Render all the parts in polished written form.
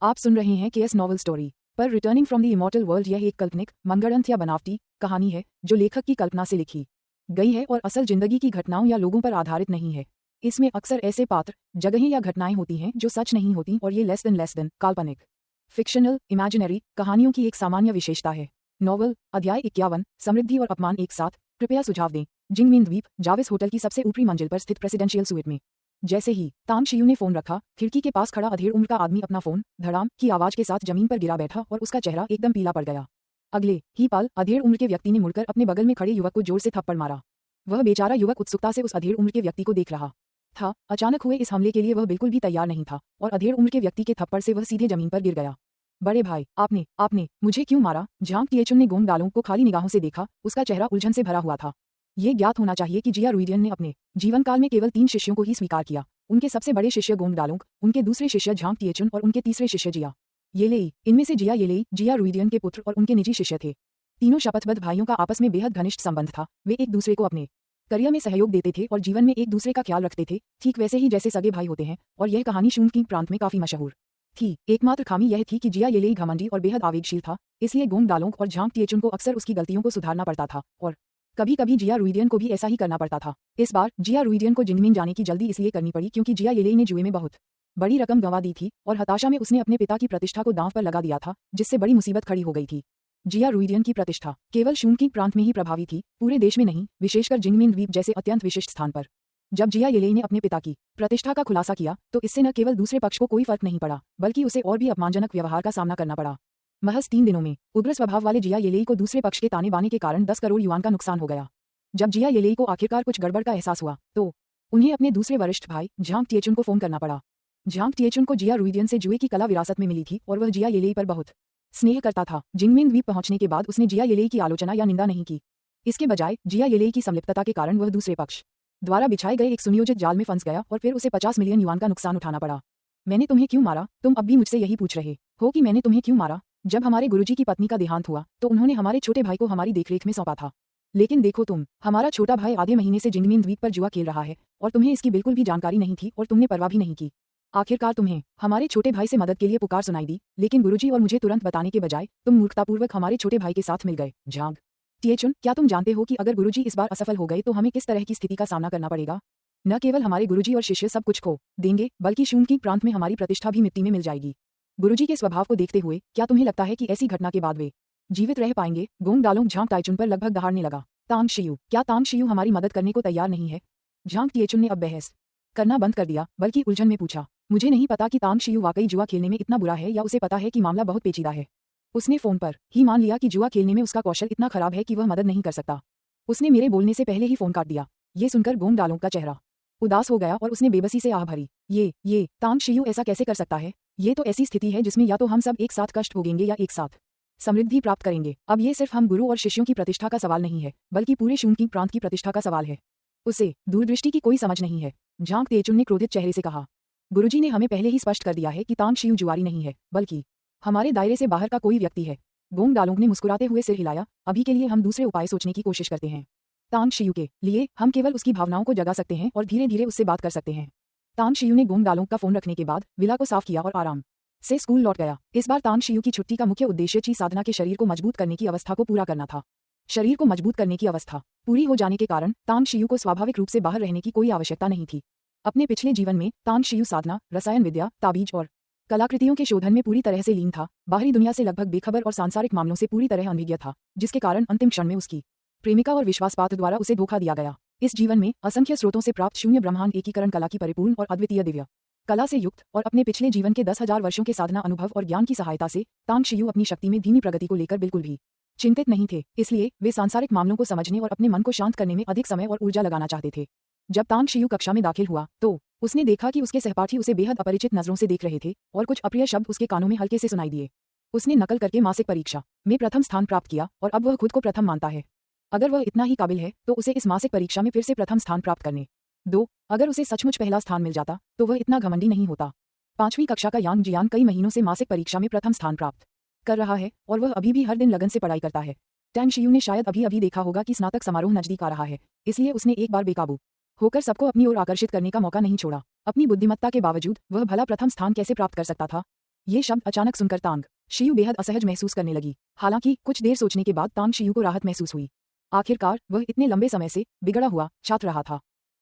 आप सुन रहे हैं केएस नॉवल स्टोरी पर returning from the immortal world. यह एक काल्पनिक, मनगढ़ंत या बनावटी कहानी है जो लेखक की कल्पना से लिखी गई है और असल जिंदगी की घटनाओं या लोगों पर आधारित नहीं है। इसमें अक्सर ऐसे पात्र, जगहें या घटनाएं होती हैं जो सच नहीं होती और ये लेस देन काल्पनिक, फिक्शनल, इमेजिनरी कहानियों की एक सामान्य विशेषता है। नॉवल अध्याय 51 समृद्धि और अपमान एक साथ। कृपया सुझाव दें। जिंगमिन द्वीप, जाविस होटल की सबसे ऊपरी मंजिल पर स्थित प्रेसिडेंशियल स्वीट में। जैसे ही तांग शियू ने फोन रखा, खिड़की के पास खड़ा अधेड़ उम्र का आदमी अपना फोन धड़ाम की आवाज के साथ जमीन पर गिरा बैठा और उसका चेहरा एकदम पीला पड़ गया। अगले ही पल अधेड़ उम्र के व्यक्ति ने मुड़कर अपने बगल में खड़े युवक को जोर से थप्पड़ मारा। वह बेचारा युवक उत्सुकता से उस अधेड़ उम्र के व्यक्ति को देख रहा था। अचानक हुए इस हमले के लिए वह बिल्कुल भी तैयार नहीं था और अधेड़ उम्र के व्यक्ति के थप्पड़ से वह सीधे जमीन पर गिर गया। बड़े भाई, आपने मुझे क्यों मारा? झांग टिएचुन ने गोंग दालोंग को खाली निगाहों से देखा। उसका चेहरा उलझन से भरा हुआ था। ये ज्ञात होना चाहिए कि जिया रुइडियन ने अपने जीवन काल में केवल 3 शिष्यों को ही स्वीकार किया। उनके सबसे बड़े शिष्य गोंग दालोंग, उनके दूसरे शिष्य झांग टिएचुन और उनके तीसरे शिष्य जिया येलेई। इनमें से जिया येलेई जिया रुइडियन के पुत्र और उनके निजी शिष्य थे। तीनों शपथबद्ध भाइयों का आपस में बेहद घनिष्ठ संबंध था। वे एक दूसरे को अपने करियर में सहयोग देते थे और जीवन में एक दूसरे का ख्याल रखते थे, ठीक वैसे ही जैसे सगे भाई होते हैं। और यह कहानी शून किंग प्रांत में काफी मशहूर थी। एकमात्र खामी यह थी कि जिया येलेई घमंडी और बेहद आवेगशील था, इसलिए गोंग दालोंग और झांग टिएचुन को अक्सर उसकी गलतियों को सुधारना पड़ता था और कभी-कभी जिया रुइडियन को भी ऐसा ही करना पड़ता था। इस बार जिया रुइडियन को जिंगमिन जाने की जल्दी इसलिए करनी पड़ी क्योंकि जिया येलेई ने जुए में बहुत बड़ी रकम गंवा दी थी और हताशा में उसने अपने पिता की प्रतिष्ठा को दांव पर लगा दिया था, जिससे बड़ी मुसीबत खड़ी हो गई थी। जिया रुइडियन की प्रतिष्ठा केवल शूनकिंग प्रांत में ही प्रभावी थी, पूरे देश में नहीं, विशेषकर जिंगमिन द्वीप जैसे अत्यंत विशिष्ट स्थान पर। जब जिया येलेई ने अपने पिता की प्रतिष्ठा का खुलासा किया तो इससे न केवल दूसरे पक्ष को कोई फर्क नहीं पड़ा, बल्कि उसे और भी अपमानजनक व्यवहार का सामना करना पड़ा। महज 3 दिनों में उग्र स्वभाव वाले जिया येलेई को दूसरे पक्ष के ताने बाने के कारण 10 करोड़ युआन का नुकसान हो गया। जब जिया येलेई को आखिरकार कुछ गड़बड़ का एहसास हुआ तो उन्हें अपने दूसरे वरिष्ठ भाई झांग टिएचुन को फोन करना पड़ा। झांग टिएचुन को जिया रुइडियन से जुए की कला विरासत में मिली थी और वह जिया येलेई पर बहुत स्नेह करता था। जिंगमिन द्वीप पहुंचने के बाद उसने जिया येलेई की आलोचना या निंदा नहीं की। इसके बजाय जिया येलेई की संलिप्तता के कारण वह दूसरे पक्ष द्वारा बिछाए गए एक सुनियोजित जाल में फंस गया और फिर उसे 50 मिलियन युआन का नुकसान उठाना पड़ा। मैंने तुम्हें क्यों मारा? तुम अब भी मुझसे यही पूछ रहे हो कि मैंने तुम्हें क्यों मारा? जब हमारे गुरुजी की पत्नी का देहांत हुआ तो उन्होंने हमारे छोटे भाई को हमारी देखरेख में सौंपा था। लेकिन देखो तुम, हमारा छोटा भाई आधे महीने से जिंगमिन द्वीप पर जुआ खेल रहा है और तुम्हें इसकी बिल्कुल भी जानकारी नहीं थी और तुमने परवाह भी नहीं की। आखिरकार तुम्हें हमारे छोटे भाई से मदद के लिए पुकार सुनाई दी, लेकिन गुरुजी और मुझे तुरंत बताने के बजाय तुम मूर्खतापूर्वक हमारे छोटे भाई के साथ मिल गए। झांग टिएचुन, क्या तुम जानते हो कि अगर गुरुजी इस बार असफल हो गए तो हमें किस तरह की स्थिति का सामना करना पड़ेगा? न केवल हमारे गुरुजी और शिष्य सब कुछ खो देंगे, बल्कि शूनकिंग प्रांत में हमारी प्रतिष्ठा भी मिट्टी में मिल जाएगी। गुरुजी के स्वभाव को देखते हुए क्या तुम्हें लगता है कि ऐसी घटना के बाद वे जीवित रह पाएंगे? गोंग दालोंग झांग टाइचुन पर लगभग दहाड़ने लगा। तांग शियू, क्या तांग शियू हमारी मदद करने को तैयार नहीं है? झांग टिएचुन ने अब बहस करना बंद कर दिया, बल्कि उलझन में पूछा। मुझे नहीं पता कि तांग शियू वाकई जुआ खेलने में इतना बुरा है या उसे पता है कि मामला बहुत पेचीदा है। उसने फोन पर ही मान लिया कि जुआ खेलने में उसका कौशल इतना खराब है कि वह मदद नहीं कर सकता। उसने मेरे बोलने से पहले ही फोन काट दिया। ये सुनकर गोंग दालोंग का चेहरा उदास हो गया और उसने बेबसी से आह भरी। ये तांग शियू ऐसा कैसे कर सकता है? ये तो ऐसी स्थिति है जिसमें या तो हम सब एक साथ कष्ट भोगेंगे या एक साथ समृद्धि प्राप्त करेंगे। अब ये सिर्फ हम गुरु और शिष्यों की प्रतिष्ठा का सवाल नहीं है, बल्कि पूरे शूनकिंग प्रांत की प्रतिष्ठा का सवाल है। उसे दूरदृष्टि की कोई समझ नहीं है। झांग टिएचुन ने क्रोधित चेहरे से कहा। गुरुजी ने हमें पहले ही स्पष्ट कर दिया है कि तांग शियू जुआरी नहीं है, बल्कि हमारे दायरे से बाहर का कोई व्यक्ति है। गोंग दालोंग ने मुस्कुराते हुए सिर हिलाया। अभी के लिए हम दूसरे उपाय सोचने की कोशिश करते हैं। तांग शियू के लिए हम केवल उसकी भावनाओं को जगा सकते हैं और धीरे धीरे उससे बात कर सकते हैं। तांग शियू ने गोंग दालोंग का फोन रखने के बाद विला को साफ किया और आराम से स्कूल लौट गया। इस बार तांग शियू की छुट्टी का मुख्य उद्देश्य ची साधना के शरीर को मजबूत करने की अवस्था को पूरा करना था। शरीर को मजबूत करने की अवस्था पूरी हो जाने के कारण तांग शियू को स्वाभाविक रूप से बाहर रहने की कोई आवश्यकता नहीं थी। अपने पिछले जीवन में तांग शियू साधना, रसायन विद्या, ताबीज और कलाकृतियों के शोधन में पूरी तरह से लीन था। बाहरी दुनिया से लगभग बेखबर और सांसारिक मामलों से पूरी तरह अनभिज्ञ था, जिसके कारण अंतिम क्षण में उसकी प्रेमिका और विश्वासपात्र द्वारा उसे धोखा दिया गया। इस जीवन में असंख्य स्रोतों से प्राप्त शून्य ब्रह्मांड एकीकरण कला की परिपूर्ण और अद्वितीय दिव्य कला से युक्त और अपने पिछले जीवन के 10,000 वर्षों के साधना अनुभव और ज्ञान की सहायता से तांग शियू अपनी शक्ति में धीमी प्रगति को लेकर बिल्कुल भी चिंतित नहीं थे। इसलिए वे सांसारिक मामलों को समझने और अपने मन को शांत करने में अधिक समय और ऊर्जा लगाना चाहते थे। जब तांग शियू कक्षा में दाखिल हुआ तो उसने देखा कि उसके सहपाठी उसे बेहद अपरिचित नजरों से देख रहे थे और कुछ अप्रिय शब्द उसके कानों में हल्के से सुनाई दिए। उसने नकल करके मासिक परीक्षा में प्रथम स्थान प्राप्त किया और अब वह खुद को प्रथम मानता है। अगर वह इतना ही काबिल है तो उसे इस मासिक परीक्षा में फिर से प्रथम स्थान प्राप्त करने दो। अगर उसे सचमुच पहला स्थान मिल जाता तो वह इतना घमंडी नहीं होता। 5वीं कक्षा का यांग जियान कई महीनों से मासिक परीक्षा में प्रथम स्थान प्राप्त कर रहा है और वह अभी भी हर दिन लगन से पढ़ाई करता है। टैंग शियू ने शायद अभी देखा होगा कि स्नातक समारोह नजदीक आ रहा है, इसलिए उसने एक बार बेकाबू होकर सबको अपनी ओर आकर्षित करने का मौका नहीं छोड़ा। अपनी बुद्धिमत्ता के बावजूद वह भला प्रथम स्थान कैसे प्राप्त कर सकता था? ये शब्द अचानक सुनकर तांग शियू बेहद असहज महसूस करने लगी। हालांकि कुछ देर सोचने के बाद तांग शियू को राहत महसूस हुई। आखिरकार वह इतने लंबे समय से बिगड़ा हुआ छात्र रहा था,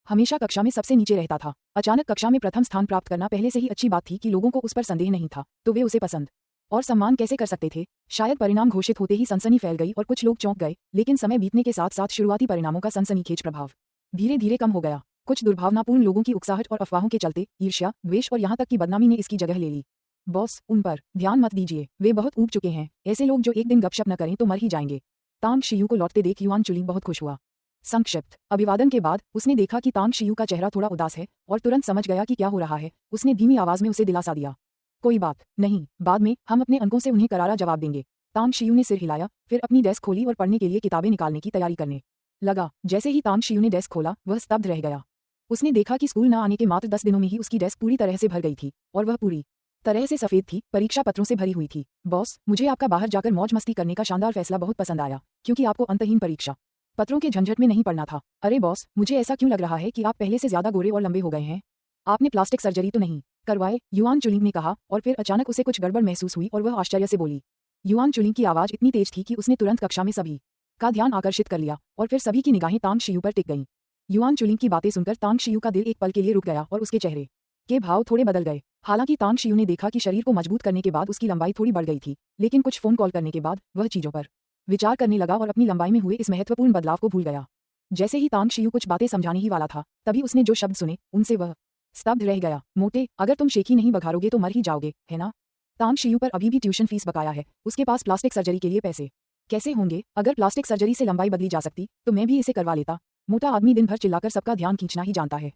हमेशा कक्षा में सबसे नीचे रहता था। अचानक कक्षा में प्रथम स्थान प्राप्त करना पहले से ही अच्छी बात थी कि लोगों को उस पर संदेह नहीं था, तो वे उसे पसंद और सम्मान कैसे कर सकते थे। शायद परिणाम घोषित होते ही सनसनी फैल गई और कुछ लोग चौंक गए, लेकिन समय बीतने के साथ साथ शुरुआती परिणामों का सनसनीखेज प्रभाव धीरे धीरे कम हो गया। कुछ दुर्भावनापूर्ण लोगों की उकसाहट और अफवाहों के चलते ईर्ष्या, द्वेष और यहाँ तक कि बदनामी ने इसकी जगह ले ली। बॉस, उन पर ध्यान मत दीजिए, वे बहुत ऊब चुके हैं। ऐसे लोग जो एक दिन गपशप न करें तो मर ही जाएंगे। तांग शियू को लौटते देख युआन चुलिंग बहुत खुश हुआ। संक्षिप्त अभिवादन के बाद उसने देखा कि तांग शियू का चेहरा थोड़ा उदास है और तुरंत समझ गया कि क्या हो रहा है। उसने धीमी आवाज में उसे दिलासा दिया, कोई बात नहीं, बाद में हम अपने अंकों से उन्हें करारा जवाब देंगे। तांग शियू ने सिर हिलाया, फिर अपनी डेस्क खोली और पढ़ने के लिए किताबें निकालने की तैयारी करने लगा। जैसे ही तांग शियू ने डेस्क खोला, वह स्तब्ध रह गया। उसने देखा कि स्कूल न आने के मात्र 10 दिनों में ही उसकी डेस्क पूरी तरह से भर गई थी और वह पूरी तरह से सफेद थी, परीक्षा पत्रों से भरी हुई थी। बॉस, मुझे आपका बाहर जाकर मौज मस्ती करने का शानदार फैसला बहुत पसंद आया, क्योंकि आपको अंतहीन परीक्षा पत्रों के झंझट में नहीं पड़ना था। अरे बॉस, मुझे ऐसा क्यों लग रहा है कि आप पहले से ज्यादा गोरे और लंबे हो गए हैं? आपने प्लास्टिक सर्जरी तो नहीं करवाए? युआन चुलिंग ने कहा और फिर अचानक उसे कुछ गड़बड़ महसूस हुई और वह आश्चर्य से बोली। युआन चुलिंग की आवाज इतनी तेज थी कि उसने तुरंत कक्षा में सभी का ध्यान आकर्षित कर लिया और फिर सभी की निगाहें तांग शियू पर टिक गईं। युआन चुलिंग की बातें सुनकर तांग शियू का दिल एक पल के लिए रुक गया और उसके चेहरे के भाव थोड़े बदल गए। हालांकि तांग शियू ने देखा कि शरीर को मजबूत करने के बाद उसकी लंबाई थोड़ी बढ़ गई थी, लेकिन कुछ फोन कॉल करने के बाद वह चीजों पर विचार करने लगा और अपनी लंबाई में हुए इस महत्वपूर्ण बदलाव को भूल गया। जैसे ही तांग शियू कुछ बातें समझाने ही वाला था, तभी उसने जो शब्द सुने उनसे वह स्तब्ध रह गया। मोटे, अगर तुम शेखी नहीं बघारोगे तो मर ही जाओगे, है ना? तांग शियू पर अभी भी ट्यूशन फीस बकाया है, उसके पास प्लास्टिक सर्जरी के लिए पैसे कैसे होंगे? अगर प्लास्टिक सर्जरी से लंबाई बदली जा सकती तो मैं भी इसे करवा लेता। मोटा आदमी दिन भर चिल्लाकर सबका ध्यान खींचना ही जानता है,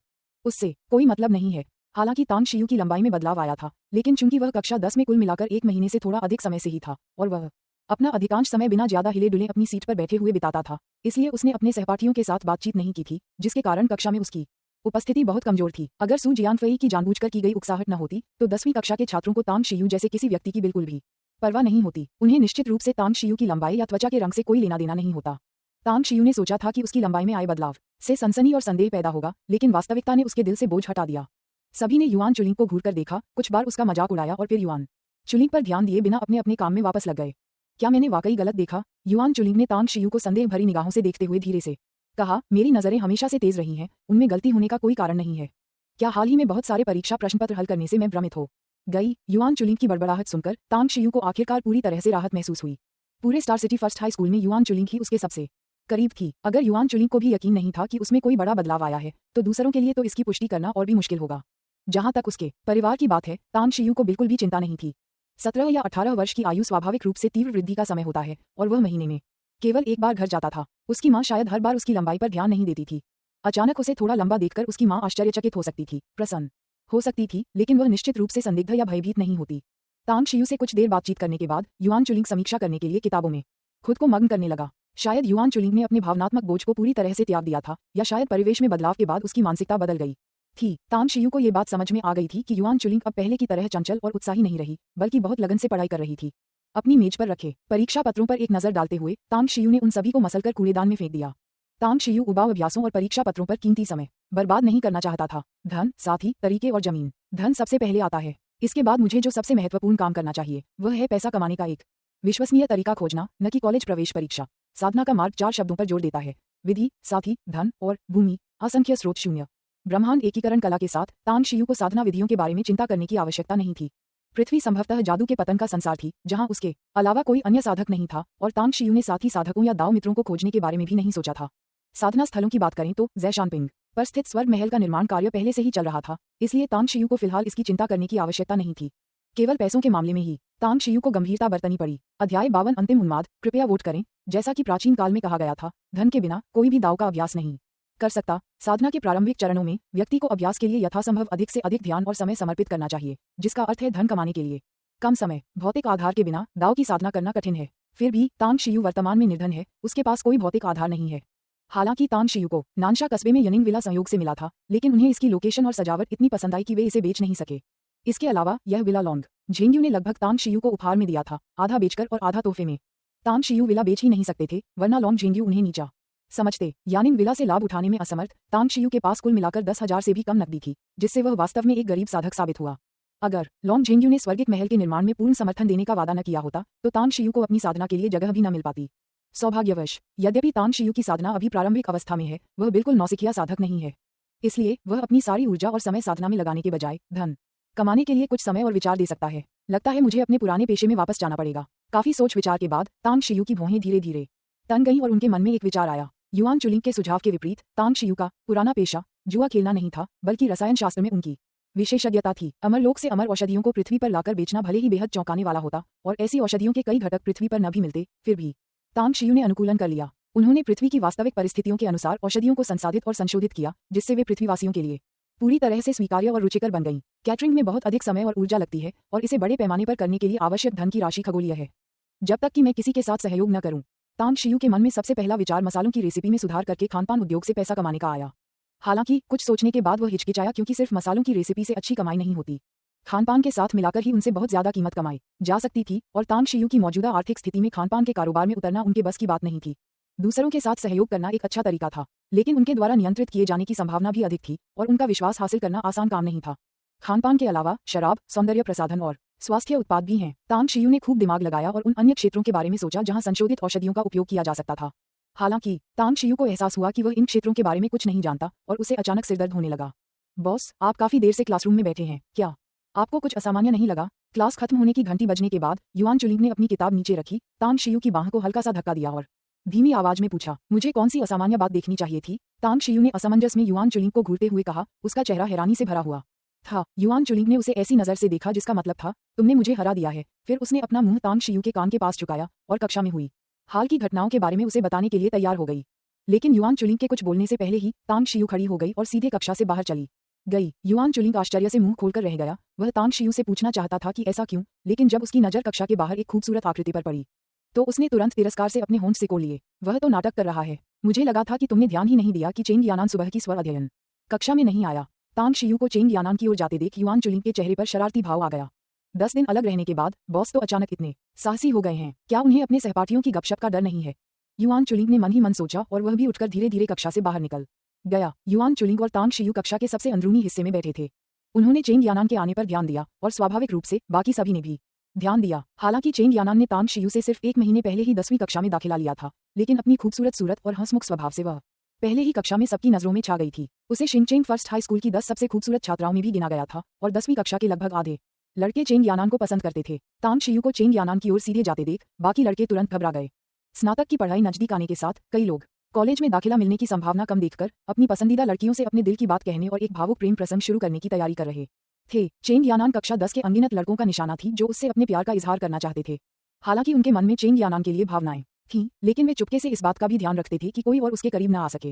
उससे कोई मतलब नहीं है। हालांकि तांग शियू की लंबाई में बदलाव आया था, लेकिन चूंकि वह कक्षा 10 में कुल मिलाकर 1 महीने से थोड़ा अधिक समय से ही था और वह अपना अधिकांश समय बिना ज्यादा हिले डुले अपनी सीट पर बैठे हुए बिताता था, इसलिए उसने अपने सहपाठियों के साथ बातचीत नहीं की थी, जिसके कारण कक्षा में उसकी उपस्थिति बहुत कमजोर थी। अगर सू जियानफेई की जानबूझकर की गई उकसाहट न होती तो 10वीं कक्षा के छात्रों को तांग शियू जैसे किसी व्यक्ति की बिल्कुल भी परवाह नहीं होती। उन्हें निश्चित रूप से तांग शियू की लंबाई या त्वचा के रंग से कोई लेना देना नहीं होता। तांग शियू ने सोचा था कि उसकी लंबाई में आए बदलाव से सनसनी और संदेह पैदा होगा, लेकिन वास्तविकता ने उसके दिल से बोझ हटा दिया। सभी ने युआन चुलिंग को घूरकर देखा, कुछ बार उसका मजाक उड़ाया और फिर युआन चुलिंग पर ध्यान दिए बिना अपने अपने काम में वापस लग गए। क्या मैंने वाकई गलत देखा? युआन चुलिंग ने तांग शियू को संदेह भरी निगाहों से देखते हुए धीरे से कहा, मेरी नजरें हमेशा से तेज रही हैं, उनमें गलती होने का कोई कारण नहीं है। क्या हाल ही में बहुत सारे परीक्षा प्रश्नपत्र हल करने से मैं भ्रमित हो गई? युआन चुलिंग की बड़बड़ाहट सुनकर तांग शियू को आखिरकार पूरी तरह से राहत महसूस हुई। पूरे star city first high school में युआन चुलिंग ही उसके सबसे करीब थी। अगर युआन चुलिंग को भी यकीन नहीं था कि उसमें कोई बड़ा बदलाव आया है, तो दूसरों के लिए तो इसकी पुष्टि करना और भी मुश्किल होगा। जहां तक उसके परिवार की बात है, तांग शियू को बिल्कुल भी चिंता नहीं थी। 17 या 18 वर्ष की आयु स्वाभाविक रूप से तीव्र वृद्धि का समय होता है और वह महीने में केवल एक बार घर जाता था। उसकी माँ शायद हर बार उसकी लंबाई पर ध्यान नहीं देती थी। अचानक उसे थोड़ा लंबा देखकर उसकी माँ आश्चर्यचकित हो सकती थी, प्रसन्न हो सकती थी, लेकिन वह निश्चित रूप से संदिग्ध या भयभीत नहीं होती। तांग शियू से कुछ देर बातचीत करने के बाद युआन चुलिंग समीक्षा करने के लिए किताबों में खुद को मग्न करने लगा। शायद युआन चुलिंग ने अपने भावनात्मक बोझ को पूरी तरह से त्याग दिया था, या शायद परिवेश में बदलाव के बाद उसकी मानसिकता बदल गई थी। तांग शियू को ये बात समझ में आ गई थी कि युआन चुलिंग अब पहले की तरह चंचल और उत्साही नहीं रही, बल्कि बहुत लगन से पढ़ाई कर रही थी। अपनी मेज पर रखे परीक्षा पत्रों पर एक नजर डालते हुए तांग शियू ने उन सभी को मसलकर कूड़ेदान में फेंक दिया। तांग शियू उबाऊ अभ्यासों और परीक्षा पत्रों पर कीमती समय बर्बाद नहीं करना चाहता था। धन, साथी, तरीके और जमीन। धन सबसे पहले आता है, इसके बाद मुझे जो सबसे महत्वपूर्ण काम करना चाहिए वह है पैसा कमाने का एक विश्वसनीय तरीका खोजना, न कि कॉलेज प्रवेश परीक्षा। साधना का मार्ग 4 शब्दों पर जोड़ देता है, विधि, साथी, धन और भूमि। असंख्य स्रोत, शून्य ब्रह्मांड एकीकरण कला के साथ तांग शियू को साधना विधियों के बारे में चिंता करने की आवश्यकता नहीं थी। पृथ्वी संभवतः जादू के पतन का संसार थी, जहां उसके अलावा कोई अन्य साधक नहीं था, और तांग शियू ने साथी साधकों या दाव मित्रों को खोजने के बारे में भी नहीं सोचा था। साधना स्थलों की बात करें तो ज़ेशानपिंग पर स्थित स्वर्ग महल का निर्माण कार्य पहले से ही चल रहा था, इसलिए तांग शियू को फिलहाल इसकी चिंता करने की आवश्यकता नहीं थी। केवल पैसों के मामले में ही तांग शियू को गंभीरता बरतनी पड़ी। अध्याय 52 अंतिम उन्माद। कृपया वोट करें। जैसा कि प्राचीन काल में कहा गया था, धन के बिना कोई भी दाव का अभ्यास नहीं कर सकता। साधना के प्रारंभिक चरणों में व्यक्ति को अभ्यास के लिए यथासंभव अधिक से अधिक ध्यान और समय समर्पित करना चाहिए, जिसका अर्थ है धन कमाने के लिए कम समय। भौतिक आधार के बिना दाव की साधना करना कठिन है। फिर भी तांग शियू वर्तमान में निर्धन है, उसके पास कोई भौतिक आधार नहीं है। हालांकि तांग शियू को नानशा कस्बे में यनिंग विला संयोग से मिला था, लेकिन उन्हें इसकी लोकेशन और सजावट इतनी पसंद आई कि वे इसे बेच नहीं सके। इसके अलावा यह विला लॉन्ग झेंग्यू ने लगभग तांग शियू को उपहार में दिया था, आधा बेचकर और आधा तोहफे में। तांग शियू विला बेच ही नहीं सकते थे, वरना लॉन्ग झेंग्यू उन्हें नीचा समझते। यानिंग विला से लाभ उठाने में असमर्थ तांग शियू के पास कुल मिलाकर 10,000 से भी कम नकदी थी, जिससे वह वास्तव में एक गरीब साधक साबित हुआ। अगर लॉन्ग जेंग्यू ने स्वर्गिक महल के निर्माण में पूर्ण समर्थन देने का वादा न किया होता तो तांग शियू को अपनी साधना के लिए जगह भी न मिल पाती। सौभाग्यवश यद्यपि तांग शियू की साधना अभी प्रारंभिक अवस्था में है, वह बिल्कुल नौसिखिया साधक नहीं है। इसलिए वह अपनी सारी ऊर्जा और समय साधना में लगाने के बजाय धन कमाने के लिए कुछ समय और विचार दे सकता है। लगता है मुझे अपने पुराने पेशे में वापस जाना पड़ेगा। काफी सोच विचार के बाद तांग शियू की भौहें धीरे धीरे तन गईं और उनके मन में एक विचार आया। युआन चुलिंग के सुझाव के विपरीत तांग शियू का पुराना पेशा जुआ खेलना नहीं था, बल्कि रसायन शास्त्र में उनकी विशेषज्ञता थी। अमरलोक से अमर औषधियों को पृथ्वी पर लाकर बेचना भले ही बेहद चौंकाने वाला होता और ऐसी औषधियों के कई घटक पृथ्वी पर न भी मिलते, फिर भी तांग शियू ने अनुकूलन कर लिया। उन्होंने पृथ्वी की वास्तविक परिस्थितियों के अनुसार औषधियों को संसाधित और संशोधित किया, जिससे वे पृथ्वीवासियों के लिए पूरी तरह से स्वीकार्य और रुचिकर बन गईं। कैटरिंग में बहुत अधिक समय और ऊर्जा लगती है और इसे बड़े पैमाने पर करने के लिए आवश्यक धन की राशि खगोलीय है। जब तक कि मैं किसी के साथ सहयोग न करूं, तांग शियू के मन में सबसे पहला विचार मसालों की रेसिपी में सुधार करके खानपान उद्योग से पैसा कमाने का आया। हालांकि कुछ सोचने के बाद वह हिचकिचाया, क्योंकि सिर्फ मसालों की रेसिपी से अच्छी कमाई नहीं होती। खानपान के साथ मिलाकर ही उनसे बहुत ज्यादा कीमत कमाई जा सकती थी और तांग शियू की मौजूदा आर्थिक स्थिति में खानपान के कारोबार में उतरना उनके बस की बात नहीं थी। दूसरों के साथ सहयोग करना एक अच्छा तरीका था, लेकिन उनके द्वारा नियंत्रित किए जाने की संभावना भी अधिक थी और उनका विश्वास हासिल करना आसान काम नहीं था। खानपान के अलावा शराब, सौंदर्य प्रसाधन और स्वास्थ्य उत्पाद भी हैं। तांग शियू ने खूब दिमाग लगाया और उन अन्य क्षेत्रों के बारे में सोचा जहां संशोधित औषधियों का उपयोग किया जा सकता था। हालांकि तांग शियू को एहसास हुआ कि वह इन क्षेत्रों के बारे में कुछ नहीं जानता और उसे अचानक सिरदर्द होने लगा। बॉस, आप काफी देर से क्लासरूम में बैठे हैं, क्या आपको कुछ असामान्य नहीं लगा? क्लास खत्म होने की घंटी बजने के बाद युआन चुलिंग ने अपनी किताब नीचे रखी, तांग शियू की बाह को हल्का सा धक्का दिया और धीमी आवाज में पूछा, मुझे कौन सी असामान्य बात देखनी चाहिए थी? तांग शियू ने असमंजस में युआन चुलिंग को घूरते हुए कहा, उसका चेहरा हैरानी से भरा हुआ था। युआन चुलिंग ने उसे ऐसी नजर से देखा जिसका मतलब था, तुमने मुझे हरा दिया है। फिर उसने अपना मुंह तांग शियू के कान के पास झुकाया और कक्षा में हुई हाल की घटनाओं के बारे में उसे बताने के लिए तैयार हो गई। लेकिन युआन चुलिंग के कुछ बोलने से पहले ही तांग शियू खड़ी हो गई और सीधे कक्षा से बाहर चली गई। युआन चुलिंग आश्चर्य से मुंह खोलकर रह गया। वह तांग शियू से पूछना चाहता था कि ऐसा क्यों, लेकिन जब उसकी नजर कक्षा के बाहर एक खूबसूरत आकृति पर पड़ी तो उसने तुरंत तिरस्कार से अपने होंठ सिकोड़ लिए। वह तो नाटक कर रहा है। मुझे लगा था कि तुमने ध्यान ही नहीं दिया कि चेंग यानान सुबह की स्वर अध्ययन कक्षा में नहीं आया। तांग शियू को चेंग यानान की ओर जाते देख युआन चुलिंग के चेहरे पर शरारती भाव आ गया। 10 दिन अलग रहने के बाद बॉस तो अचानक इतने साहसी हो गए हैं, क्या उन्हें अपने सहपाठियों की गपशप का डर नहीं है? युआन चुलिंग ने मन ही मन सोचा और वह भी उठकर धीरे धीरे कक्षा से बाहर निकल गया। युआन चुलिंग और तांग शियू कक्षा के सबसे अंदरूनी हिस्से में बैठे थे। उन्होंने चेंग यानान के आने पर ध्यान दिया और स्वाभाविक रूप से बाकी सभी ने भी ध्यान दिया। हालांकि चेंग यानान ने तांग शियू से सिर्फ 1 महीने पहले ही 10वीं कक्षा में दाखिला लिया था, लेकिन अपनी खूबसूरत सूरत और हंसमुख स्वभाव से वह पहले ही कक्षा में सबकी नजरों में छा गई थी। उसे शिंगचेंग फर्स्ट हाई स्कूल की 10 सबसे खूबसूरत छात्राओं में भी गिना गया था और 10वीं कक्षा के लगभग आधे लड़के चेंग यानान को पसंद करते थे। तांग शियू को चेंग यानान की ओर सीधे जाते देख बाकी लड़के तुरंत घबरा गए। स्नातक की पढ़ाई नजदीक आने के साथ कई लोग कॉलेज में दाखिला मिलने की संभावना कम देखकर अपनी पसंदीदा लड़कियों से अपने दिल की बात कहने और एक भावुक प्रेम प्रसंग शुरू करने की तैयारी कर रहे थे। चेंग यानान कक्षा 10 के अनगिनत लड़कों का निशाना थी जो उससे अपने प्यार का इजहार करना चाहते थे। हालांकि उनके मन में चेंग यानान के लिए भावनाएं थीं, लेकिन वे चुपके से इस बात का भी ध्यान रखते थे कि कोई और उसके करीब न आ सके।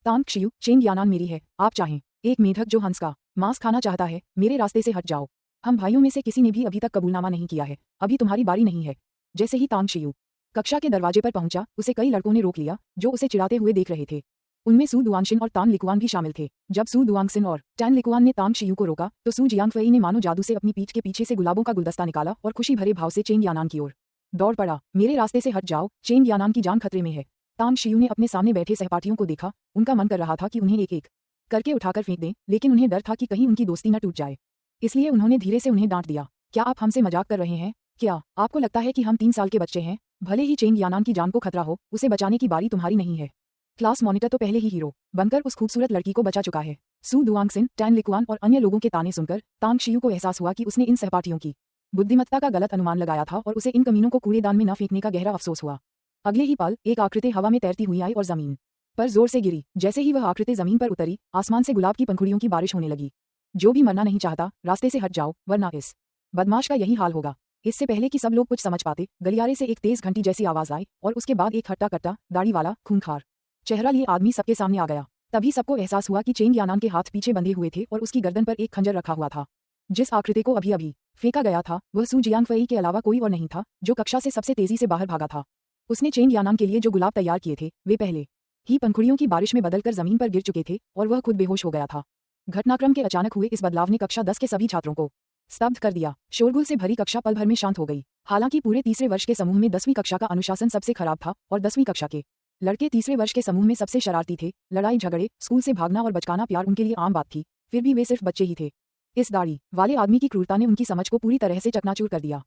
तांग शियू, चेंग यानान मेरी है, आप चाहें एक मेढक जो हंस का मांस खाना चाहता है, मेरे रास्ते से हट जाओ। हम भाइयों में से किसी ने भी अभी तक कबूलनामा नहीं किया है, अभी तुम्हारी बारी नहीं है। जैसे ही तांग शियू कक्षा के दरवाजे पर पहुंचा, उसे कई लड़कों ने रोक लिया जो उसे चिढ़ाते हुए देख रहे थे। उनमें सू दुआंगशिन और तान लिकुआन भी शामिल थे। जब सू दुआंगशिन और टैन लिकुआन ने तांग शियू को रोका तो सू जियांगफई ने मानो जादू से अपनी पीठ के पीछे से गुलाबों का गुलदस्ता निकाला और खुशी भरे भाव से चेंग यानान की ओर दौड़ पड़ा। मेरे रास्ते से हट जाओ, चेंग यानान की जान खतरे में है। तांग शियू ने अपने सामने बैठे सहपाठियों को देखा। उनका मन कर रहा था कि उन्हें एक एक करके उठाकर फेंक दें, लेकिन उन्हें डर था कि कहीं उनकी दोस्ती न टूट जाए। इसलिए उन्होंने धीरे से उन्हें डांट दिया, क्या आप हमसे मजाक कर रहे हैं? क्या आपको लगता है कि हम 3 साल के बच्चे हैं? भले ही चेंग यानान की जान को खतरा हो, उसे बचाने की बारी तुम्हारी नहीं है। क्लास मॉनिटर तो पहले ही हीरो बनकर उस खूबसूरत लड़की को बचा चुका है। सू दुआंगशिन, टैन लिकुआन और अन्य लोगों के ताने सुनकर तांग शियू को एहसास हुआ कि उसने इन सहपाठियों की बुद्धिमत्ता का गलत अनुमान लगाया था और उसे इन कमीनों को कूड़ेदान में न फेंकने का गहरा अफसोस हुआ। अगले ही पल एक आकृति हवा में तैरती हुई आई और जमीन पर जोर से गिरी। जैसे ही वह आकृति जमीन पर उतरी, आसमान से गुलाब की पंखुड़ियों की बारिश होने लगी। जो भी मरना नहीं चाहता, रास्ते से हट जाओ, वरना इस बदमाश का यही हाल होगा। इससे पहले कि सब लोग कुछ समझ पाते, गलियारे से एक तेज घंटी जैसी आवाज आई और उसके बाद एक हट्टा कट्टा दाढ़ी वाला खूंखार चेहरा लिए आदमी सबके सामने आ गया। तभी सबको एहसास हुआ कि चेंग यानान के हाथ पीछे बंधे हुए थे और उसकी गर्दन पर एक खंजर रखा हुआ था। जिस आकृति को अभी अभी फेंका गया था वह सू जियांगफई के अलावा कोई और नहीं था, जो कक्षा से सबसे तेजी से बाहर भागा था। उसने चेंग यानान के लिए जो गुलाब तैयार किए थे वे पहले ही पंखुड़ियों की बारिश में बदलकर जमीन पर गिर चुके थे और वह खुद बेहोश हो गया था। घटनाक्रम के अचानक हुए इस बदलाव ने कक्षा 10 के सभी छात्रों को स्तब्ध कर दिया। शोरगुल से भरी कक्षा पल भर में शांत हो गई। हालांकि पूरे तीसरे वर्ष के समूह में 10वीं कक्षा का अनुशासन सबसे खराब था और 10वीं कक्षा के लड़के तीसरे वर्ष के समूह में सबसे शरारती थे। लड़ाई झगड़े, स्कूल से भागना और बचकाना प्यार उनके लिए आम बात थी। फिर भी वे सिर्फ बच्चे ही थे। इस दाढ़ी वाले आदमी की क्रूरता ने उनकी समझ को पूरी तरह से चकनाचूर कर दिया।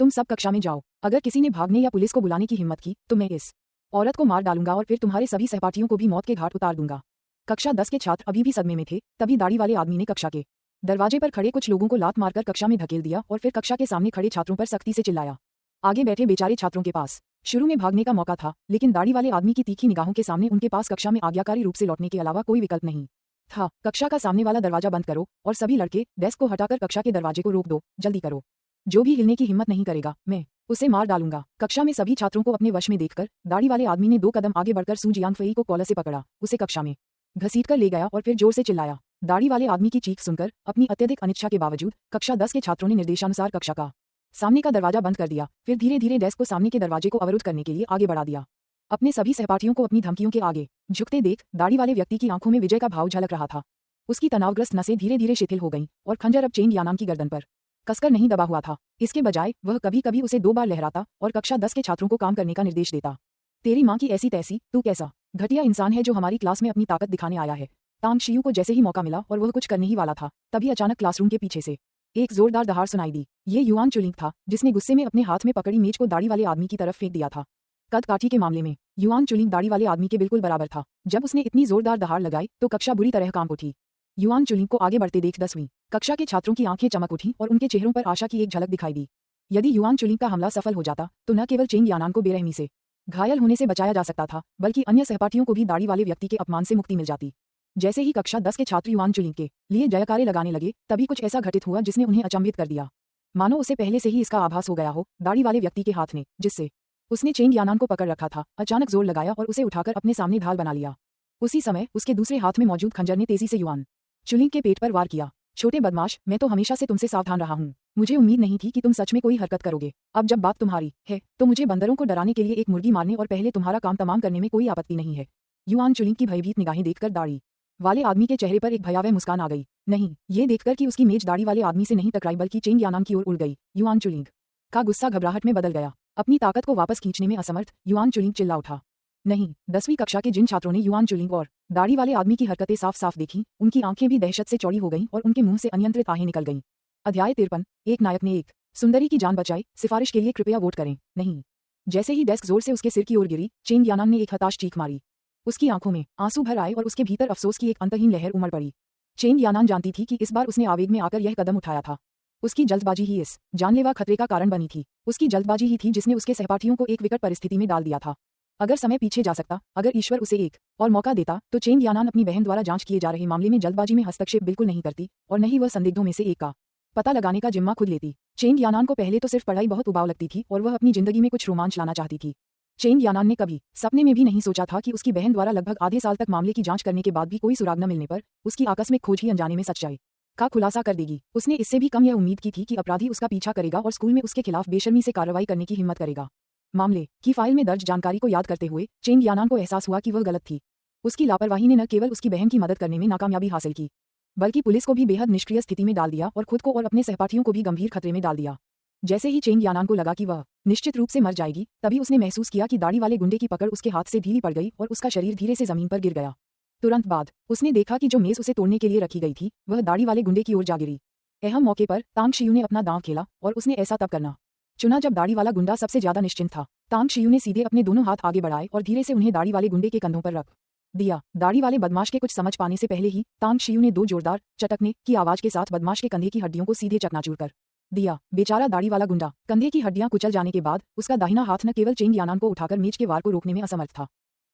तुम सब कक्षा में जाओ, अगर किसी ने भागने या पुलिस को बुलाने की हिम्मत की तो मैं इस औरत को मार डालूंगा और फिर तुम्हारे सभी सहपाठियों को भी मौत के घाट उतार दूंगा। कक्षा 10 के छात्र अभी भी सदमे में थे, तभी दाढ़ी वाले आदमी ने कक्षा के दरवाजे पर खड़े कुछ लोगों को लात मारकर कक्षा में धकेल दिया और फिर कक्षा के सामने खड़े छात्रों पर सख्ती से चिल्लाया। आगे बैठे बेचारे छात्रों के पास शुरू में भागने का मौका था, लेकिन दाढ़ी वाले आदमी की तीखी निगाहों के सामने उनके पास कक्षा में आज्ञाकारी रूप से लौटने के अलावा कोई विकल्प नहीं था। कक्षा का सामने वाला दरवाजा बंद करो और सभी लड़के डेस्क को हटाकर कक्षा के दरवाजे को रोक दो, जल्दी करो। जो भी हिलने की हिम्मत नहीं करेगा मैं उसे मार डालूंगा। कक्षा में सभी छात्रों को अपने वश में देखकर दाढ़ी वाले आदमी ने 2 कदम आगे बढ़कर सू जियांगफई को कॉलर से पकड़ा, उसे कक्षा में घसीटकर ले गया और फिर जोर से चिल्लाया। दाढ़ी वाले आदमी की चीख सुनकर अपनी अत्यधिक अनिच्छा के बावजूद कक्षा 10 के छात्रों ने निर्देशानुसार कक्षा का सामने का दरवाजा बंद कर दिया, फिर धीरे धीरे डेस्क को सामने के दरवाजे को अवरुद्ध करने के लिए आगे बढ़ा दिया। अपने सभी सहपाठियों को अपनी धमकियों के आगे झुकते देख दाढ़ी वाले व्यक्ति की आंखों में विजय का भाव झलक रहा था। उसकी तनावग्रस्त नसें धीरे धीरे शिथिल हो गईं और खंजर अब चेंग यानान की गर्दन पर कसकर नहीं दबा हुआ था। इसके बजाय वह कभी कभी उसे 2 बार लहराता और कक्षा 10 के छात्रों को काम करने का निर्देश देता। तेरी माँ की ऐसी तैसी, तू कैसा घटिया इंसान है जो हमारी क्लास में अपनी ताकत दिखाने आया है। तांग शियू को जैसे ही मौका मिला और वह कुछ करने ही वाला था, तभी अचानक क्लासरूम के पीछे से एक जोरदार दहाड़ सुनाई दी। ये युआन चुलिंग था, जिसने गुस्से में अपने हाथ में पकड़ी मेज को दाढ़ी वाले आदमी की तरफ फेंक दिया था। कद काठी के मामले में युआन चुलिंग दाढ़ी वाले आदमी के बिल्कुल बराबर था। जब उसने इतनी जोरदार दहाड़ लगाई तो कक्षा बुरी तरह कांप उठी। युआन चुलिंग को आगे बढ़ते देख 10वीं कक्षा के छात्रों की आंखें चमक उठीं और उनके चेहरों पर आशा की एक झलक दिखाई दी। यदि युआन चुलिंग का हमला सफल हो जाता तो न केवल चेंग यानान को बेरहमी से घायल होने से बचाया जा सकता था, बल्कि अन्य सहपाठियों को भी दाढ़ी वाले व्यक्ति के अपमान से मुक्ति मिल जाती। जैसे ही कक्षा 10 के छात्र युआन चुलिंग के लिए जयकारे लगाने लगे, तभी कुछ ऐसा घटित हुआ जिसने उन्हें अचंभित कर दिया। मानो उसे पहले से ही इसका आभास हो गया हो। दाढ़ी वाले व्यक्ति के हाथ ने, जिससे उसने चेंग यानान को पकड़ रखा था, अचानक जोर लगाया और उसे उठाकर अपने सामने ढाल बना लिया। उसी समय उसके दूसरे हाथ में मौजूद खंजर ने तेजी से युआन चुलिंग के पेट पर वार किया। छोटे बदमाश, मैं तो हमेशा से तुमसे सावधान रहा हूँ। मुझे उम्मीद नहीं थी कि तुम सच में कोई हरकत करोगे। अब जब बात तुम्हारी है तो मुझे बंदरों को डराने के लिए एक मुर्गी मारने और पहले तुम्हारा काम तमाम करने में कोई आपत्ति नहीं है। युआन चुलिंग की भयभीत निगाहें देखकर दाढ़ी वाले आदमी के चेहरे पर एक भयावह मुस्कान आ गई। नहीं, ये देखकर कि उसकी मेज दाढ़ी वाले आदमी से नहीं टकराई बल्कि चेंग यानान की ओर उड़ गई, युआन चुलिंग का गुस्सा घबराहट में बदल गया। अपनी ताकत को वापस खींचने में असमर्थ युआन चुलिंग चिल्ला उठा। नहीं, 10वीं कक्षा के जिन छात्रों ने युआन चुलिंग और दाढ़ी वाले आदमी की हरकतें साफ साफ देखी, उनकी आंखें भी दहशत से चौड़ी हो गईं और उनके मुंह से अनियंत्रित आहें निकल गईं। अध्याय 53। एक नायक ने एक सुंदरी की जान बचाई। सिफारिश के लिए कृपया वोट करें। नहीं। जैसे ही डेस्क जोर से उसके सिर की ओर गिरी, चेंग यानान ने एक हताश चीख मारी। उसकी आंखों में आंसू भर आए और उसके भीतर अफसोस की एक अंतहीन लहर उमड़ पड़ी। चेंग यानान जानती थी कि इस बार उसने आवेग में आकर यह कदम उठाया था। उसकी जल्दबाजी ही इस जानलेवा खतरे का कारण बनी थी। उसकी जल्दबाजी ही थी जिसने उसके सहपाठियों को एक विकट परिस्थिति में डाल दिया था। अगर समय पीछे जा सकता, अगर ईश्वर उसे एक और मौका देता, तो चेंग यानान अपनी बहन द्वारा जांच किए जा रहे मामले में जल्दबाजी में हस्तक्षेप बिल्कुल नहीं करती और न ही वह संदिग्धों में से एक का पता लगाने का जिम्मा खुद लेती। चेंग यानान को पहले तो सिर्फ पढ़ाई बहुत उबाऊ लगती थी और वह अपनी जिंदगी में कुछ रोमांच लाना चाहती थी। चेंग यानान ने कभी सपने में भी नहीं सोचा था कि उसकी बहन द्वारा लगभग आधे साल तक मामले की जांच करने के बाद भी कोई सुराग न मिलने पर उसकी आकस्मिक खोज ही अनजाने में सच्चाई का खुलासा कर देगी। उसने इससे भी कम यह उम्मीद की थी कि अपराधी उसका पीछा करेगा और स्कूल में उसके खिलाफ बेशर्मी से कार्रवाई करने की हिम्मत करेगा। मामले की फाइल में दर्ज जानकारी को याद करते हुए चेंग यानान को एहसास हुआ कि वह गलत थी। उसकी लापरवाही ने न केवल उसकी बहन की मदद करने में नाकामयाबी हासिल की, बल्कि पुलिस को भी बेहद निष्क्रिय स्थिति में डाल दिया और खुद को और अपने सहपाठियों को भी गंभीर खतरे में डाल दिया। जैसे ही चेंग यानान को लगा कि वह निश्चित रूप से मर जाएगी, तभी उसने महसूस किया कि दाढ़ी वाले गुंडे की पकड़ उसके हाथ से ढीली पड़ गई और उसका शरीर धीरे से जमीन पर गिर गया। तुरंत बाद उसने देखा कि जो मेज उसे तोड़ने के लिए रखी गई थी, वह दाढ़ी वाले गुंडे की ओर जा गिरी। अहम मौके पर तांग शियू ने अपना दांव खेला और उसने ऐसा तब करना चुना जब दाढ़ी वाला गुंडा सबसे ज्यादा निश्चिंत था। तांग शियू ने सीधे अपने दोनों हाथ आगे बढ़ाए और धीरे से उन्हें दाढ़ी वाले गुंडे के कंधों पर रख दिया। दाढ़ी वाले बदमाश के कुछ समझ पाने से पहले ही तांग शियू ने 2 जोरदार चटकने की आवाज के साथ बदमाश के कंधे की हड्डियों को सीधे चकनाचूर कर दिया। बेचारा दाढ़ी वाला गुंडा कंधे की हड्डियां कुचल जाने के बाद उसका दाहिना हाथ न केवल चेंग यानान को उठाकर मेज के वार को रोकने में असमर्थ था,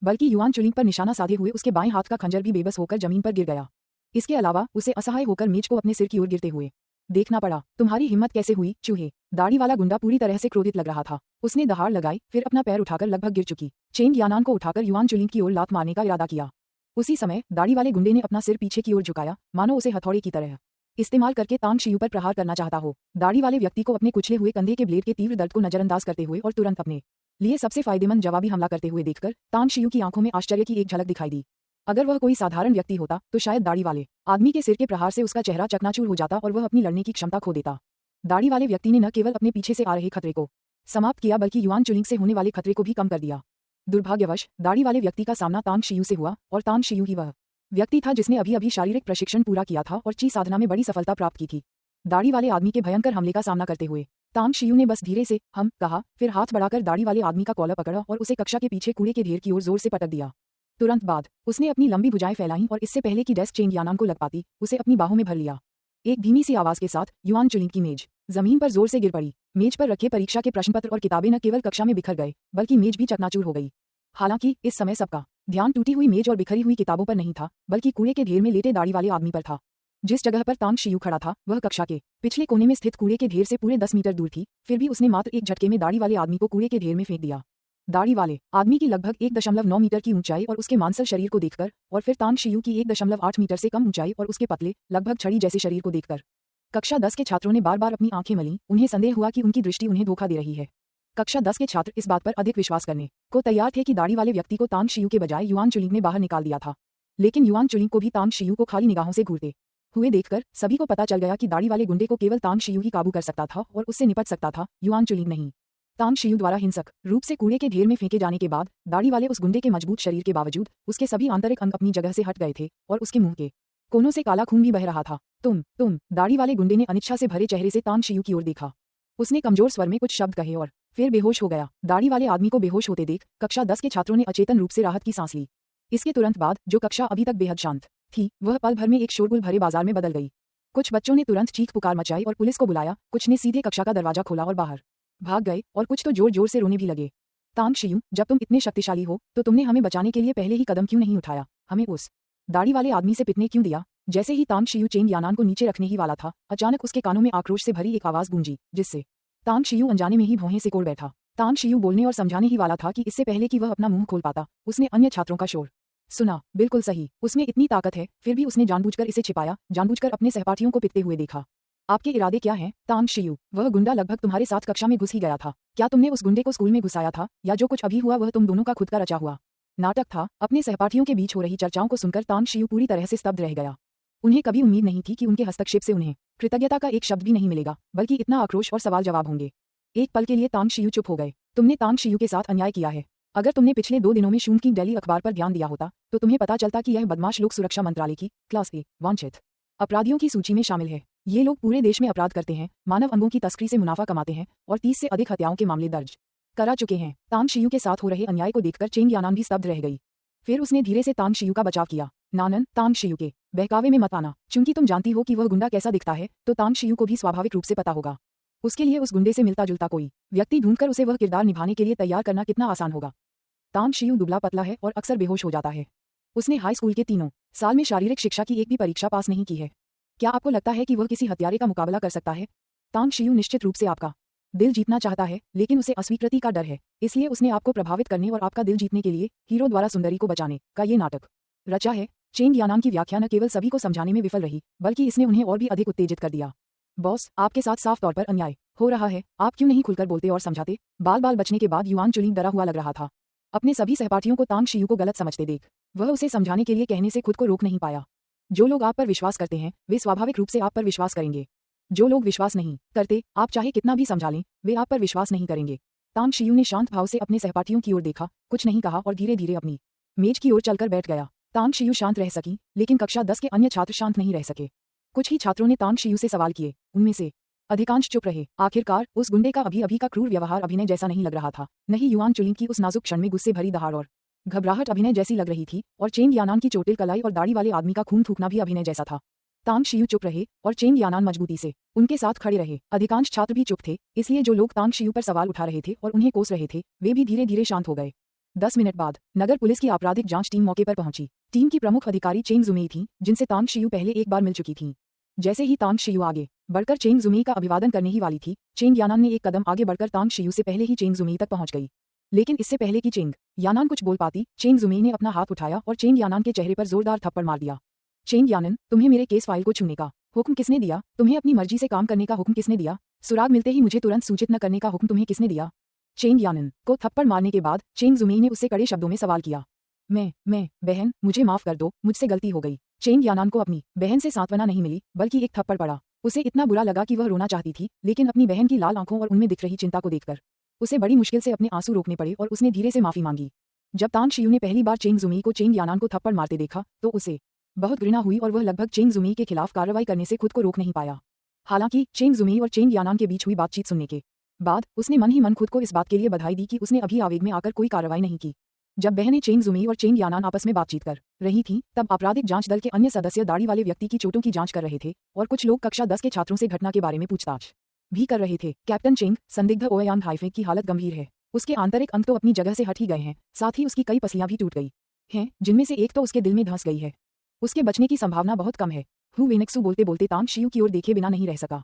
बल्कि युआन चुलिंग पर निशाना साधे हुए उसके बाएं हाथ का खंजर भी बेबस होकर जमीन पर गिर गया। इसके अलावा उसे असहाय होकर मेज को अपने सिर की ओर गिरते हुए देखना पड़ा। तुम्हारी हिम्मत कैसे हुई, चूहे? दाढ़ी वाला गुंडा पूरी तरह से क्रोधित लग रहा था। उसने दहाड़ लगाई, फिर अपना पैर उठाकर लगभग गिर चुकी चेंग यानान को उठाकर युआन चुलिंग की ओर लात मारने का इरादा किया। उसी समय दाढ़ी वाले गुंडे ने अपना सिर पीछे की ओर झुकाया, मानो उसे हथौड़े की तरह इस्तेमाल करके तांग शियू पर प्रहार करना चाहता हो। दाढ़ी वाले व्यक्ति को अपने कुचले हुए कंधे के ब्लेड के तीव्र दर्द को नजरअंदाज करते हुए और तुरंत अपने लिए सबसे फायदेमंद जवाबी हमला करते हुए देखकर तांग शियू की आंखों में आश्चर्य की एक झलक दिखाई दी। अगर वह कोई साधारण व्यक्ति होता तो शायद दाढ़ी वाले आदमी के सिर के प्रहार से उसका चेहरा चकनाचूर हो जाता और वह अपनी लड़ने की क्षमता खो देता। दाढ़ी वाले व्यक्ति ने न केवल अपने पीछे से आ रहे खतरे को समाप्त किया, बल्कि युआन चुलिंग से होने वाले खतरे को भी कम कर दिया। दुर्भाग्यवश दाढ़ी वाले व्यक्ति का सामना तांग शियू से हुआ और तांग शियू ही वह व्यक्ति था जिसने अभी अभी शारीरिक प्रशिक्षण पूरा किया था और ची साधना में बड़ी सफलता प्राप्त की थी। दाढ़ी वाले आदमी के भयंकर हमले का सामना करते हुए तांग शियू ने बस धीरे से हम कहा, फिर हाथ बढ़ाकर दाढ़ी वाले आदमी का कॉलर पकड़ा और उसे कक्षा के पीछे कूड़े के ढेर की ओर जोर से पटक दिया। तुरंत बाद उसने अपनी लंबी भुजाएं फैलाईं और इससे पहले कि डेस्क चेंग यानान को लग पाती, उसे अपनी बाहों में भर लिया। एक धीमी सी आवाज के साथ युआन चुलिंग की मेज जमीन पर जोर से गिर पड़ी। मेज पर रखे परीक्षा के प्रश्नपत्र और किताबें न केवल कक्षा में बिखर गए, बल्कि मेज भी चकनाचूर हो गई। हालांकि इस समय सबका ध्यान टूटी हुई मेज और बिखरी हुई किताबों पर नहीं था, बल्कि कूड़े के ढेर में लेटे दाढ़ी वाले आदमी पर था। जिस जगह पर तांग शियू खड़ा था वह कक्षा के पिछले कोने में स्थित कूड़े के ढेर से पूरे 10 मीटर दूर थी। फिर भी उसने मात्र एक झटके में दाढ़ी वाले आदमी को कूड़े के ढेर में फेंक दिया। दाढ़ी वाले आदमी की लगभग 1.9 मीटर की ऊंचाई और उसके मांसल शरीर को देखकर, और फिर तांग शियू की 1.8 मीटर से कम ऊंचाई और उसके पतले लगभग छड़ी जैसे शरीर को देखकर कक्षा 10 के छात्रों ने बार बार अपनी आंखें मलीं। उन्हें संदेह हुआ कि उनकी दृष्टि उन्हें धोखा दे रही है। कक्षा 10 के छात्र इस बात पर अधिक विश्वास करने को तैयार थे कि दाढ़ी वाले व्यक्ति को तांग शियू के बजाय युआन चुलिंग ने बाहर निकाल दिया था। लेकिन युआन चुलिंग को भी तांग शियू को खाली निगाहों से घूरते हुए देखकर सभी को पता चल गया कि दाढ़ी वाले गुंडे को केवल तांग शियू ही काबू कर सकता था और उससे निपट सकता था, युआन चुलिंग नहीं। तांग शियू द्वारा हिंसक रूप से कूड़े के ढेर में फेंके जाने के बाद दाढ़ी वाले उस गुंडे के मजबूत शरीर के बावजूद उसके सभी आंतरिक अंग अपनी जगह से हट गए थे और उसके मुंह के कोनों से काला खून भी बह रहा था। तुम दाढ़ी वाले गुंडे ने अनिच्छा से भरे चेहरे से तांग शियू की ओर देखा। उसने कमजोर स्वर में कुछ शब्द कहे और फिर बेहोश हो गया। दाढ़ी वाले आदमी को बेहोश होते देख कक्षा 10 के छात्रों ने अचेतन रूप से राहत की सांस ली। इसके तुरंत बाद जो कक्षा अभी तक बेहद शांत थी वह पल भर में एक शोरगुल भरे बाजार में बदल गई। कुछ बच्चों ने तुरंत चीख पुकार मचाई और पुलिस को बुलाया, कुछ ने सीधे कक्षा का दरवाजा खोला और बाहर भाग गए और कुछ तो जोर जोर से रोने भी लगे। तांग शियू, जब तुम इतने शक्तिशाली हो तो तुमने हमें बचाने के लिए पहले ही कदम क्यों नहीं उठाया? हमें उस दाढ़ी वाले आदमी से पिटने क्यों दिया? जैसे ही तांग शियू चेंग यानान को नीचे रखने ही वाला था, अचानक उसके कानों में आक्रोश से भरी एक आवाज गूंजी, जिससे तांग शियू अनजाने में ही भौहें से कोड़ बैठा। तांग शियू बोलने और समझाने ही वाला था कि इससे पहले कि वह अपना मुंह खोल पाता, उसने अन्य छात्रों का शोर सुना। बिल्कुल सही, उसमें इतनी ताकत है, फिर भी उसने जानबूझकर इसे छिपाया, जानबूझकर अपने सहपाठियों को पिटते हुए देखा। आपके इरादे क्या हैं, तांग शियू? वह गुंडा लगभग तुम्हारे साथ कक्षा में घुस ही गया था। क्या तुमने उस गुंडे को स्कूल में घुसाया था, या जो कुछ अभी हुआ वह तुम दोनों का खुद का रचा हुआ नाटक था? अपने सहपाठियों के बीच हो रही चर्चाओं को सुनकर तांग शियू पूरी तरह से स्तब्ध रह गया। उन्हें कभी उम्मीद नहीं थी कि उनके हस्तक्षेप से उन्हें कृतज्ञता का एक शब्द भी नहीं मिलेगा, बल्कि इतना आक्रोश और सवाल जवाब होंगे। एक पल के लिए तांग शियू चुप हो गए। तुमने तांग शियू के साथ अन्याय किया है। अगर तुमने पिछले 2 दिनों में शून की डेली अखबार पर ध्यान दिया होता तो तुम्हें पता चलता कि यह बदमाश लोग सुरक्षा मंत्रालय की क्लास ए वांछित अपराधियों की सूची में शामिल है। ये लोग पूरे देश में अपराध करते हैं, मानव अंगों की तस्करी से मुनाफा कमाते हैं और 30 से अधिक हत्याओं के मामले दर्ज करा चुके हैं। तांग शियू के साथ हो रहे अन्याय को देखकर चेंग यानान भी स्तब्ध रह गई। फिर उसने धीरे से तांग शियू का बचाव किया। नानन, तांग शियू के बहकावे में मत आना। चूंकि तुम जानती हो कि वह गुंडा कैसा दिखता है, तो तांग शियू को भी स्वाभाविक रूप से पता होगा। उसके लिए उस गुंडे से मिलता जुलता कोई व्यक्ति ढूंढकर उसे वह किरदार निभाने के लिए तैयार करना कितना आसान होगा। तांग शियू दुबला पतला है और अक्सर बेहोश हो जाता है। उसने हाई स्कूल के 3 साल में शारीरिक शिक्षा की एक भी परीक्षा पास नहीं की है। क्या आपको लगता है कि वह किसी हत्यारे का मुकाबला कर सकता है? तांग शियू निश्चित रूप से आपका दिल जीतना चाहता है, लेकिन उसे अस्वीकृति का डर है। इसलिए उसने आपको प्रभावित करने और आपका दिल जीतने के लिए हीरो द्वारा सुंदरी को बचाने का ये नाटक रचा है। चेंग यानान की व्याख्या न केवल सभी को समझाने में विफल रही, बल्कि इसने उन्हें और भी अधिक उत्तेजित कर दिया। बॉस, आपके साथ साफ तौर पर अन्याय हो रहा है। आप क्यों नहीं खुलकर बोलते और समझाते? बाल बचने के बाद युआन चुलिंग डरा हुआ लग रहा था। अपने सभी सहपाठियों को तांग शियू को गलत समझते देख वह उसे समझाने के लिए कहने से खुद को रोक नहीं पाया। जो लोग आप पर विश्वास करते हैं वे स्वाभाविक रूप से आप पर विश्वास करेंगे। जो लोग विश्वास नहीं करते, आप चाहे कितना भी समझा लें, वे आप पर विश्वास नहीं करेंगे। तांग शियू ने शांत भाव से अपने सहपाठियों की ओर देखा, कुछ नहीं कहा और धीरे धीरे अपनी मेज की ओर चलकर बैठ गया। तांग शियू शांत रह सकी, लेकिन कक्षा 10 के अन्य छात्र शांत नहीं रह सके। कुछ ही छात्रों ने तांग शियू से सवाल किए, उनमें से अधिकांश चुप रहे। आखिरकार उस गुंडे का अभी अभी का क्रूर व्यवहार अभिनय जैसा नहीं लग रहा था, नहीं युआन चुलिंग की उस नाजुक क्षण में गुस्से भरी दहाड़ और घबराहट अभिनय जैसी लग रही थी, और चेंग यानान की चोटिल कलाई और दाढ़ी वाले आदमी का खून थूकना भी अभिनय जैसा था। तांग शियू चुप रहे और चेंग यानान मजबूती से उनके साथ खड़े रहे। अधिकांश छात्र भी चुप थे, इसलिए जो लोग तांग शियू पर सवाल उठा रहे थे और उन्हें कोस रहे थे, वे भी धीरे धीरे शांत हो गए। 10 मिनट बाद नगर पुलिस की आपराधिक जांच टीम मौके पर पहुंची। टीम की प्रमुख अधिकारी चेंग जुमेई थी, जिनसे तांग शियू पहले एक बार मिल चुकी थीं। जैसे ही तांग शियू आगे बढ़कर चेंग जुमेई का अभिवादन करने ही वाली थी, चेंग यानान ने एक कदम आगे बढ़कर तांग शियू से पहले ही चेंग जुमेई तक पहुंच गई। लेकिन इससे पहले कि चेंग यानान कुछ बोल पाती, चेंग जुमेई ने अपना हाथ उठाया और चेंग यानान के चेहरे पर जोरदार थप्पड़ मार दिया। चेंग यानान, तुम्हें मेरे केस फाइल को छूने का हुक्म किसने दिया? तुम्हें अपनी मर्जी से काम करने का हुक्म किसने दिया? सुराग मिलते ही मुझे तुरंत सूचित न करने का हुक्म तुम्हें किसने दिया? चेंग यानान को थप्पड़ मारने के बाद चेंग जुमेई ने उससे कड़े शब्दों में सवाल किया। मैं बहन, मुझे माफ कर दो, मुझसे गलती हो गई। चेंग यानान को अपनी बहन से सांत्वना नहीं मिली, बल्कि एक थप्पड़ पड़ा। उसे इतना बुरा लगा कि वह रोना चाहती थी, लेकिन अपनी बहन की लाल आंखों और उनमें दिख रही चिंता को देखकर उसे बड़ी मुश्किल से अपने आंसू रोकने पड़े और उसने धीरे से माफी मांगी। जब तांग शियू ने पहली बार चेंग जुमेई को चेंग यानान को थप्पड़ मारते देखा, तो उसे बहुत घृणा हुई और वह लगभग चेंग जुमी के खिलाफ कार्रवाई करने से खुद को रोक नहीं पाया। हालांकि चेंग जुमी और चेंग यानान के बीच हुई बातचीत सुनने के बाद उसने मन ही मन खुद को इस बात के लिए बधाई दी कि उसने अभी आवेग में आकर कोई कार्रवाई नहीं की। जब बहनें चेंग जुमी और चेंग यानान आपस में बातचीत कर रही थीं, तब आपराधिक जांच दल के अन्य सदस्य दाढ़ी वाले व्यक्ति की चोटों की जांच कर रहे थे और कुछ लोग कक्षा 10 के छात्रों से घटना के बारे में पूछताछ भी कर रहे थे। कैप्टन चेंग, संदिग्ध ओयांग हाइफेक की हालत गंभीर है। उसके आंतरिक अंग तो अपनी जगह से हट ही गए हैं, साथ ही उसकी कई पसलियां भी टूट गई हैं, जिनमें से एक तो उसके दिल में धंस गई है। उसके बचने की संभावना बहुत कम है। हु वेनेक्सू बोलते बोलते तांग शियू की ओर देखे बिना नहीं रह सका।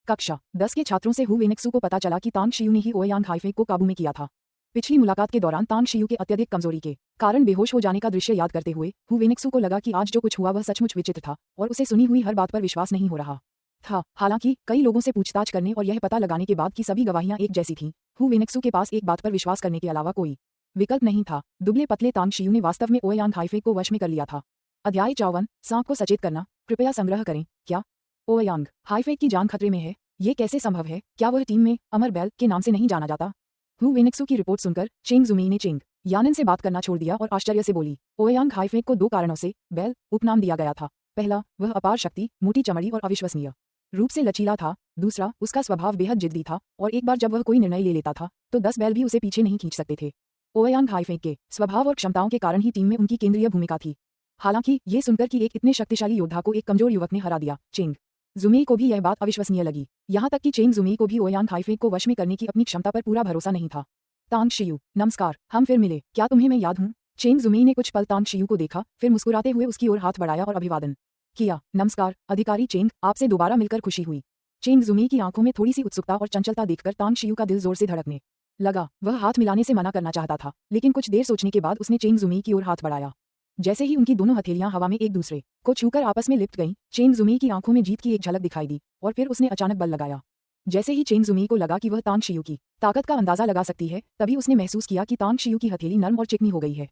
कक्षा 10 के छात्रों से हु वेनेक्सू को पता चला कि तांग शियू ने ही ओयांग हाइफेक को काबू में किया था। पिछली मुलाकात के दौरान तांग शियू के अत्यधिक कमजोरी के कारण बेहोश हो जाने का दृश्य याद करते हुए हु वेनेक्सू को लगा कि आज जो कुछ हुआ वह सचमुच विचित्र था और उसे सुनी हुई हर बात पर विश्वास नहीं हो रहा था। हालांकि कई लोगों से पूछताछ करने और यह पता लगाने के बाद कि सभी गवाहियां एक जैसी थीं, हु वेनेक्सू के पास एक बात पर विश्वास करने के अलावा कोई विकल्प नहीं था। दुबले पतले तांग शियू ने वास्तव में ओयांग हाइफेक को वश में कर लिया था। अध्याय 54, सांप को सचेत करना। कृपया संग्रह करें। क्या ओयांग हाइफेक की जान खतरे में है? ये कैसे संभव है? क्या वह टीम में अमर बेल के नाम से नहीं जाना जाता? हु वेनेक्सू की रिपोर्ट सुनकर चेंग जुमी ने चेंग यानन से बात करना छोड़ दिया और आश्चर्य से बोली, ओयांग हाइफेक को 2 कारणों से बेल उपनाम दिया गया था। पहला, वह अपार शक्ति, मोटी चमड़ी और अविश्वसनीय रूप से लचीला था। दूसरा, उसका स्वभाव बेहद जिद्दी था और एक बार जब वह कोई निर्णय ले लेता था तो 10 बैल भी उसे पीछे नहीं खींच सकते थे। ओयांग हाइफेक के स्वभाव और क्षमताओं के कारण ही टीम में उनकी केंद्रीय भूमिका थी। हालांकि ये सुनकर कि एक इतने शक्तिशाली योद्धा को एक कमजोर युवक ने हरा दिया, चेंग जुमी को भी यह बात अविश्वसनीय लगी। यहाँ तक कि चेंग जुमी को भी ओयांग हाइफेक को वश में करने की अपनी क्षमता पर पूरा भरोसा नहीं था। तांग शियू, नमस्कार, हम फिर मिले। क्या तुम्हें मैं याद हूँ? चेंग जुमी ने कुछ पल तांग शियू को देखा, फिर मुस्कुराते हुए उसकी ओर हाथ बढ़ाया और अभिवादन किया। नमस्कार अधिकारी चेंग, आपसे दोबारा मिलकर खुशी हुई। चेंग जुमी की आंखों में थोड़ी सी उत्सुकता और चंचलता देखकर तांग शियू का दिल जोर से धड़कने लगा। वह हाथ मिलाने से मना करना चाहता था, लेकिन कुछ देर सोचने के बाद उसने चेंग जुमी की ओर हाथ बढ़ाया। जैसे ही उनकी दोनों हथेलियां हवा में एक दूसरे को छूकर आपस में लिपट गईं, चेंग जुमी की आंखों में जीत की एक झलक दिखाई दी और फिर उसने अचानक बल लगाया। जैसे ही चेंग जुमी को लगा कि वह तांग शियू की ताकत का अंदाजा लगा सकती है, तभी उसने महसूस किया कि तांग शियू की हथेली नर्म और चिकनी हो गई है।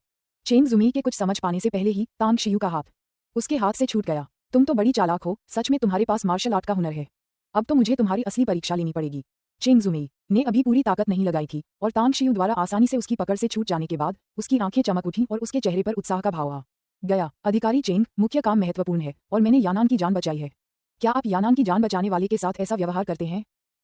चेंग जुमी के कुछ समझ पाने से पहले ही तांग शियू का हाथ उसके हाथ से छूट गया। तुम तो बड़ी चालाक हो, सच में तुम्हारे पास मार्शल आर्ट का हुनर है। अब तो मुझे तुम्हारी असली परीक्षा लेनी पड़ेगी। चेंग जुमी ने अभी पूरी ताकत नहीं लगाई थी और तांग शियू द्वारा आसानी से उसकी पकड़ से छूट जाने के बाद उसकी आंखें चमक उठीं और उसके चेहरे पर उत्साह का भाव आ गया। अधिकारी चेंग, मुख्य काम महत्वपूर्ण है और मैंने यानान की जान बचाई है। क्या आप यानान की जान बचाने वाले के साथ ऐसा व्यवहार करते हैं?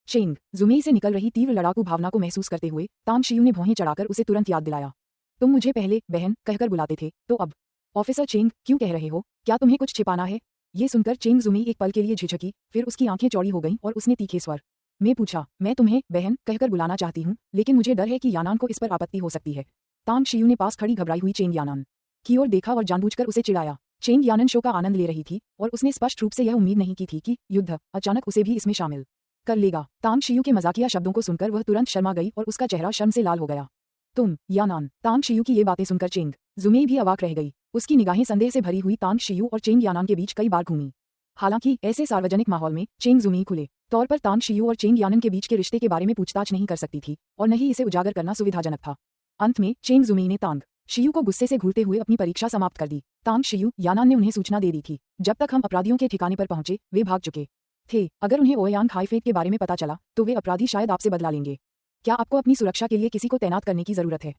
चेंग जुमी से निकल रही तीव्र लड़ाकू भावना को महसूस करते हुए तांग शियू ने भौहें चढ़ाकर उसे तुरंत याद दिलाया। तुम मुझे पहले बहन कहकर बुलाते थे, तो अब ऑफिसर चेंग क्यों कह रहे हो? क्या तुम्हें कुछ छिपाना है? ये सुनकर चेंग जुमी एक पल के लिए झिझकी, फिर उसकी आंखें चौड़ी हो गईं और उसने तीखे स्वर में पूछा, मैं तुम्हें बहन कहकर बुलाना चाहती हूँ, लेकिन मुझे डर है कि यानान को इस पर आपत्ति हो सकती है। तांग शियू ने पास खड़ी घबराई हुई चेंग यानान की ओर देखा और जानबूझकर उसे चिढ़ाया। चेंग यानन शो का आनंद ले रही थी और उसने स्पष्ट रूप से यह उम्मीद नहीं की थी कि युद्ध अचानक उसे भी इसमें शामिल कर लेगा। तांग शियू के मजाकिया शब्दों को सुनकर वह तुरंत शर्मा गई और उसका चेहरा शर्म से लाल हो गया। तुम यानान? तांग शियू की ये बातें सुनकर चेंग जुमी भी अवाक रह गई। उसकी निगाहें संदेह से भरी हुई तांग शियू और चेंग यानान के बीच कई बार घूमी। हालांकि ऐसे सार्वजनिक माहौल में चेंग जुमी खुले तौर पर तांग शियू और चेंग यानन के बीच के रिश्ते के बारे में पूछताछ नहीं कर सकती थी और न ही इसे उजागर करना सुविधाजनक था। अंत में चेंग जुमी ने तांग शियू को गुस्से से घूरते हुए अपनी परीक्षा समाप्त कर दी। तांग शियू, यानान ने उन्हें सूचना दे दी थी। जब तक हम अपराधियों के ठिकाने पर पहुंचे, वे भाग चुके थे। अगर उन्हें ओयांग हाइफेक के बारे में पता चला तो वे अपराधी शायद आपसे बदला लेंगे। क्या आपको अपनी सुरक्षा के लिए किसी को तैनात करने की जरूरत है,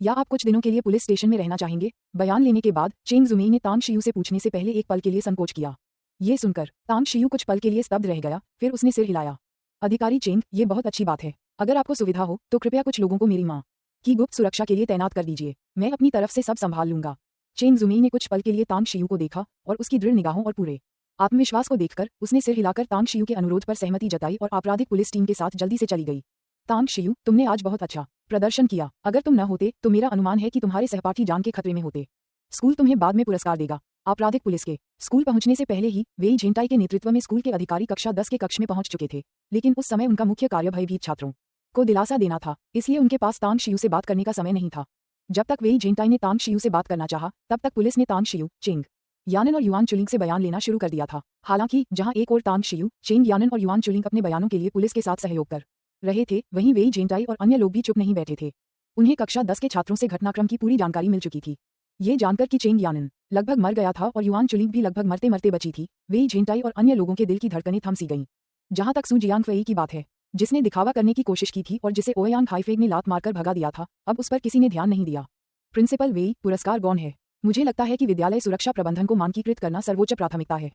या आप कुछ दिनों के लिए पुलिस स्टेशन में रहना चाहेंगे? बयान लेने के बाद चेंग जुमी ने तांग शियू से पूछने से पहले एक पल के लिए संकोच किया। ये सुनकर तांग शियू कुछ पल के लिए स्तब्ध रह गया, फिर उसने सिर हिलाया। अधिकारी चेंग, ये बहुत अच्छी बात है। अगर आपको सुविधा हो तो कृपया कुछ लोगों को मेरी माँ की गुप्त सुरक्षा के लिए तैनात कर दीजिए। मैं अपनी तरफ से सब संभाल लूंगा। चेंग जुमी ने कुछ पल के लिए तांग शियू को देखा और उसकी दृढ़ निगाहों और पूरे आत्मविश्वास को देखकर उसने सिर हिलाकर तांग शियू के अनुरोध पर सहमति जताई और आपराधिक पुलिस टीम के साथ जल्दी से चली गई। तांग शियू, तुमने आज बहुत अच्छा प्रदर्शन किया। अगर तुम न होते तो मेरा अनुमान है कि तुम्हारे सहपाठी जान के खतरे में होते। स्कूल तुम्हें बाद में पुरस्कार देगा। आपराधिक पुलिस के स्कूल पहुंचने से पहले ही वेई झेंटाई के नेतृत्व में स्कूल के अधिकारी कक्षा 10 के कक्ष में पहुंच चुके थे, लेकिन उस समय उनका मुख्य कार्य भयभीत छात्रों को दिलासा देना था, इसलिए उनके पास तांग शियू से बात करने का समय नहीं था। जब तक वेई झेंटाई ने तांग शियू से बात करना चाहा, तब तक पुलिस ने तांग शियू, चेंग यानन और युआन चुलिंग से बयान लेना शुरू कर दिया था। हालांकि जहां एक और तांग शियू, चेंग यानन और युआन चुलिंग अपने बयानों के लिए पुलिस के साथ सहयोग कर रहे थे, वहीं वेई झेंटाई और अन्य लोग भी चुप नहीं बैठे थे। उन्हें कक्षा 10 के छात्रों से घटनाक्रम की पूरी जानकारी मिल चुकी थी। ये जानकर कि चेंग यानन लगभग मर गया था और युआन चुलिंग भी लगभग मरते मरते बची थी, वेई झेंटाई और अन्य लोगों के दिल की धड़कनें थम सी गईं। जहां तक सू जियांगफेई की बात है, जिसने दिखावा करने की कोशिश की थी और जिसे ओयांग हाइफेक ने लात मारकर भगा दिया था, अब उस पर किसी ने ध्यान नहीं दिया। प्रिंसिपल वेई, पुरस्कार गौन है। मुझे लगता है कि विद्यालय सुरक्षा प्रबंधन को मानकीकृत करना सर्वोच्च प्राथमिकता है।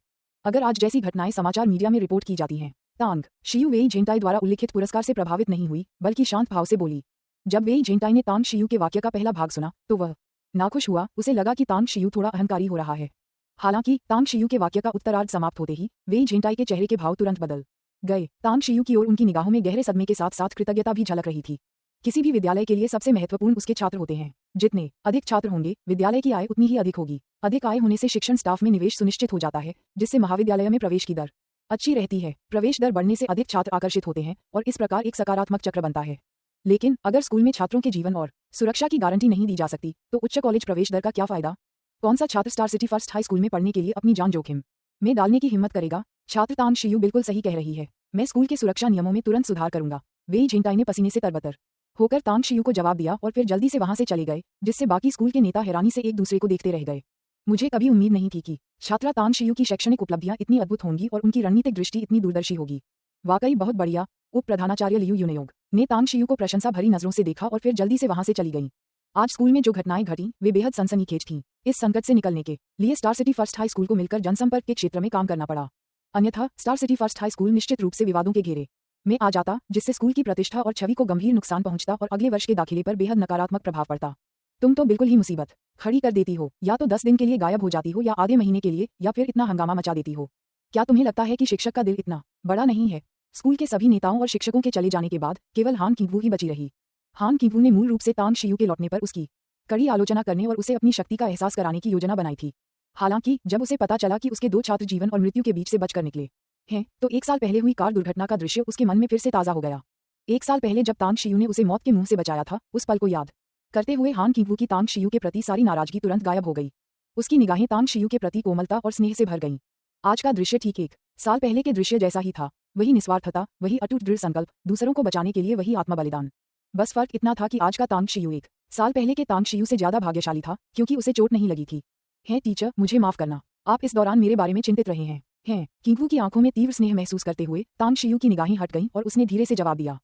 अगर आज जैसी घटनाएं समाचार मीडिया में रिपोर्ट की जाती हैं, तांग शियू वेई झेंटाई द्वारा उल्लिखित पुरस्कार से प्रभावित नहीं हुई, बल्कि शांत भाव से बोली। जब वेई झेंटाई ने तांग शियू के वाक्य का पहला भाग सुना तो वह नाखुश हुआ। उसे लगा कि तांग शियू थोड़ा अहंकारी हो रहा है। हालांकि तांग शियू के वाक्य का उत्तरार्ध समाप्त होते ही वेई झेंटाई के चेहरे के भाव तुरंत बदल गए। तांग शियू की ओर उनकी निगाहों में गहरे सदमे के साथ साथ कृतज्ञता भी झलक रही थी। किसी भी विद्यालय के लिए सबसे महत्वपूर्ण उसके छात्र होते हैं। जितने अधिक छात्र होंगे, विद्यालय की आय उतनी ही अधिक होगी। अधिक आय होने से शिक्षण स्टाफ में निवेश सुनिश्चित हो जाता है, जिससे महाविद्यालय में प्रवेश की दर अच्छी रहती है। प्रवेश दर बढ़ने से अधिक छात्र आकर्षित होते हैं और इस प्रकार एक सकारात्मक चक्र बनता है। लेकिन अगर स्कूल में छात्रों के जीवन और सुरक्षा की गारंटी नहीं दी जा सकती, तो उच्च कॉलेज प्रवेश दर का क्या फायदा? कौन सा छात्र star city first high school में पढ़ने के लिए अपनी जान जोखिम में डालने की हिम्मत करेगा? छात्र तांग शियू बिल्कुल सही कह रही है। मैं स्कूल के सुरक्षा नियमों में तुरंत सुधार करूंगा। वेई झेंटाई ने पसीने से तरबतर होकर तांग शियू को जवाब दिया और फिर जल्दी से वहां से चले गए, जिससे बाकी स्कूल के नेता हैरानी से एक दूसरे को देखते रह गए। मुझे कभी उम्मीद नहीं थी कि छात्रा तांग शियू की शैक्षणिक उपलब्धियां इतनी अद्भुत होंगी और उनकी रणनीतिक दृष्टि इतनी दूरदर्शी होगी। वाकई बहुत बढ़िया। उप प्रधानाचार्य लियू यूनयोंग ने तांग शियू को प्रशंसा भरी नजरों से देखा और फिर जल्दी से वहां से चली गईं। आज स्कूल में जो घटनाएं घटीं, वे बेहद सनसनीखेज थीं। इस संकट से निकलने के लिए star city first high school को मिलकर जनसंपर्क के क्षेत्र में काम करना पड़ा। अन्यथा star city first high school निश्चित रूप से विवादों के घेरे में आ जाता, जिससे स्कूल की प्रतिष्ठा और छवि को गंभीर नुकसान पहुंचता और अगले वर्ष के दाखिले पर बेहद नकारात्मक प्रभाव पड़ता। तुम तो बिल्कुल ही मुसीबत खड़ी कर देती हो। या तो 10 दिन के लिए गायब हो जाती हो, या आधे महीने के लिए, या फिर इतना हंगामा मचा देती हो। क्या तुम्हें लगता है कि शिक्षक का दिल इतना बड़ा नहीं है? स्कूल के सभी नेताओं और शिक्षकों के चले जाने के बाद केवल हान किंगवू ही बची रही। हान किंगवू ने मूल रूप से तांग शियू के लौटने पर उसकी कड़ी आलोचना करने और उसे अपनी शक्ति का एहसास कराने की योजना बनाई थी। हालांकि जब उसे पता चला कि उसके 2 छात्र जीवन और मृत्यु के बीच से बचकर निकले हैं, तो 1 साल पहले हुई कार दुर्घटना का दृश्य उसके मन में फिर से ताज़ा हो गया। 1 साल पहले जब तांग शियू ने उसे मौत के मुंह से बचाया था, उस पल को याद करते हुए हान किंगवू की तांग शियू के प्रति सारी नाराजगी तुरंत गायब हो गई। उसकी निगाहें तांग शियू के प्रति कोमलता और स्नेह से भर गईं। आज का दृश्य ठीक 1 साल पहले के दृश्य जैसा ही था। वही निस्वार्थता, वही अटूट दृढ़ संकल्प, दूसरों को बचाने के लिए वही आत्मबलिदान। बस फर्क इतना था कि आज का तांग शियू 1 साल पहले के तांग शियू से ज्यादा भाग्यशाली था, क्योंकि उसे चोट नहीं लगी थी। है टीचर, मुझे माफ करना। आप इस दौरान मेरे बारे में चिंतित रहे हैं। किंगवू की आंखों में तीव्र स्नेह महसूस करते हुए तांग शियू की निगाहें हट गईं और उसने धीरे से जवाब दिया,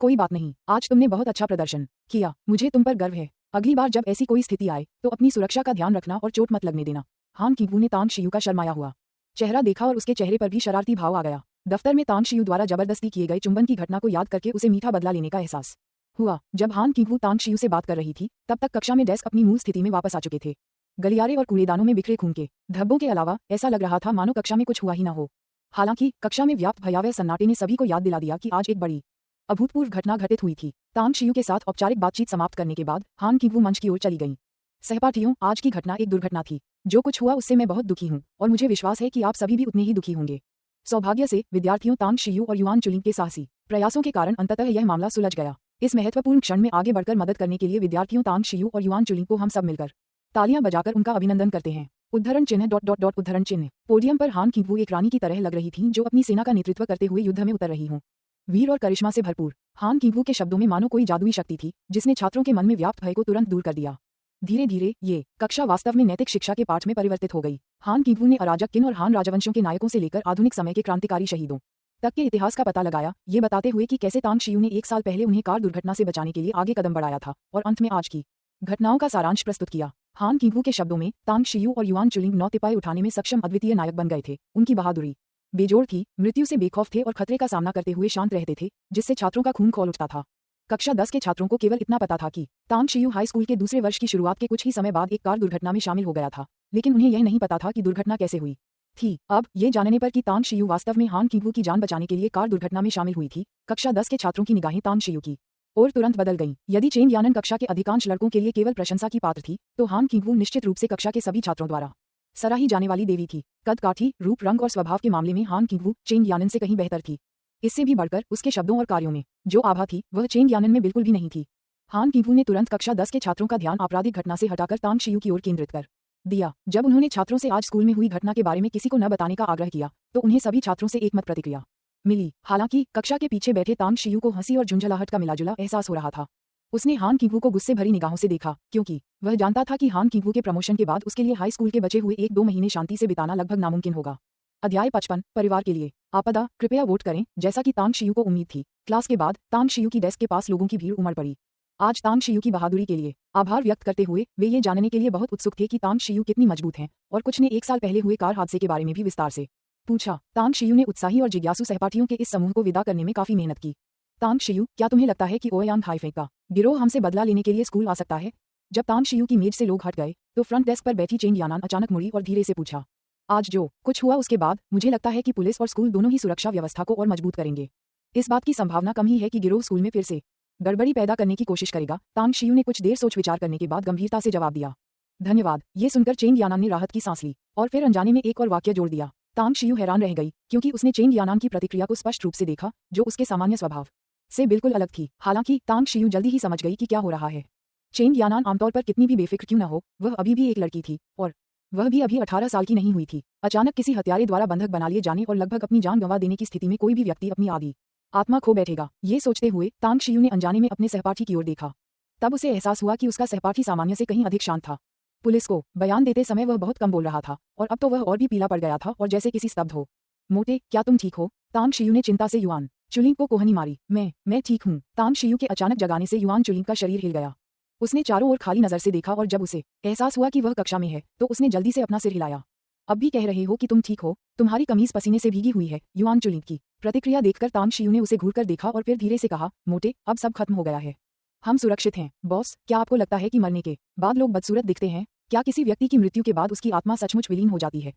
कोई बात नहीं, आज तुमने बहुत अच्छा प्रदर्शन किया। मुझे तुम पर गर्व है। अगली बार जब ऐसी कोई स्थिति आए तो अपनी सुरक्षा का ध्यान रखना और चोट मत लगने देना। हान किंगवू ने तांग शियू का शर्माया हुआ चेहरा देखा और उसके चेहरे पर भी शरारती भाव आ गया। दफ्तर में तांग शियू द्वारा जबरदस्ती किए गए चुंबन की घटना को याद करके उसे मीठा बदला लेने का एहसास हुआ। जब हान किंगवू तांग शियू से बात कर रही थी, तब तक कक्षा में डेस्क अपनी मूल स्थिति में वापस आ चुके थे। गलियारे और कूड़ेदानों में बिखरे खून के धब्बों के अलावा ऐसा लग रहा था मानो कक्षा में कुछ हुआ ही न हो। हालांकि कक्षा में व्याप्त भयावह सन्नाटे ने सभी को याद दिला दिया कि आज एक बड़ी अभूतपूर्व घटना घटित हुई थी। तांग शियू के साथ औपचारिक बातचीत समाप्त करने के बाद हान किंगवू मंच की ओर चली गईं। सहपाठियों, आज की घटना एक दुर्घटना थी। जो कुछ हुआ उससे मैं बहुत दुखी हूँ और मुझे विश्वास है कि आप सभी भी उतने ही दुखी होंगे। सौभाग्य से विद्यार्थियों तांग शियू और युआन चुलिंग के साहसी प्रयासों के कारण अंततः यह मामला सुलझ गया। इस महत्वपूर्ण क्षण में आगे बढ़कर मदद करने के लिए विद्यार्थियों तांग शियू और युआन चुलिंग को हम सब मिलकर तालियां बजाकर उनका अभिनंदन करते हैं। उद्धरण चिन्ह ... उद्धरण चिन्ह। पोडियम पर हान किंगवू एक रानी की तरह लग रही थीं, जो अपनी सेना का नेतृत्व करते हुए युद्ध में उतर रही हों। वीर और करिश्मा से भरपूर हान किंगवू के शब्दों में मानो कोई जादुई शक्ति थी, जिसने छात्रों के मन में व्याप्त भय को तुरंत दूर कर दिया। धीरे धीरे ये कक्षा वास्तव में नैतिक शिक्षा के पाठ में परिवर्तित हो गई। हान किंगवू ने अराजक किन और हान राजवंशों के नायकों से लेकर आधुनिक समय के क्रांतिकारी शहीदों तक के इतिहास का पता लगाया, ये बताते हुए कि कैसे तांग शियू ने 1 साल पहले उन्हें कार दुर्घटना से बचाने के लिए आगे कदम बढ़ाया था, और अंत में आज की घटनाओं का सारांश प्रस्तुत किया। हान किंगवू के शब्दों में, तांग शियू और युआन चुलिंग 9 तिपाई उठाने में सक्षम अद्वितीय नायक बन गए थे। उनकी बहादुरी बेजोड़ थी, मृत्यु से बेखौफ थे और खतरे का सामना करते हुए शांत रहते थे, जिससे छात्रों का खून खौल उठता था। कक्षा 10 के छात्रों को केवल इतना पता था कि तांग शियू हाई स्कूल के दूसरे वर्ष की शुरुआत के कुछ ही समय बाद एक कार दुर्घटना में शामिल हो गया था, लेकिन उन्हें यह नहीं पता था कि दुर्घटना कैसे हुई थी। अब ये जानने पर कि तांग शियू वास्तव में हान किंगवू की जान बचाने के लिए कार दुर्घटना में शामिल हुई थी, कक्षा 10 के छात्रों की निगाहें तांग शियू की और तुरंत बदल गईं। यदि चेंग यानन कक्षा के अधिकांश लड़कों के लिए केवल प्रशंसा की पात्र थी, तो हान किंगवू निश्चित रूप से कक्षा के सभी छात्रों द्वारा सराही जाने वाली देवी थी। कद काठी, रूप रंग और स्वभाव के मामले में हान किंगवू चेंग यानन से कहीं बेहतर थी। इससे भी बढ़कर उसके शब्दों और कार्यों में जो आभा थी, वह चेंग यानन में बिल्कुल भी नहीं थी। हान किंगवू ने तुरंत कक्षा 10 के छात्रों का ध्यान आपराधिक घटना से हटाकर तांग शियू की ओर केंद्रित कर दिया। जब उन्होंने छात्रों से आज स्कूल में हुई घटना के बारे में किसी को न बताने का आग्रह किया, तो उन्हें सभी छात्रों से एकमत प्रतिक्रिया मिली। हालांकि कक्षा के पीछे बैठे तांग शियू को हंसी और झुंझलाहट का मिलाजुला एहसास हो रहा था। उसने हान किंगवू को गुस्से भरी निगाहों से देखा, क्योंकि वह जानता था कि हान किंगवू के प्रमोशन के बाद उसके लिए हाई स्कूल के बचे हुए 1-2 महीने शांति से बिताना लगभग नामुमकिन होगा। अध्याय 55 परिवार के लिए आपदा। कृपया वोट करें। जैसा कि तांग शियू को उम्मीद थी, क्लास के बाद तांग शियू की डेस्क के पास लोगों की भीड़ उमड़ पड़ी। आज तांग शियू की बहादुरी के लिए आभार व्यक्त करते हुए वे ये जानने के लिए बहुत उत्सुक थे कि तांग शियू कितनी मजबूत हैं और कुछ ने 1 साल पहले हुए कार हादसे के बारे में भी विस्तार से पूछा। तांग शियू ने उत्साही और जिज्ञासु सहपाठियों के इस समूह को विदा करने में काफी मेहनत की। तांग शियू, क्या तुम्हें लगता है कि ओयांग हाईफे का गिरोह हमसे बदला लेने के लिए स्कूल आ सकता है? जब तांग शियू की मेज से लोग हट गए तो फ्रंट डेस्क पर बैठी चेंग यानान अचानक मुड़ी और धीरे से पूछा। आज जो कुछ हुआ उसके बाद मुझे लगता है कि पुलिस और स्कूल दोनों ही सुरक्षा व्यवस्था को और मजबूत करेंगे। इस बात की संभावना कम ही है कि गिरोह स्कूल में फिर से गड़बड़ी पैदा करने की कोशिश करेगा। तांग शियू ने कुछ देर सोच विचार करने के बाद गंभीरता से जवाब दिया। धन्यवाद। ये सुनकर चेंग यानान ने राहत की सांस ली और फिर अनजाने में एक और वाक्य जोड़ दिया। तांग शियू हैरान रह गई क्योंकि उसने चेंग यानान की प्रतिक्रिया को स्पष्ट रूप से देखा, जो उसके सामान्य स्वभाव से बिल्कुल अलग थी। हालांकि तांग शियू जल्दी ही समझ गई कि क्या हो रहा है। चेंग यानान आमतौर पर कितनी भी बेफिक्र क्यों न हो, वह अभी भी एक लड़की थी और वह भी अभी 18 साल की नहीं हुई थी। अचानक किसी हत्यारे द्वारा बंधक बना लिए जाने और लगभग अपनी जान गंवा देने की स्थिति में कोई भी व्यक्ति अपनी आधी आत्मा खो बैठेगा। ये सोचते हुए तांग शियू ने अनजाने में अपने सहपाठी की ओर देखा। तब उसे एहसास हुआ कि उसका सहपाठी सामान्य से कहीं अधिक शांत था। पुलिस को बयान देते समय वह बहुत कम बोल रहा था और अब तो वह और भी पीला पड़ गया था और जैसे किसी स्तब्ध हो। मोटे, क्या तुम ठीक हो? तांग शियू ने चिंता से युआन चुलिंग को कोहनी मारी। मैं ठीक हूँ। तांग शियू के अचानक जगाने से युआन चुलिंग का शरीर हिल गया। उसने चारों ओर खाली नजर से देखा और जब उसे एहसास हुआ कि वह कक्षा में है तो उसने जल्दी से अपना सिर हिलाया। अब भी कह रहे हो कि तुम ठीक हो? तुम्हारी कमीज पसीने से भीगी हुई है। युआन चुलिंग की प्रतिक्रिया देखकर तांग शियू ने उसे घूरकर देखा और फिर धीरे से कहा, मोटे, अब सब खत्म हो गया है। हम सुरक्षित हैं। बॉस, क्या आपको लगता है कि मरने के बाद लोग बदसूरत दिखते हैं? क्या किसी व्यक्ति की मृत्यु के बाद उसकी आत्मा सचमुच विलीन हो जाती है?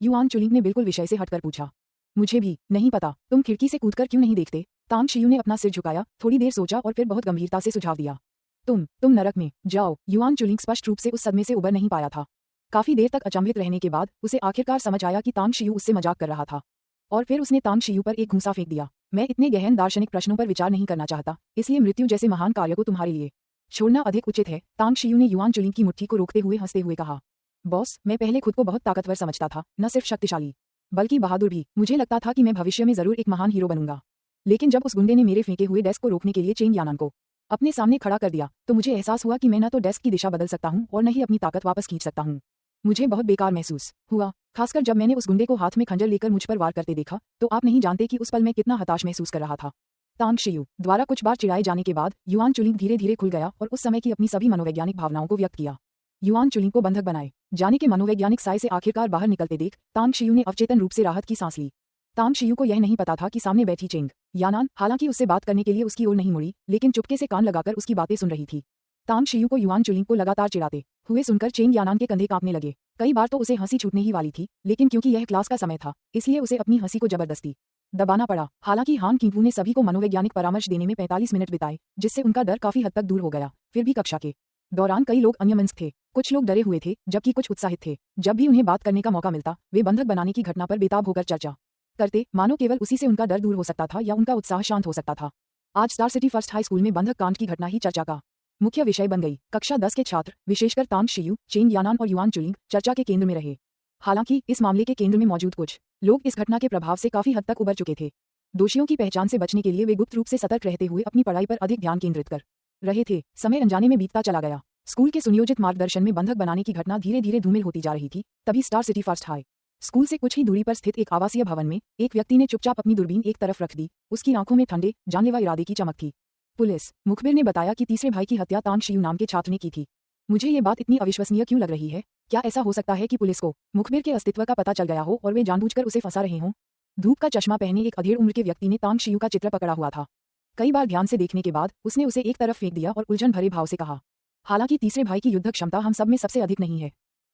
युआन चुलिंग ने बिल्कुल विषय से हटकर पूछा। मुझे भी नहीं पता। तुम खिड़की से कूदकर क्यों नहीं देखते? तांग शियू ने अपना सिर झुकाया, थोड़ी देर सोचा और फिर बहुत गंभीरता से सुझाव दिया। तुम नरक में जाओ। युआन चुलिंग स्पष्ट रूप से उस सदमे से उबर नहीं पाया था। काफी देर तक अचंभित रहने के बाद उसे आखिरकार समझ आया कि तांग शियू उससे मजाक कर रहा था और फिर उसने तांग शियू पर एक घूंसा फेंक दिया। मैं इतने गहन दार्शनिक प्रश्नों पर विचार नहीं करना चाहता, इसलिए मृत्यु जैसे महान कार्य को तुम्हारे लिए छोड़ना अधिक उचित है। तांग शियू ने युआन चुलिंग की मुट्ठी को रोकते हुए हंसते हुए कहा। बॉस, मैं पहले खुद को बहुत ताकतवर समझता था, न सिर्फ शक्तिशाली बल्कि बहादुर भी। मुझे लगता था कि मैं भविष्य में जरूर एक महान हीरो बनूंगा। लेकिन जब उस गुंडे ने मेरे फेंके हुए डेस्क को रोकने के लिए चेंग यानान को अपने सामने खड़ा कर दिया तो मुझे एहसास हुआ कि मैं न तो डेस्क की दिशा बदल सकता हूँ और न ही अपनी ताकत वापस खींच सकता हूँ। मुझे बहुत बेकार महसूस हुआ, खासकर जब मैंने उस गुंडे को हाथ में खंजर लेकर मुझ पर वार करते देखा तो आप नहीं जानते कि उस पल मैं कितना हताश महसूस कर रहा था। तांग शियू द्वारा कुछ बार चिढ़ाए जाने के बाद युआन चुलिंग धीरे धीरे खुल गया और उस समय की अपनी सभी मनोवैज्ञानिक भावनाओं को व्यक्त किया। युआन चुलिंग को बंधक बनाए जाने के मनोवैज्ञानिक साय से आखिरकार बाहर निकलते देख तांग शियू ने अवचेतन रूप से राहत की सांस ली। तांग शियू को यह नहीं पता था कि सामने बैठी चेंग यानान हालांकि उससे बात करने के लिए उसकी ओर नहीं मुड़ी, लेकिन चुपके से कान लगाकर उसकी बातें सुन रही थी। तांग शियू को युआन चुलिंग को लगातार चिढ़ाते हुए सुनकर चेंग यानान के कंधे कांपने लगे। कई बार तो उसे हंसी छूटने ही वाली थी, लेकिन क्योंकि यह क्लास का समय था इसलिए उसे अपनी हंसी को जबरदस्ती दबाना पड़ा। हालांकि हान किंगवू ने सभी को मनोवैज्ञानिक परामर्श देने में 45 मिनट बिताए, जिससे उनका डर काफी हद तक दूर हो गया। फिर भी कक्षा के दौरान कई लोग अन्यमनस्क थे, कुछ लोग डरे हुए थे जबकि कुछ उत्साहित थे। जब भी उन्हें बात करने का मौका मिलता वे बंधक बनाने की घटना पर बेताब होकर चर्चा करते, मानो केवल उसी से उनका डर दूर हो सकता था या उनका उत्साह शांत हो सकता था। आज star city first high school में बंधक कांड की घटना ही चर्चा का मुख्य विषय बन गई। कक्षा 10 के छात्र, विशेषकर तांग शियू, चेंग यानान और युआन चुलिंग चर्चा के केंद्र में रहे। हालांकि इस मामले के केंद्र में मौजूद कुछ लोग इस घटना के प्रभाव से काफी हद तक उबर चुके थे। दोषियों की पहचान से बचने के लिए वे गुप्त रूप से सतर्क रहते हुए अपनी पढ़ाई पर अधिक ध्यान केंद्रित कर रहे थे। समय अनजाने में बीतता चला गया। स्कूल के सुनियोजित मार्गदर्शन में बंधक बनाने की घटना धीरे धीरे धूमिल होती जा रही थी। तभी star city first high school से कुछ ही दूरी पर स्थित एक आवासीय भवन में एक व्यक्ति ने चुपचाप अपनी दूरबीन एक तरफ रख दी। उसकी आंखों में ठंडे, जानलेवा इरादे की चमक थी। पुलिस मुखबिर ने बताया कि तीसरे भाई की हत्या तांग शियू नाम के छात्र ने की थी। मुझे ये बात इतनी अविश्वसनीय क्यों लग रही है? क्या ऐसा हो सकता है कि पुलिस को मुखबिर के अस्तित्व का पता चल गया हो और वे जानबूझकर उसे फंसा रहे हों? धूप का चश्मा पहने एक अधेड़ उम्र के व्यक्ति ने तांग शियू का चित्र पकड़ा हुआ था। कई बार ध्यान से देखने के बाद उसने उसे एक तरफ फेंक दिया और उलझन भरे भाव से कहा, हालांकि तीसरे भाई की युद्ध क्षमता हम सब में सबसे अधिक नहीं है,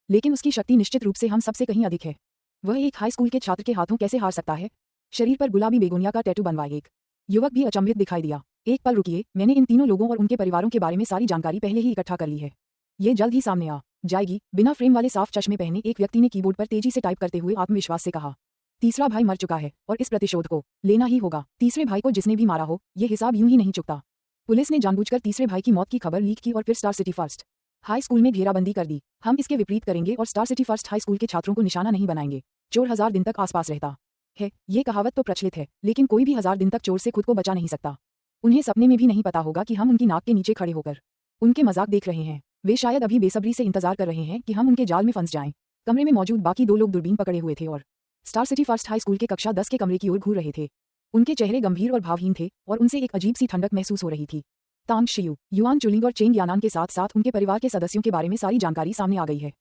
लेकिन उसकी शक्ति निश्चित रूप से हम सबसे कहीं अधिक है। वह एक हाई स्कूल के छात्र के हाथों कैसे हार सकता है? शरीर पर गुलाबी बेगोनिया का टैटू बनवाए एक युवक भी अचंभित दिखाई दिया। एक पल रुकिए, मैंने इन तीनों लोगों और उनके परिवारों के बारे में सारी जानकारी पहले ही इकट्ठा कर ली है। ये जल्द ही सामने आ जाएगी। बिना फ्रेम वाले साफ चश्मे पहने एक व्यक्ति ने कीबोर्ड पर तेजी से टाइप करते हुए आत्मविश्वास से कहा, तीसरा भाई मर चुका है और इस प्रतिशोध को लेना ही होगा। तीसरे भाई को जिसने भी मारा हो, ये हिसाब यूं ही नहीं चुकता। पुलिस ने जानबूझकर तीसरे भाई की मौत की खबर लीक की और फिर star city first high school में घेराबंदी कर दी। हम इसके विपरीत करेंगे और star city first high school के छात्रों को निशाना नहीं बनाएंगे। चोर 1000 दिन तक आसपास रहता है। ये कहावत तो प्रचलित है, लेकिन कोई भी 1000 दिन तक चोर से खुद को बचा नहीं सकता। उन्हें सपने में भी नहीं पता होगा कि हम उनकी नाक के नीचे खड़े होकर उनके मजाक देख रहे हैं। वे शायद अभी बेसब्री से इंतजार कर रहे हैं कि हम उनके जाल में फंस जाएं। कमरे में मौजूद बाकी 2 लोग दूरबीन पकड़े हुए थे और star city first high school के कक्षा 10 के कमरे की ओर घूर रहे थे। उनके चेहरे गंभीर और भावहीन थे और उनसे एक अजीब सी ठंडक महसूस हो रही थी। तांग शियू, युआन चुलिंग और चेंग यानान के साथ साथ उनके परिवार के सदस्यों के बारे में सारी जानकारी सामने आ गई है।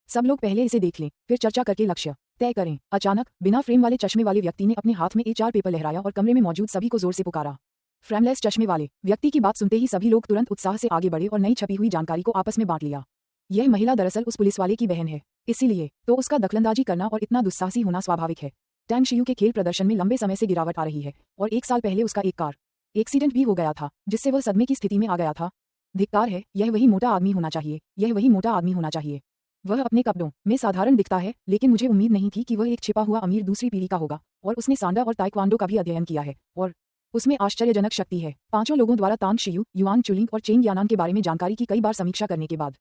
सब लोग पहले इसे देख लें, फिर चर्चा करके लक्ष्य तय करें। अचानक बिना फ्रेम वाले चश्मे वाले व्यक्ति ने अपने हाथ में A4 पेपर लहराया और कमरे में मौजूद सभी को जोर से पुकारा। फ्रेमलेस चश्मे वाले व्यक्ति की बात सुनते ही सभी लोग तुरंत उत्साह से आगे बढ़े और नई छपी हुई जानकारी को आपस में बांट लिया। यह महिला दरअसल उस पुलिस वाले की बहन है, इसीलिए तो उसका दखलंदाजी करना और इतना दुस्साहसी होना स्वाभाविक है। टैंग शियू के खेल प्रदर्शन में लंबे समय से गिरावट आ रही है और 1 साल पहले उसका एक कार एक्सीडेंट भी हो गया था, जिससे वह सदमे की स्थिति में आ गया था। धिक्कार है, यह वही मोटा आदमी होना चाहिए, यह वही मोटा आदमी होना चाहिए। वह अपने कपड़ों में साधारण दिखता है, लेकिन मुझे उम्मीद नहीं थी कि वह एक छिपा हुआ अमीर दूसरी पीढ़ी का होगा और उसने सांडा और ताइक्वांडो का भी अध्ययन किया है और उसमें आश्चर्यजनक शक्ति है। 5 लोगों द्वारा तांग शियू, युआन चुलिंग और चेंग यानान के बारे में जानकारी की कई बार समीक्षा करने के बाद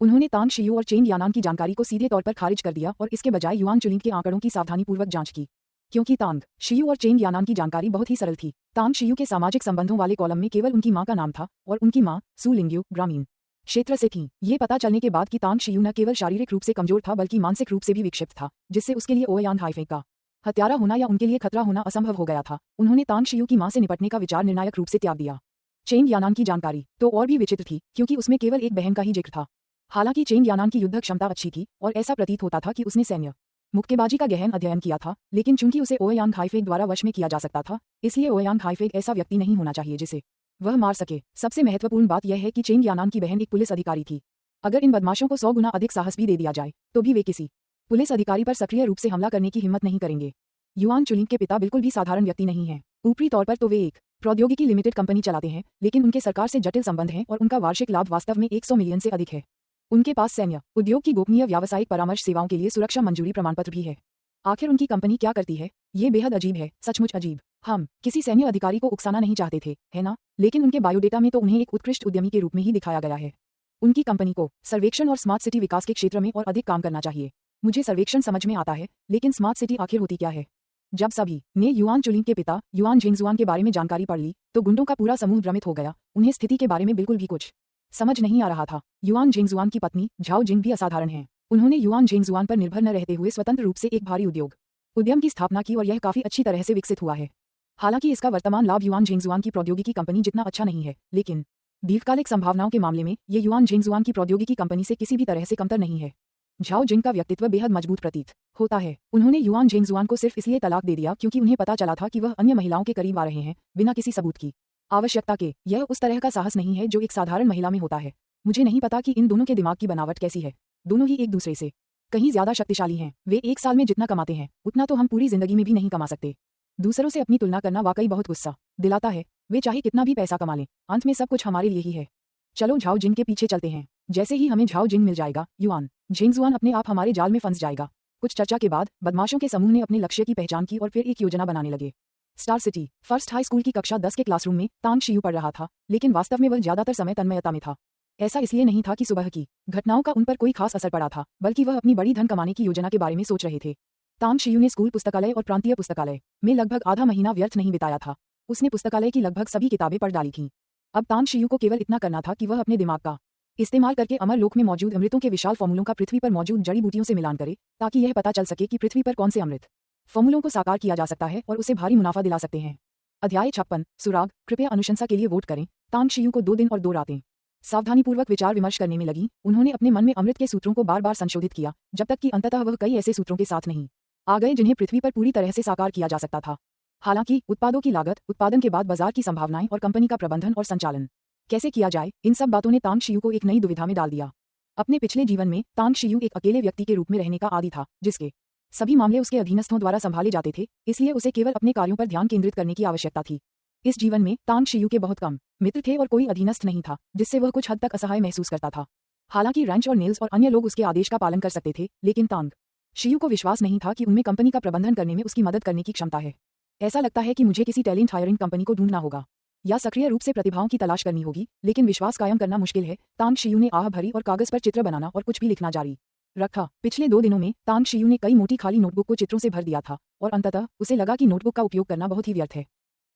उन्होंने तांग शियू और चेंग यानान की जानकारी को सीधे तौर पर खारिज कर दिया और इसके बजाय युआन चुलिंग के आंकड़ों की सावधानीपूर्वक जांच की, क्योंकि तांग शियू और चेंग यानान की जानकारी बहुत ही सरल थी। तांग शियू के सामाजिक संबंधों वाले कॉलम में केवल उनकी मां का नाम था और उनकी मां सु लिंग्यू ग्रामीण क्षेत्र से थी। ये पता चलने के बाद कि तांग शियू न केवल शारीरिक रूप से कमजोर था बल्कि मानसिक रूप से भी विक्षिप्त था, जिससे उसके लिए ओयान हाइफे का हत्यारा होना या उनके लिए खतरा होना असंभव हो गया था। उन्होंने तांग शियू की मां से निपटने का विचार निर्णायक रूप से त्याग दिया। चेंग यानान की जानकारी तो और भी विचित्र थी, क्योंकि उसमें केवल एक बहन का ही जिक्र था। हालांकि चेंग यानान की युद्ध क्षमता अच्छी थी और ऐसा प्रतीत होता था कि उसने सैन्य मुक्केबाजी का गहन अध्ययन किया था, लेकिन चूंकि उसे ओयांग हाइफेक द्वारा वश में किया जा सकता था, इसलिए ओयांग हाइफेक ऐसा व्यक्ति नहीं होना चाहिए जिसे वह मार सके। सबसे महत्वपूर्ण बात यह है कि चेंग यानान की बहन एक पुलिस अधिकारी थी। अगर इन बदमाशों को 100 गुना अधिक साहस भी दे दिया जाए तो भी वे किसी पुलिस अधिकारी पर सक्रिय रूप से हमला करने की हिम्मत नहीं करेंगे। युआन चुलिंग के पिता बिल्कुल भी साधारण व्यक्ति नहीं हैं। ऊपरी तौर पर तो वे एक प्रौद्योगिकी लिमिटेड कंपनी चलाते हैं, लेकिन उनके सरकार से जटिल संबंध हैं और उनका वार्षिक लाभ वास्तव में 100 मिलियन से अधिक है। उनके पास सैन्य उद्योग की गोपनीय व्यावसायिक परामर्श सेवाओं के लिए सुरक्षा मंजूरी प्रमाणपत्र भी है। आखिर उनकी कंपनी क्या करती है, ये बेहद अजीब है, सचमुच अजीब। हम किसी सैन्य अधिकारी को उकसाना नहीं चाहते थे, है ना? लेकिन उनके बायोडेटा में तो उन्हें एक उत्कृष्ट उद्यमी के रूप में ही दिखाया गया है। उनकी कंपनी को सर्वेक्षण और स्मार्ट सिटी विकास के क्षेत्र में और अधिक काम करना चाहिए। मुझे सर्वेक्षण समझ में आता है, लेकिन स्मार्ट सिटी आखिर होती क्या है? जब सभी ने युआन चुलिंग के पिता युआन झिंगजुआन के बारे में जानकारी पढ़ ली, तो गुंडों का पूरा समूह भ्रमित हो गया। उन्हें स्थिति के बारे में बिल्कुल भी कुछ समझ नहीं आ रहा था। युआन झिंगजुआन की पत्नी झाओ जिंग भी असाधारण है। उन्होंने युआन झिंगजुआन पर निर्भर न रहते हुए स्वतंत्र रूप से एक भारी उद्यम की स्थापना की और यह काफी अच्छी तरह से विकसित हुआ है। हालांकि इसका वर्तमान लाभ युआन झिंगजुआन की प्रौद्योगिकी कंपनी जितना अच्छा नहीं है, लेकिन दीर्घकालिक संभावनाओं के मामले में ये युआन झिंगजुआन की प्रौद्योगिकी कंपनी से किसी भी तरह से कमतर नहीं है। झाओ जिंग का व्यक्तित्व बेहद मजबूत प्रतीत होता है। उन्होंने युआन झिंगजुआन को सिर्फ इसलिए तलाक दे दिया क्योंकि उन्हें पता चला था कि वह अन्य महिलाओं के करीब आ रहे हैं बिना किसी सबूत की आवश्यकता के। यह उस तरह का साहस नहीं है जो एक साधारण महिला में होता है। मुझे नहीं पता कि इन दोनों के दिमाग की बनावट कैसी है। दोनों ही एक दूसरे से कहीं ज्यादा शक्तिशाली हैं। वे एक साल में जितना कमाते हैं उतना तो हम पूरी जिंदगी में भी नहीं कमा सकते। दूसरों से अपनी तुलना करना वाकई बहुत गुस्सा दिलाता है। वे चाहे कितना भी पैसा कमा लें, अंत में सब कुछ हमारे लिए ही है। चलो झाओ जिंग के पीछे चलते हैं। जैसे ही हमें झाओ जिंग मिल जाएगा, युआन झिंगजुआन अपने आप हमारे जाल में फंस जाएगा। कुछ चर्चा के बाद बदमाशों के समूह ने अपने लक्ष्य की पहचान की और फिर एक योजना बनाने लगे। Star city first high school की कक्षा 10 के क्लासरूम में तांग शियू पढ़ रहा था, लेकिन वास्तव में वह ज्यादातर समय तन्मयता में था। ऐसा इसलिए नहीं था कि सुबह की घटनाओं का उन पर कोई खास असर पड़ा था, बल्कि वह अपनी बड़ी धन कमाने की योजना के बारे में सोच रहे थे। तांग शियू ने स्कूल पुस्तकालय और प्रांतीय पुस्तकालय में लगभग आधा महीना व्यर्थ नहीं बिताया था। उसने पुस्तकालय की लगभग सभी किताबें पढ़ डाली थीं। अब तांग शियू को केवल इतना करना था कि वह अपने दिमाग का इस्तेमाल करके अमर लोक में मौजूद अमृतों के विशाल फॉर्मूलों का पृथ्वी पर मौजूद जड़ी बूटियों से मिलान करे, ताकि यह पता चल सके कि पृथ्वी पर कौन से अमृत फॉर्मूलों को साकार किया जा सकता है और उसे भारी मुनाफा दिला सकते हैं। अध्याय 56 सुराग। कृपया अनुशंसा के लिए वोट करें। तांग शियू को 2 दिन और 2 रातें सावधानीपूर्वक विचार विमर्श करने में लगी। उन्होंने अपने मन में अमृत के सूत्रों को बार बार संशोधित किया, जब तक कि अंततः वह कई ऐसे सूत्रों के साथ नहीं आ गए जिन्हें पृथ्वी पर पूरी तरह से साकार किया जा सकता था। हालांकि उत्पादों की लागत, उत्पादन के बाद बाजार की संभावनाएं और कंपनी का प्रबंधन और संचालन कैसे किया जाए, इन सब बातों ने तांग शियू को एक नई दुविधा में डाल दिया। अपने पिछले जीवन में तांग शियू एक अकेले व्यक्ति के रूप में रहने का आदी था, जिसके सभी मामले उसके अधीनस्थों द्वारा संभाले जाते थे, इसलिए उसे केवल अपने कार्यों पर ध्यान केंद्रित करने की आवश्यकता थी। इस जीवन में तांग शियू के बहुत कम मित्र थे और कोई अधीनस्थ नहीं था, जिससे वह कुछ हद तक असहाय महसूस करता था। हालांकि रैंच और नील्स और अन्य लोग उसके आदेश का पालन कर सकते थे, लेकिन तांग शियू को विश्वास नहीं था कि उनमें कंपनी का प्रबंधन करने में उसकी मदद करने की क्षमता है। ऐसा लगता है कि मुझे किसी टैलेंट हायरिंग कंपनी को ढूंढना होगा या सक्रिय रूप से प्रतिभाओं की तलाश करनी होगी, लेकिन विश्वास कायम करना मुश्किल है। तांग शियू ने आह भरी और कागज पर चित्र बनाना और कुछ भी लिखना जारी रखा। पिछले 2 दिनों में तांग शियू ने कई मोटी खाली नोटबुक को चित्रों से भर दिया था और अंततः उसे लगा कि नोटबुक का उपयोग करना बहुत ही व्यर्थ है।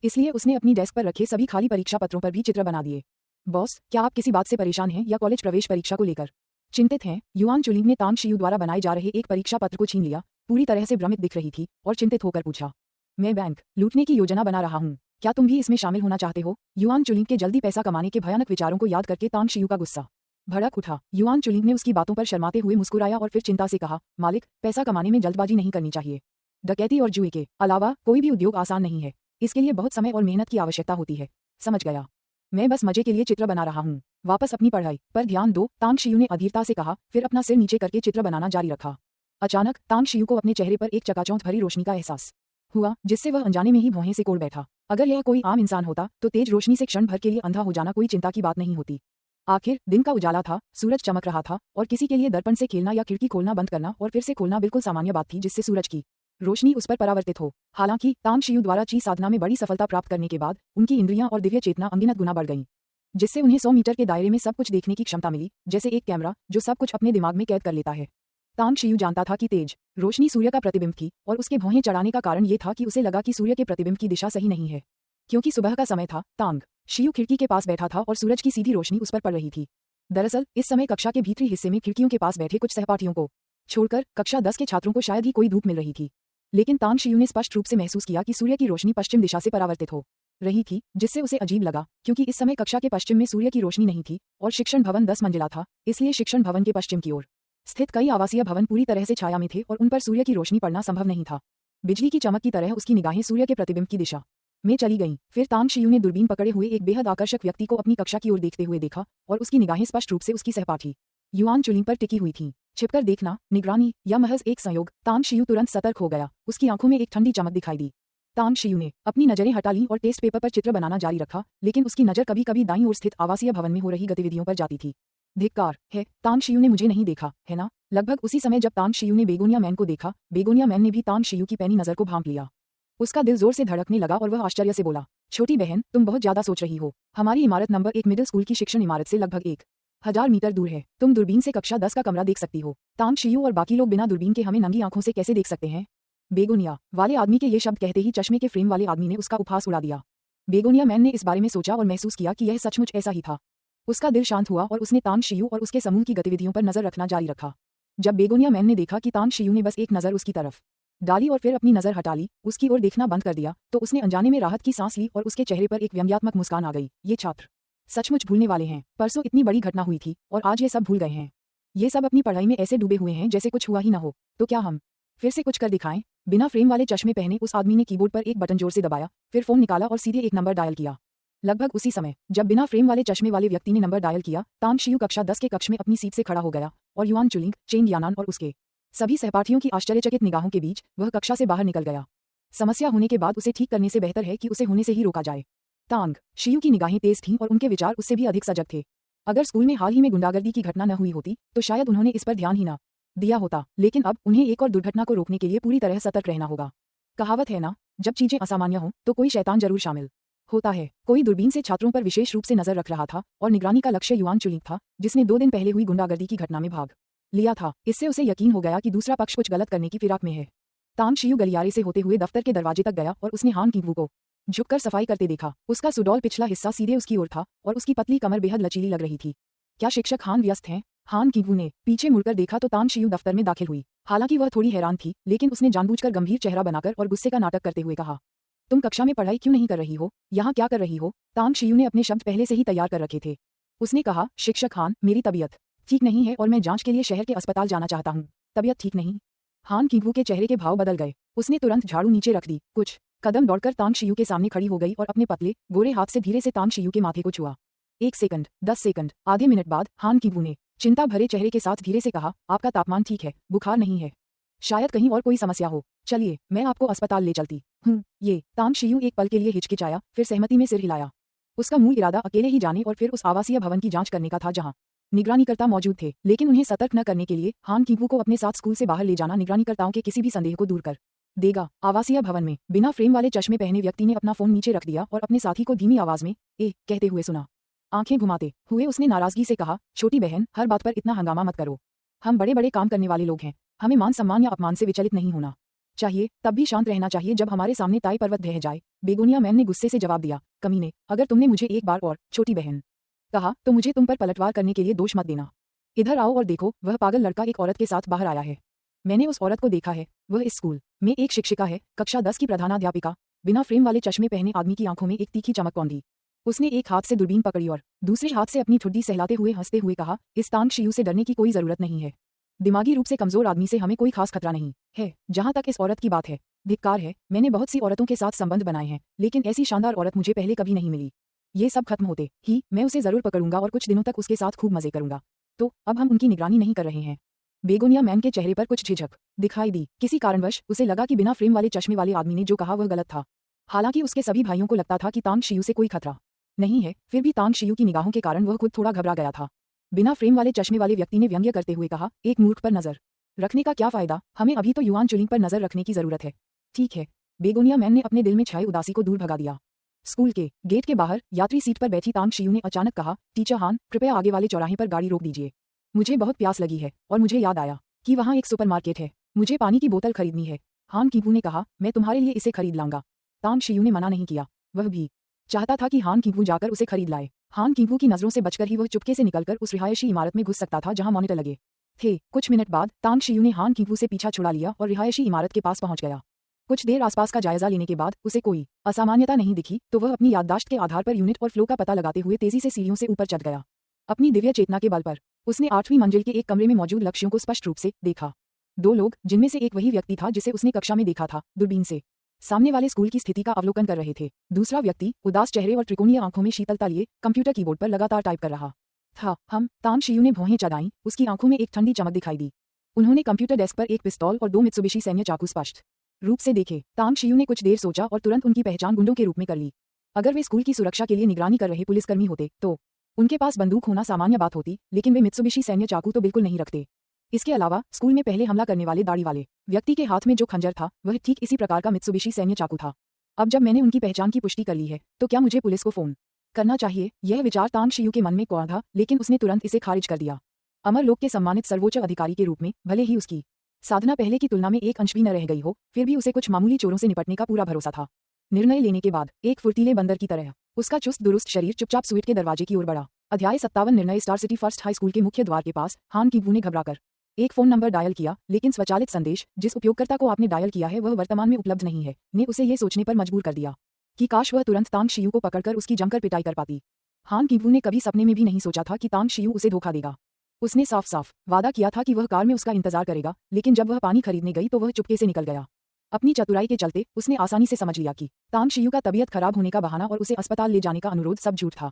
इसलिए उसने अपनी डेस्क पर रखे सभी खाली परीक्षा पत्रों पर भी चित्र बना दिए। बॉस, क्या आप किसी बात से परेशान हैं या कॉलेज प्रवेश परीक्षा को लेकर चिंतित हैं? युआन चुलिंग ने तांग शियू द्वारा बनाए जा रहे एक परीक्षा पत्र को छीन लिया, पूरी तरह से भ्रमित दिख रही थी और चिंतित होकर पूछा। मैं बैंक लूटने की योजना बना रहा हूँ। क्या तुम भी इसमें शामिल होना चाहते हो? युआन चुलिंग के जल्दी पैसा कमाने के भयानक विचारों को याद करके तांग शियू का गुस्सा भड़क उठा। युआन चुलिंग ने उसकी बातों पर शर्माते हुए मुस्कुराया और फिर चिंता से कहा, मालिक, पैसा कमाने में जल्दबाजी नहीं करनी चाहिए। डकैती और जुए के अलावा कोई भी उद्योग आसान नहीं है। इसके लिए बहुत समय और मेहनत की आवश्यकता होती है। समझ गया। मैं बस मजे के लिए चित्र बना रहा हूँ। वापस अपनी पढ़ाई पर ध्यान दो, तांग शियू ने अधीरता से कहा, फिर अपना सिर नीचे करके चित्र बनाना जारी रखा। अचानक तांग शियू को अपने चेहरे पर एक चकाचौंध भरी रोशनी का एहसास हुआ, जिससे वह अनजाने में ही भौहें से कोड़ बैठा। अगर यह कोई आम इंसान होता तो तेज रोशनी से क्षण भर के लिए अंधा हो जाना कोई चिंता की बात नहीं होती। आखिर दिन का उजाला था, सूरज चमक रहा था और किसी के लिए दर्पण से खेलना या खिड़की खोलना बंद करना और फिर से खोलना बिल्कुल सामान्य बात थी जिससे सूरज की रोशनी उस पर परावर्तित हो। हालांकि तांग शियू द्वारा ची साधना में बड़ी सफलता प्राप्त करने के बाद उनकी इंद्रियां और दिव्य चेतना अनगिनत गुना बढ़ गईं, जिससे उन्हें 100 मीटर के दायरे में सब कुछ देखने की क्षमता मिली, जैसे एक कैमरा जो सब कुछ अपने दिमाग में कैद कर लेता है। तांग शियू जानता था कि तेज रोशनी सूर्य का प्रतिबिंब थी और उसके भौहें चढ़ाने का कारण ये था कि उसे लगा कि सूर्य के प्रतिबिंब की दिशा सही नहीं है। क्योंकि सुबह का समय था, तांग शियू खिड़की के पास बैठा था और सूरज की सीधी रोशनी उस पर पड़ रही थी। दरअसल इस समय कक्षा के भीतरी हिस्से में खिड़कियों के पास बैठे कुछ सहपाठियों को छोड़कर कक्षा 10 के छात्रों को शायद ही कोई धूप मिल रही थी। लेकिन तांग शियू ने स्पष्ट रूप से महसूस किया कि सूर्य की रोशनी पश्चिम दिशा से परावर्तित हो रही थी, जिससे उसे अजीब लगा, क्योंकि इस समय कक्षा के पश्चिम में सूर्य की रोशनी नहीं थी और शिक्षण भवन 10 मंजिला था, इसलिए शिक्षण भवन के पश्चिम की ओर स्थित कई आवासीय भवन पूरी तरह से छाया में थे और उन पर सूर्य की रोशनी पड़ना संभव नहीं था। बिजली की चमक की तरह उसकी निगाहें सूर्य के प्रतिबिंब की दिशा में चली गईं। फिर तांग शियू ने दूरबीन पकड़े हुए एक बेहद आकर्षक व्यक्ति को अपनी कक्षा की ओर देखते हुए देखा और उसकी निगाहें स्पष्ट रूप से उसकी सहपाठी युआन चुलिंग पर टिकी हुई थीं। छिपकर देखना, निगरानी या महज एक संयोग? तांग शियू तुरंत सतर्क हो गया। उसकी आंखों में एक ठंडी चमक दिखाई दी। तांग शियू ने अपनी नजरें हटा लीं और टेस्ट पेपर पर चित्र बनाना जारी रखा, लेकिन उसकी नजर कभी कभी दाईं ओर स्थित आवासीय भवन में हो रही गतिविधियों पर जाती थी। धिक्कार है, तांग शियू ने मुझे नहीं देखा, है ना? लगभग उसी समय जब तांग शियू ने बेगोनिया मैन को देखा, बेगोनिया मैन ने भी तांग शियू की पैनी नजर को भांप लिया। उसका दिल जोर से धड़कने लगा और वह आश्चर्य से बोला, छोटी बहन, तुम बहुत ज्यादा सोच रही हो। हमारी इमारत नंबर 1 मिडिल स्कूल की शिक्षण इमारत से लगभग 1000 मीटर दूर है। तुम दूरबीन से कक्षा 10 का कमरा देख सकती हो। तांग शियू और बाकी लोग बिना दूरबीन के हमें नंगी आंखों से कैसे देख सकते हैं? बेगोनिया वाले आदमी के ये शब्द कहते ही चश्मे के फ्रेम वाले आदमी ने उसका उपहास उड़ा दिया। बेगोनिया मैन ने इस बारे में सोचा और महसूस किया कि यह सचमुच ऐसा ही था। उसका दिल शांत हुआ और उसने तांग शियू और उसके समूह की गतिविधियों पर नजर रखना जारी रखा। जब बेगोनिया मैन ने देखा कि तांग शियू ने बस एक नजर उसकी तरफ डाली और फिर अपनी नजर हटा ली, उसकी ओर देखना बंद कर दिया, तो उसने अनजाने में राहत की सांस ली और उसके चेहरे पर एक व्यंग्यात्मक मुस्कान आ गई। ये छात्र सचमुच भूलने वाले हैं। परसों इतनी बड़ी घटना हुई थी और आज ये सब भूल गए हैं। ये सब अपनी पढ़ाई में ऐसे डूबे हुए हैं जैसे कुछ हुआ ही न हो। तो क्या हम फिर से कुछ कर दिखाएं? बिना फ्रेम वाले चश्मे पहने उस आदमी ने कीबोर्ड पर एक बटन जोर से दबाया, फिर फोन निकाला और सीधे एक नंबर डायल किया। लगभग उसी समय जब बिना फ्रेम वाले चश्मे वाले व्यक्ति ने नंबर डायल किया, तांग शियू कक्षा 10 के कक्ष में अपनी सीट से खड़ा हो गया और युआन चुलिंग, चेंग यानान और उसके सभी सहपाठियों की आश्चर्यचकित निगाहों के बीच वह कक्षा से बाहर निकल गया। समस्या होने के बाद उसे ठीक करने से बेहतर है कि उसे होने से ही रोका जाए। तांग शियू की निगाहें तेज थीं और उनके विचार उससे भी अधिक सजग थे। अगर स्कूल में हाल ही में गुंडागर्दी की घटना न हुई होती तो शायद उन्होंने इस पर ध्यान ही न दिया होता, लेकिन अब उन्हें एक और दुर्घटना को रोकने के लिए पूरी तरह सतर्क रहना होगा। कहावत है ना, जब चीजें असामान्य हों तो कोई शैतान जरूर शामिल होता है। कोई दूरबीन से छात्रों पर विशेष रूप से नजर रख रहा था और निगरानी का लक्ष्य युआन चुलिंग था, जिसने 2 दिन पहले हुई गुंडागर्दी की घटना में भाग लिया था। इससे उसे यकीन हो गया कि दूसरा पक्ष कुछ गलत करने की फिराक में है। तांग शियू गलियारे से होते हुए दफ्तर के दरवाजे तक गया और उसने हान किंगवू को झुककर सफाई करते देखा। उसका सुडौल पिछला हिस्सा सीधे उसकी ओर था और उसकी पतली कमर बेहद लचीली लग रही थी। क्या शिक्षक हान व्यस्त हैं? हान किंगवू ने पीछे मुड़कर देखा तो तांग शियू दफ्तर में दाखिल हुई। हालांकि वह थोड़ी हैरान थी, लेकिन उसने जानबूझकर गंभीर चेहरा बनाकर और गुस्से का नाटक करते हुए कहा, तुम कक्षा में पढ़ाई क्यों नहीं कर रही हो? यहाँ क्या कर रही हो? तांग शियू ने अपने शब्द पहले से ही तैयार कर रखे थे। उसने कहा, शिक्षक हान, मेरी तबीयत ठीक नहीं है और मैं जांच के लिए शहर के अस्पताल जाना चाहता हूँ। तबीयत ठीक नहीं? हान किंगवू के चेहरे के भाव बदल गए। उसने तुरंत झाड़ू नीचे रख दी, कुछ कदम दौड़कर तांग शियू के सामने खड़ी हो गई और अपने पतले गोरे हाथ से धीरे से तांग शियू के माथे को छुआ। 1 सेकंड, 10 सेकंड, आधे मिनट बाद हान किंगवू ने चिंता भरे चेहरे के साथ धीरे से कहा, आपका तापमान ठीक है, बुखार नहीं है। शायद कहीं और कोई समस्या हो। चलिए, मैं आपको अस्पताल ले चलती हूँ। ये तांग शियू एक पल के लिए हिचकिचाया, फिर सहमति में सिर हिलाया। उसका मूल इरादा अकेले ही जाने और फिर उस आवासीय भवन की जांच करने का था जहां निगरानीकर्ता मौजूद थे, लेकिन उन्हें सतर्क न करने के लिए हान किंगवू को अपने साथ स्कूल से बाहर ले जाना निगरानीकर्ताओं के किसी भी संदेह को दूर कर देगा। आवासीय भवन में बिना फ्रेम वाले चश्मे पहने व्यक्ति ने अपना फोन नीचे रख दिया और अपने साथी को धीमी आवाज में कहते हुए सुना। आंखें घुमाते हुए उसने नाराजगी से कहा, छोटी बहन, हर बात पर इतना हंगामा मत करो। हम बड़े बड़े काम करने वाले लोग हैं, हमें मान सम्मान या अपमान से विचलित नहीं होना चाहिए, तब भी शांत रहना चाहिए जब हमारे सामने ताई पर्वत ढह जाए। बेगोनिया मैन ने गुस्से से जवाब दिया, कमीने, अगर तुमने मुझे एक बार और छोटी बहन कहा तो मुझे तुम पर पलटवार करने के लिए दोष मत देना। इधर आओ और देखो, वह पागल लड़का एक औरत के साथ बाहर आया है। मैंने उस औरत को देखा है, वह इस स्कूल में एक शिक्षिका है, कक्षा 10 की प्रधानाध्यापिका। बिना फ्रेम वाले चश्मे पहने आदमी की आंखों में एक तीखी चमक कौंधी। उसने एक हाथ से दूरबीन पकड़ी और दूसरे हाथ से अपनी ठुड्डी सहलाते हुए हंसते हुए कहा, इस तांग शियू से डरने की कोई जरूरत नहीं है। दिमागी रूप से कमजोर आदमी से हमें कोई खास खतरा नहीं है। जहां तक इस औरत की बात है, धिक्कार है, मैंने बहुत सी औरतों के साथ संबंध बनाए हैं, लेकिन ऐसी शानदार औरत मुझे पहले कभी नहीं मिली। ये सब खत्म होते ही मैं उसे जरूर पकड़ूंगा और कुछ दिनों तक उसके साथ खूब मजे करूंगा। तो अब हम उनकी निगरानी नहीं कर रहे हैं। बेगोनिया मैन के चेहरे पर कुछ झिझक दिखाई दी। किसी कारणवश उसे लगा कि बिना फ्रेम वाले चश्मे वाले आदमी ने जो कहा वह गलत था। हालांकि उसके सभी भाइयों को लगता था कि तांग शियू से कोई खतरा नहीं है, फिर भी तांग शियू की निगाहों के कारण वह खुद थोड़ा घबरा गया था। बिना फ्रेम वाले चश्मे वाले व्यक्ति ने व्यंग्य करते हुए कहा, एक मूर्ख पर नजर रखने का क्या फायदा, हमें अभी तो युआन चुलिंग पर नजर रखने की जरूरत है। ठीक है। बेगोनिया मैन ने अपने दिल में छाई उदासी को दूर भगा दिया। स्कूल के गेट के बाहर यात्री सीट पर बैठी तांग शियू ने अचानक कहा, टीचर हान, कृपया आगे वाले चौराहे पर गाड़ी रोक दीजिए। मुझे बहुत प्यास लगी है और मुझे याद आया कि वहाँ एक सुपरमार्केट है। मुझे पानी की बोतल खरीदनी है। हान कीपू ने कहा, मैं तुम्हारे लिए इसे खरीद लाऊंगा। तांग शियू ने मना नहीं किया। वह भी चाहता था कि हान कीपू जाकर उसे खरीद लाए। हान कीपू की नजरों से बचकर ही वह चुपके से निकलकर उस रिहायशी इमारत में घुस सकता था जहां मॉनिटर लगे थे। कुछ मिनट बाद तांग शियू ने हान कीपू से पीछा छुड़ा लिया और रिहायशी इमारत के पास पहुंच गया। कुछ देर आसपास का जायजा लेने के बाद उसे कोई असामान्यता नहीं दिखी तो वह अपनी याददाश्त के आधार पर यूनिट और फ्लो का पता लगाते हुए तेजी से सीढ़ियों से ऊपर चढ़ गया। अपनी दिव्य चेतना के बल पर उसने 8वीं मंजिल के एक कमरे में मौजूद लक्ष्यों को स्पष्ट रूप से देखा। 2 लोग, जिनमें से एक वही व्यक्ति था जिसे उसने कक्षा में देखा था, दूरबीन से सामने वाले स्कूल की स्थिति का अवलोकन कर रहे थे। दूसरा व्यक्ति उदास चेहरे और त्रिकोणीय आंखों में शीतलता लिए कंप्यूटर कीबोर्ड पर लगातार टाइप कर रहा था। तांग शियू ने भौहें चढ़ाईं, उसकी आंखों में एक ठंडी चमक दिखाई दी। उन्होंने कंप्यूटर डेस्क पर एक पिस्तौल और 2 मित्सुबिशी सैन्य चाकू स्पष्ट रूप से देखे। तांग शियू ने कुछ देर सोचा और तुरंत उनकी पहचान गुंडों के रूप में कर ली। अगर वे स्कूल की सुरक्षा के लिए निगरानी कर रहे पुलिसकर्मी होते तो उनके पास बंदूक होना सामान्य बात होती, लेकिन वे मित्सुबिशी सैन्य चाकू तो बिल्कुल नहीं रखते। इसके अलावा स्कूल में पहले हमला करने वाले दाढ़ी वाले व्यक्ति के हाथ में जो खंजर था वह ठीक इसी प्रकार का मित्सुबिशी सैन्य चाकू था। अब जब मैंने उनकी पहचान की पुष्टि कर ली है तो क्या मुझे पुलिस को फोन करना चाहिए? यह विचार तांग शियू के मन में कौन था, लेकिन उसने तुरंत इसे खारिज कर दिया। अमर लोक के सम्मानित सर्वोच्च अधिकारी के रूप में भले ही उसकी साधना पहले की तुलना में एक अंश भी न रह गई हो, फिर भी उसे कुछ मामूली चोरों से निपटने का पूरा भरोसा था। निर्णय लेने के बाद एक फुर्तीले बंदर की तरह उसका चुस्त दुरुस्त शरीर चुपचाप स्वीट के दरवाजे की ओर बढ़ा। अध्याय 57 निर्णय। Star city first high school के मुख्य द्वार के पास हान कीपू ने घबराकर एक फोन नंबर डायल किया, लेकिन स्वचालित संदेश जिस उपयोगकर्ता को आपने डायल किया है वह वर्तमान में उपलब्ध नहीं है ने उसे ये सोचने पर मजबूर कर दिया कि काश वह तुरंत तांग शियू को पकड़कर उसकी जमकर पिटाई कर पाती। हान कीपू ने कभी सपने में भी नहीं सोचा था कि तांग शियू उसे धोखा देगा। उसने साफ साफ वादा किया था कि वह कार में उसका इंतजार करेगा, लेकिन जब वह पानी खरीदने गई तो वह चुपके से निकल गया। अपनी चतुराई के चलते उसने आसानी से समझ लिया कि तांग शियू का तबीयत खराब होने का बहाना और उसे अस्पताल ले जाने का अनुरोध सब झूठ था।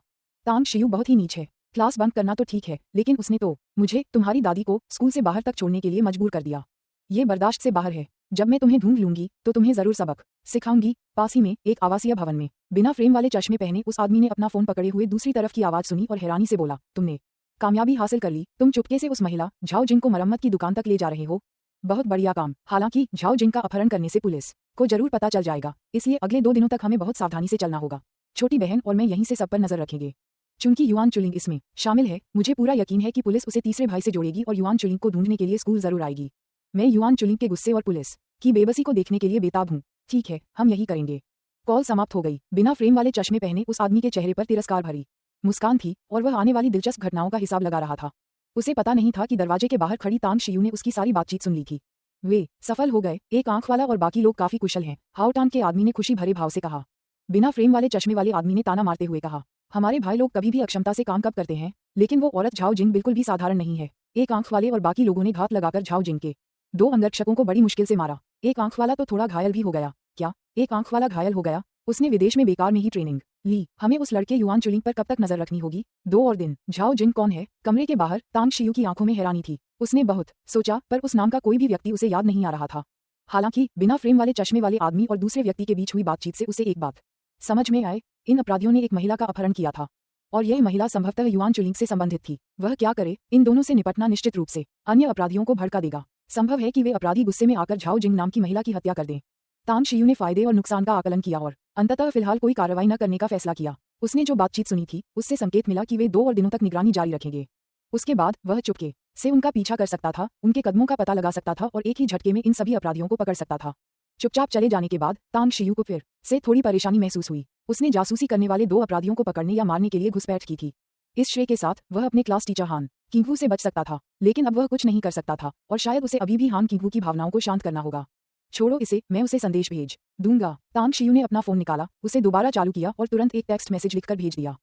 तांग शियू बहुत ही नीच है। क्लास बंक करना तो ठीक है, लेकिन उसने तो मुझे तुम्हारी दादी को स्कूल से बाहर तक छोड़ने के लिए मजबूर कर दिया। ये बर्दाश्त से बाहर है। जब मैं तुम्हें ढूंढ लूंगी तो तुम्हें जरूर सबक सिखाऊंगी। पास ही में एक आवासीय भवन में बिना फ्रेम वाले चश्मे पहने उस आदमी ने अपना फोन पकड़े हुए दूसरी तरफ की आवाज सुनी और हैरानी से बोला, तुमने कामयाबी हासिल कर ली। तुम चुपके से उस महिला झाओ जिंग को मरम्मत की दुकान तक ले जा रहे हो। बहुत बढ़िया काम। हालांकि झाओ जिंग का अपहरण करने से पुलिस को जरूर पता चल जाएगा, इसलिए अगले 2 दिनों तक हमें बहुत सावधानी से चलना होगा। छोटी बहन और मैं यहीं से सब पर नजर रखेंगे। चूंकि युआन चुलिंग इसमें शामिल है, मुझे पूरा यकीन है कि पुलिस उसे तीसरे भाई से जोड़ेगी और युआन चुलिंग को ढूंढने के लिए स्कूल जरूर आएगी। मैं युआन चुलिंग के गुस्से और पुलिस की बेबसी को देखने के लिए बेताब हूँ। ठीक है, हम यही करेंगे। कॉल समाप्त हो गई। बिना फ्रेम वाले चश्मे पहने उस आदमी के चेहरे पर तिरस्कार भरी मुस्कान थी और वह आने वाली दिलचस्प घटनाओं का हिसाब लगा रहा था। उसे पता नहीं था कि दरवाजे के बाहर खड़ी तांग शियू ने उसकी सारी बातचीत सुन ली थी। वे सफल हो गए। एक आंख वाला और बाकी लोग काफी कुशल हैं, हाओटान के आदमी ने खुशी भरे भाव से कहा। बिना फ्रेम वाले चश्मे वाले आदमी ने ताना मारते हुए कहा, हमारे भाई लोग कभी भी अक्षमता से काम कब करते हैं, लेकिन वो औरत झाओ जिंग बिल्कुल भी साधारण नहीं है। एक आंख वाले और बाकी लोगों ने घात लगाकर झाओ जिंग के 2 अंगरक्षकों को बड़ी मुश्किल से मारा। एक आंख वाला तो थोड़ा घायल भी हो गया। क्या एक आंख वाला घायल हो गया? उसने विदेश में बेकार में ही ट्रेनिंग ली। हमें उस लड़के युआन चुलिंग पर कब तक नजर रखनी होगी? 2 और दिन। झाओ जिंग कौन है? कमरे के बाहर तांग शियू की आंखों में हैरानी थी। उसने बहुत सोचा, पर उस नाम का कोई भी व्यक्ति उसे याद नहीं आ रहा था। हालांकि बिना फ्रेम वाले चश्मे वाले आदमी और दूसरे व्यक्ति के बीच हुई बातचीत से उसे एक बात समझ में आए, इन अपराधियों ने एक महिला का अपहरण किया था और यह महिला संभवतः युआन चुलिंग से संबंधित थी। वह क्या करे? इन दोनों से निपटना निश्चित रूप से अन्य अपराधियों को भड़का देगा। संभव है कि वे अपराधी गुस्से में आकर झाओ जिंग नाम की महिला की हत्या कर दें। तांग शियू ने फायदे और नुकसान का आकलन किया और अंततः फिलहाल कोई कार्रवाई न करने का फैसला किया। उसने जो बातचीत सुनी थी उससे संकेत मिला कि वे 2 और दिनों तक निगरानी जारी रखेंगे। उसके बाद वह चुपके से उनका पीछा कर सकता था, उनके कदमों का पता लगा सकता था और एक ही झटके में इन सभी अपराधियों को पकड़ सकता था। चुपचाप चले जाने के बाद तांग शियू को फिर से थोड़ी परेशानी महसूस हुई। उसने जासूसी करने वाले 2 अपराधियों को पकड़ने या मारने के लिए घुसपैठ की थी। इस श्रेय के साथ वह अपने क्लास टीचर हान किंगवू से बच सकता था, लेकिन अब वह कुछ नहीं कर सकता था और शायद उसे अभी भी हान किंगवू की भावनाओं को शांत करना होगा। छोड़ो इसे, मैं उसे संदेश भेज दूंगा। तांग शियू ने अपना फोन निकाला, उसे दोबारा चालू किया और तुरंत एक टेक्स्ट मैसेज लिखकर भेज दिया।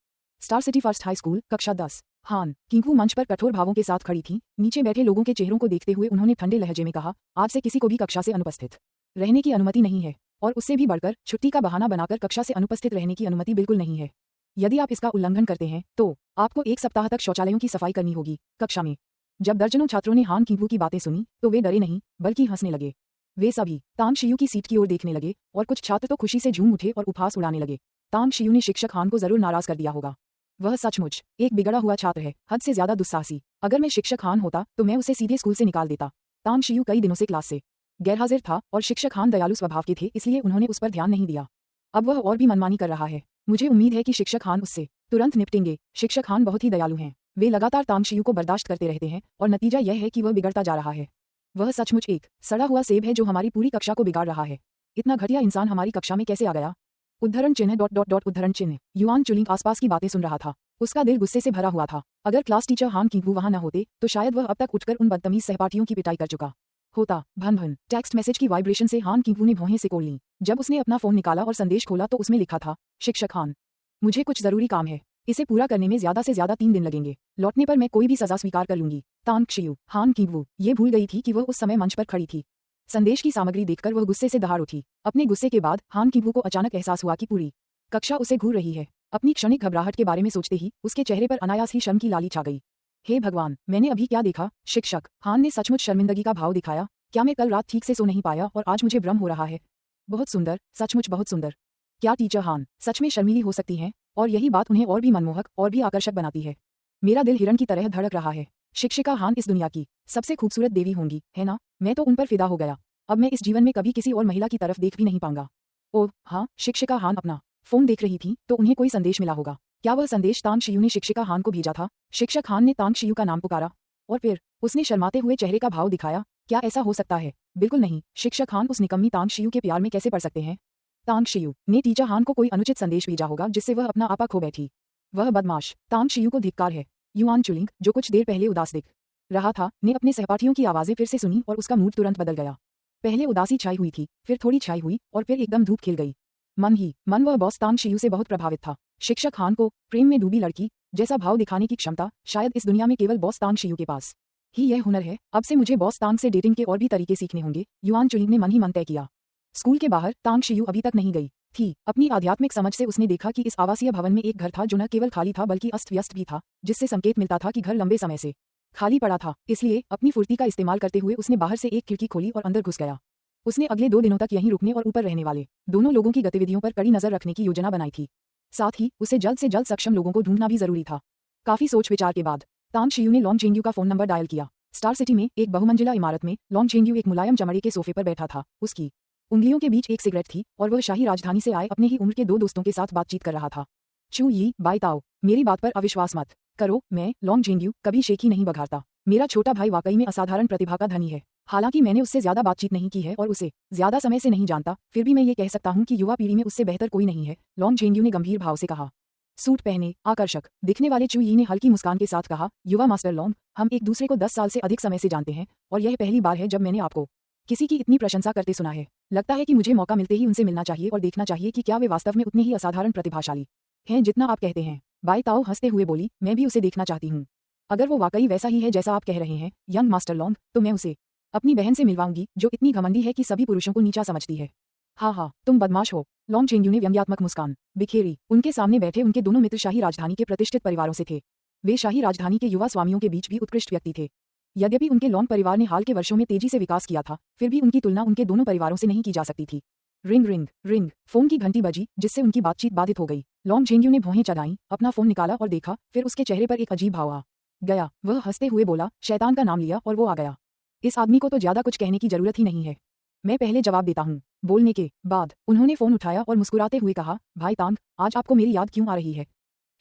Star city first high school, कक्षा 10। हान किंगफू मंच पर कठोर भावों के साथ खड़ी थी। नीचे बैठे लोगों के चेहरों को देखते हुए उन्होंने ठंडे लहजे में कहा, आज से किसी को भी कक्षा से अनुपस्थित रहने की अनुमति नहीं है, और उससे भी बढ़कर छुट्टी का बहाना बनाकर कक्षा से अनुपस्थित रहने की अनुमति बिल्कुल नहीं है। यदि आप इसका उल्लंघन करते हैं तो आपको 1 सप्ताह तक शौचालयों की सफाई करनी होगी। कक्षा में जब दर्जनों छात्रों ने हान किंगफू की बातें सुनी तो वे डरे नहीं बल्कि हंसने लगे। वे सभी तांग शियू की सीट की ओर देखने लगे और कुछ छात्र तो खुशी से झूम उठे और उपहास उड़ाने लगे। तांग शियू ने शिक्षक हान को जरूर नाराज कर दिया होगा। वह सचमुच एक बिगड़ा हुआ छात्र है, हद से ज्यादा दुस्साहसी। अगर मैं शिक्षक हान होता तो मैं उसे सीधे स्कूल से निकाल देता। तांग शियू कई दिनों से क्लास से गैरहाजिर था और शिक्षक हान दयालु स्वभाव के थे, इसलिए उन्होंने उस पर ध्यान नहीं दिया। अब वह और भी मनमानी कर रहा है। मुझे उम्मीद है कि शिक्षक हान उससे तुरंत निपटेंगे। शिक्षक हान बहुत ही दयालु हैं। वे लगातार तांग शियू को बर्दाश्त करते रहते हैं और नतीजा यह है कि वह बिगड़ता जा रहा है। वह सचमुच एक सड़ा हुआ सेब है जो हमारी पूरी कक्षा को बिगाड़ रहा है। इतना घटिया इंसान हमारी कक्षा में कैसे आ गया? उद्धरण चिन्ह उद्धरण चिन्ह। युआन चुलिंग आसपास की बातें सुन रहा था। उसका दिल गुस्से से भरा हुआ था। अगर क्लास टीचर हान किंगफू वहां न होते तो शायद वह अब तक उठकर उन बदतमीज सहपाठियों की पिटाई कर चुका होता। भन भन। टेक्स्ट मैसेज की वाइब्रेशन से हान किंगफू ने भौहें सिकोड़ लीं। जब उसने अपना फोन निकाला और संदेश खोला तो उसमें लिखा था, शिक्षक हान, मुझे कुछ जरूरी काम है। इसे पूरा करने में ज्यादा से ज्यादा 3 दिन लगेंगे। लौटने पर मैं कोई भी सजा स्वीकार कर लूंगी। तांग शियू। हान किंगफू ये भूल गई थी कि वह उस समय मंच पर खड़ी थी। संदेश की सामग्री देखकर वह गुस्से से दहाड़ उठी। अपने गुस्से के बाद हान किंगफू को अचानक एहसास हुआ कि पूरी कक्षा उसे घूर रही है। अपनी क्षणिक घबराहट के बारे में सोचते ही उसके चेहरे पर अनायास ही शर्म की लाली छा गई। हे भगवान, मैंने अभी क्या देखा? शिक्षक हान ने सचमुच शर्मिंदगी का भाव दिखाया। क्या मैं कल रात ठीक से सो नहीं पाया और आज मुझे भ्रम हो रहा है? बहुत सुंदर, सचमुच बहुत सुंदर। क्या टीचर हान सच में शर्मीली हो सकती हैं? और यही बात उन्हें और भी मनमोहक और भी आकर्षक बनाती है। मेरा दिल हिरण की तरह धड़क रहा है। शिक्षिका हान इस दुनिया की सबसे खूबसूरत देवी होंगी, है ना? मैं तो उन पर फिदा हो गया। अब मैं इस जीवन में कभी किसी और महिला की तरफ देख भी नहीं पाऊंगा। ओह हाँ, शिक्षिका हान अपना फोन देख रही थी तो उन्हें कोई संदेश मिला होगा। क्या वह संदेश तांग शियू ने शिक्षिका हान को भेजा था? शिक्षक हान ने तांग शियू का नाम पुकारा और फिर उसने शर्माते हुए चेहरे का भाव दिखाया। क्या ऐसा हो सकता है? बिल्कुल नहीं। शिक्षक हान उस निकम्मी तांग शियू के प्यार में कैसे पड़ सकते हैं? तांग शियू ने टीचर हान को कोई अनुचित संदेश भेजा होगा जिससे वह अपना आपा खो बैठी। वह बदमाश। तांग शियू को धिक्कार है। युआन चुलिंग, जो कुछ देर पहले उदास दिख रहा था, ने अपने सहपाठियों की आवाजें फिर से सुनी और उसका मूड तुरंत बदल गया। पहले उदासी छाई हुई थी, फिर थोड़ी छाई हुई और फिर एकदम धूप खिल गई। मन ही मन वह बॉस तांग शियू से बहुत प्रभावित था। शिक्षक हान को प्रेम में डूबी लड़की जैसा भाव दिखाने की क्षमता शायद इस दुनिया में केवल बॉस तांग शियू के पास ही यह हुनर है। अब से मुझे बॉस तांग से डेटिंग के और भी तरीके सीखने होंगे, युआन चुलिंग ने मन ही मन तय किया। स्कूल के बाहर तांग शियू अभी तक नहीं गई थी। अपनी आध्यात्मिक समझ से उसने देखा कि इस आवासीय भवन में एक घर था जो न केवल खाली था बल्कि अस्त व्यस्त भी था, जिससे संकेत मिलता था कि घर लंबे समय से खाली पड़ा था। इसलिए अपनी फुर्ती का इस्तेमाल करते हुए उसने बाहर से एक खिड़की खोली और अंदर घुस गया। उसने अगले 2 दिनों तक यहीं रुकने और ऊपर रहने वाले दोनों लोगों की गतिविधियों पर कड़ी नजर रखने की योजना बनाई थी। साथ ही उसे जल्द से जल्द सक्षम लोगों को ढूंढना भी जरूरी था। काफी सोच विचार के बाद तांग शियू ने लॉन्ग जेंग्यू का फोन नंबर डायल किया। स्टार सिटी में एक बहुमंजिला इमारत में लॉन्ग जेंग्यू एक मुलायम चमड़े के सोफे पर बैठा था। उसकी उंगलियों के बीच एक सिगरेट थी और वह शाही राजधानी से आए अपने ही उम्र के 2 दोस्तों के साथ बातचीत कर रहा था। चू यी बाई ताओ, मेरी बात पर अविश्वास मत करो, मैं लॉन्ग जेंग्यू कभी शेख ही नहीं बघारता। मेरा छोटा भाई वाकई में असाधारण प्रतिभा का धनी है। हालांकि मैंने उससे ज्यादा बातचीत नहीं की है और उसे ज्यादा समय से नहीं जानता, फिर भी मैं ये कह सकता हूँ कि युवा पीढ़ी में उससे बेहतर कोई नहीं है, लॉन्ग जेंग्यू ने गंभीर भाव से कहा। सूट पहने आकर्षक दिखने वाले चू यी ने हल्की मुस्कान के साथ कहा, युवा मास्टर लॉन्ग, हम एक दूसरे को 10 साल से अधिक समय से जानते हैं और यह पहली बार है जब मैंने आपको किसी की इतनी प्रशंसा करते सुना है। लगता है कि मुझे मौका मिलते ही उनसे मिलना चाहिए और देखना चाहिए कि क्या वे वास्तव में उतने ही असाधारण प्रतिभाशाली हैं जितना आप कहते हैं। बाई ताओ हंसते हुए बोली, मैं भी उसे देखना चाहती हूँ। अगर वो वाकई वैसा ही है जैसा आप कह रहे हैं यंग मास्टर लॉन्ग, तो मैं उसे अपनी बहन से मिलवाऊंगी जो इतनी घमंडी है कि सभी पुरुषों को नीचा समझती है। हाँ हाँ, तुम बदमाश हो। लॉन्ग जेंग्यू ने व्यंग्यात्मक मुस्कान बिखेरी। उनके सामने बैठे उनके दोनों मित्र शाही राजधानी के प्रतिष्ठित परिवारों से थे। वे शाही राजधानी के युवा स्वामियों के बीच भी उत्कृष्ट व्यक्ति थे। यद्यपि उनके लॉन्ग परिवार ने हाल के वर्षों में तेजी से विकास किया था, फिर भी उनकी तुलना उनके दोनों परिवारों से नहीं की जा सकती थी। रिंग रिंग रिंग, फोन की घंटी बजी जिससे उनकी बातचीत बाधित हो गई। लॉन्ग जेंग्यू ने भौहें चढ़ाईं, अपना फोन निकाला और देखा, फिर उसके चेहरे पर एक अजीब भाव आ गया। वह हंसते हुए बोला, शैतान का नाम लिया और वो आ गया। इस आदमी को तो ज्यादा कुछ कहने की जरूरत ही नहीं है, मैं पहले जवाब देता हूँ। बोलने के बाद उन्होंने फोन उठाया और मुस्कुराते हुए कहा, भाई तांग, आज आपको मेरी याद क्यों आ रही है?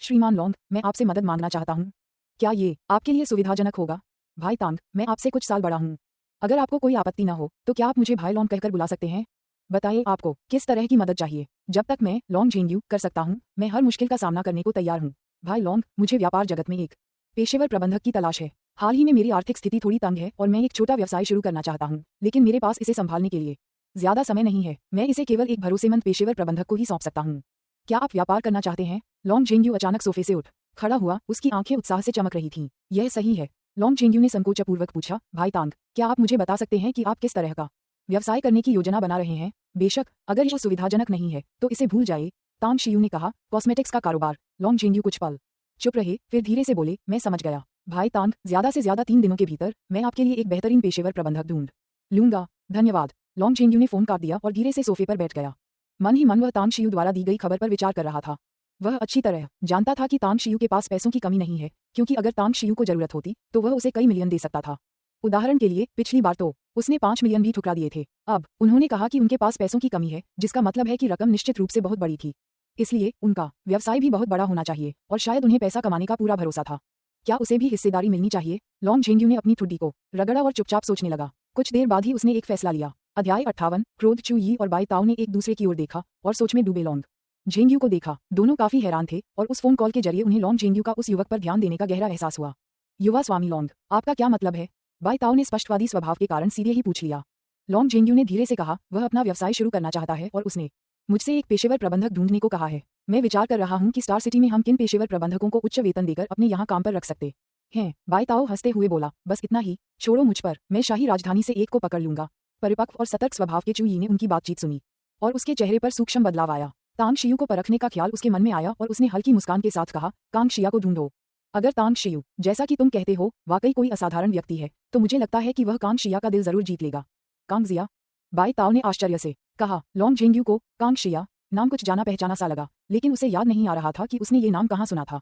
श्रीमान लॉन्ग, मैं आपसे मदद मांगना चाहता हूँ। क्या ये आपके लिए सुविधाजनक होगा? भाई तांग, मैं आपसे कुछ साल बड़ा हूँ। अगर आपको कोई आपत्ति न हो तो क्या आप मुझे भाई लॉन्ग कहकर बुला सकते हैं? बताइए आपको किस तरह की मदद चाहिए। जब तक मैं लॉन्ग जेंग्यू कर सकता हूँ, मैं हर मुश्किल का सामना करने को तैयार हूँ। भाई लॉन्ग, मुझे व्यापार जगत में एक पेशेवर प्रबंधक की तलाश है। हाल ही में मेरी आर्थिक स्थिति थोड़ी तंग है और मैं एक छोटा व्यवसाय शुरू करना चाहता हूँ, लेकिन मेरे पास इसे संभालने के लिए ज्यादा समय नहीं है, मैं इसे केवल एक भरोसेमंद पेशेवर प्रबंधक को ही सौंप सकता हूँ। क्या आप व्यापार करना चाहते हैं? लॉन्ग जेंग्यू अचानक सोफे से उठ खड़ा हुआ, उसकी आंखें उत्साह से चमक रही थीं। यह सही है, लॉन्ग जेंग्यू ने संकोचपूर्वक पूछा। भाई तांग, क्या आप मुझे बता सकते हैं कि आप किस तरह का व्यवसाय करने की योजना बना रहे हैं? बेशक, अगर यह सुविधाजनक नहीं है तो इसे भूल जाइए, तांग शियू ने कहा। कॉस्मेटिक्स का कारोबार। लॉन्ग जेंग्यू कुछ पल चुप रहे, फिर धीरे से बोले, मैं समझ गया भाई तांग, ज्यादा से ज्यादा 3 दिनों के भीतर मैं आपके लिए एक बेहतरीन पेशेवर प्रबंधक ढूंढ लूंगा। धन्यवाद। लॉन्ग जेंग्यू ने फोन काट दिया और धीरे से सोफे पर बैठ गया। मन ही मन वह तांग शियू द्वारा दी गई खबर पर विचार कर रहा था। वह अच्छी तरह जानता था कि तांग शियू के पास पैसों की कमी नहीं है, क्योंकि अगर तांग शियू को जरूरत होती तो वह उसे कई मिलियन दे सकता था। उदाहरण के लिए, पिछली बार तो उसने 5 मिलियन भी ठुकरा दिए थे। अब उन्होंने कहा कि उनके पास पैसों की कमी है, जिसका मतलब है कि रकम निश्चित रूप से बहुत बड़ी थी। इसलिए उनका व्यवसाय भी बहुत बड़ा होना चाहिए और शायद उन्हें पैसा कमाने का पूरा भरोसा था। क्या उसे भी हिस्सेदारी मिलनी चाहिए? लॉन्ग जेंग्यू ने अपनी ठुड्डी को रगड़ा और चुपचाप सोचने लगा। कुछ देर बाद ही उसने एक फैसला लिया। अध्याय 58। क्रोध। चू यी और बाई ताओ ने एक दूसरे की ओर देखा और सोच में डूबे लॉन्ग जेंग्यू को देखा। दोनों काफी हैरान थे और उस फोन कॉल के जरिए उन्हें लॉन्ग जेंग्यू का उस युवक पर ध्यान देने का गहरा एहसास हुआ। युवा स्वामी लॉन्ग, आपका क्या मतलब है? बाई ताओ ने स्पष्टवादी स्वभाव के कारण सीधे ही पूछ लिया। लॉन्ग जेंग्यू ने धीरे से कहा, वह अपना व्यवसाय शुरू करना चाहता है और उसने मुझसे एक पेशेवर प्रबंधक ढूंढने को कहा है। मैं विचार कर रहा हूँ कि स्टार सिटी में हम किन पेशेवर प्रबंधकों को उच्च वेतन देकर अपने यहाँ काम पर रख सकते हैं। बाई ताओ हंसते हुए बोला, बस इतना ही, छोड़ो मुझ पर, मैं शाही राजधानी से एक को पकड़ लूंगा। परिपक्व और सतर्क स्वभाव के चू यी ने उनकी बातचीत सुनी और उसके चेहरे पर सूक्ष्म बदलाव आया। तांग शियू को परखने का ख्याल उसके मन में आया और उसने हल्की मुस्कान के साथ कहा, कांग शिया को ढूंढो। अगर तांग शियू, जैसा कि तुम कहते हो, वाकई कोई असाधारण व्यक्ति है, तो मुझे लगता है कि वह कांग शिया का दिल जरूर जीत लेगा। Kong Jiya? बाई ताओ ने आश्चर्य से कहा। लॉन्ग जेंग्यू को कांग शिया नाम कुछ जाना पहचाना सा लगा, लेकिन उसे याद नहीं आ रहा था कि उसने ये नाम कहाँ सुना था।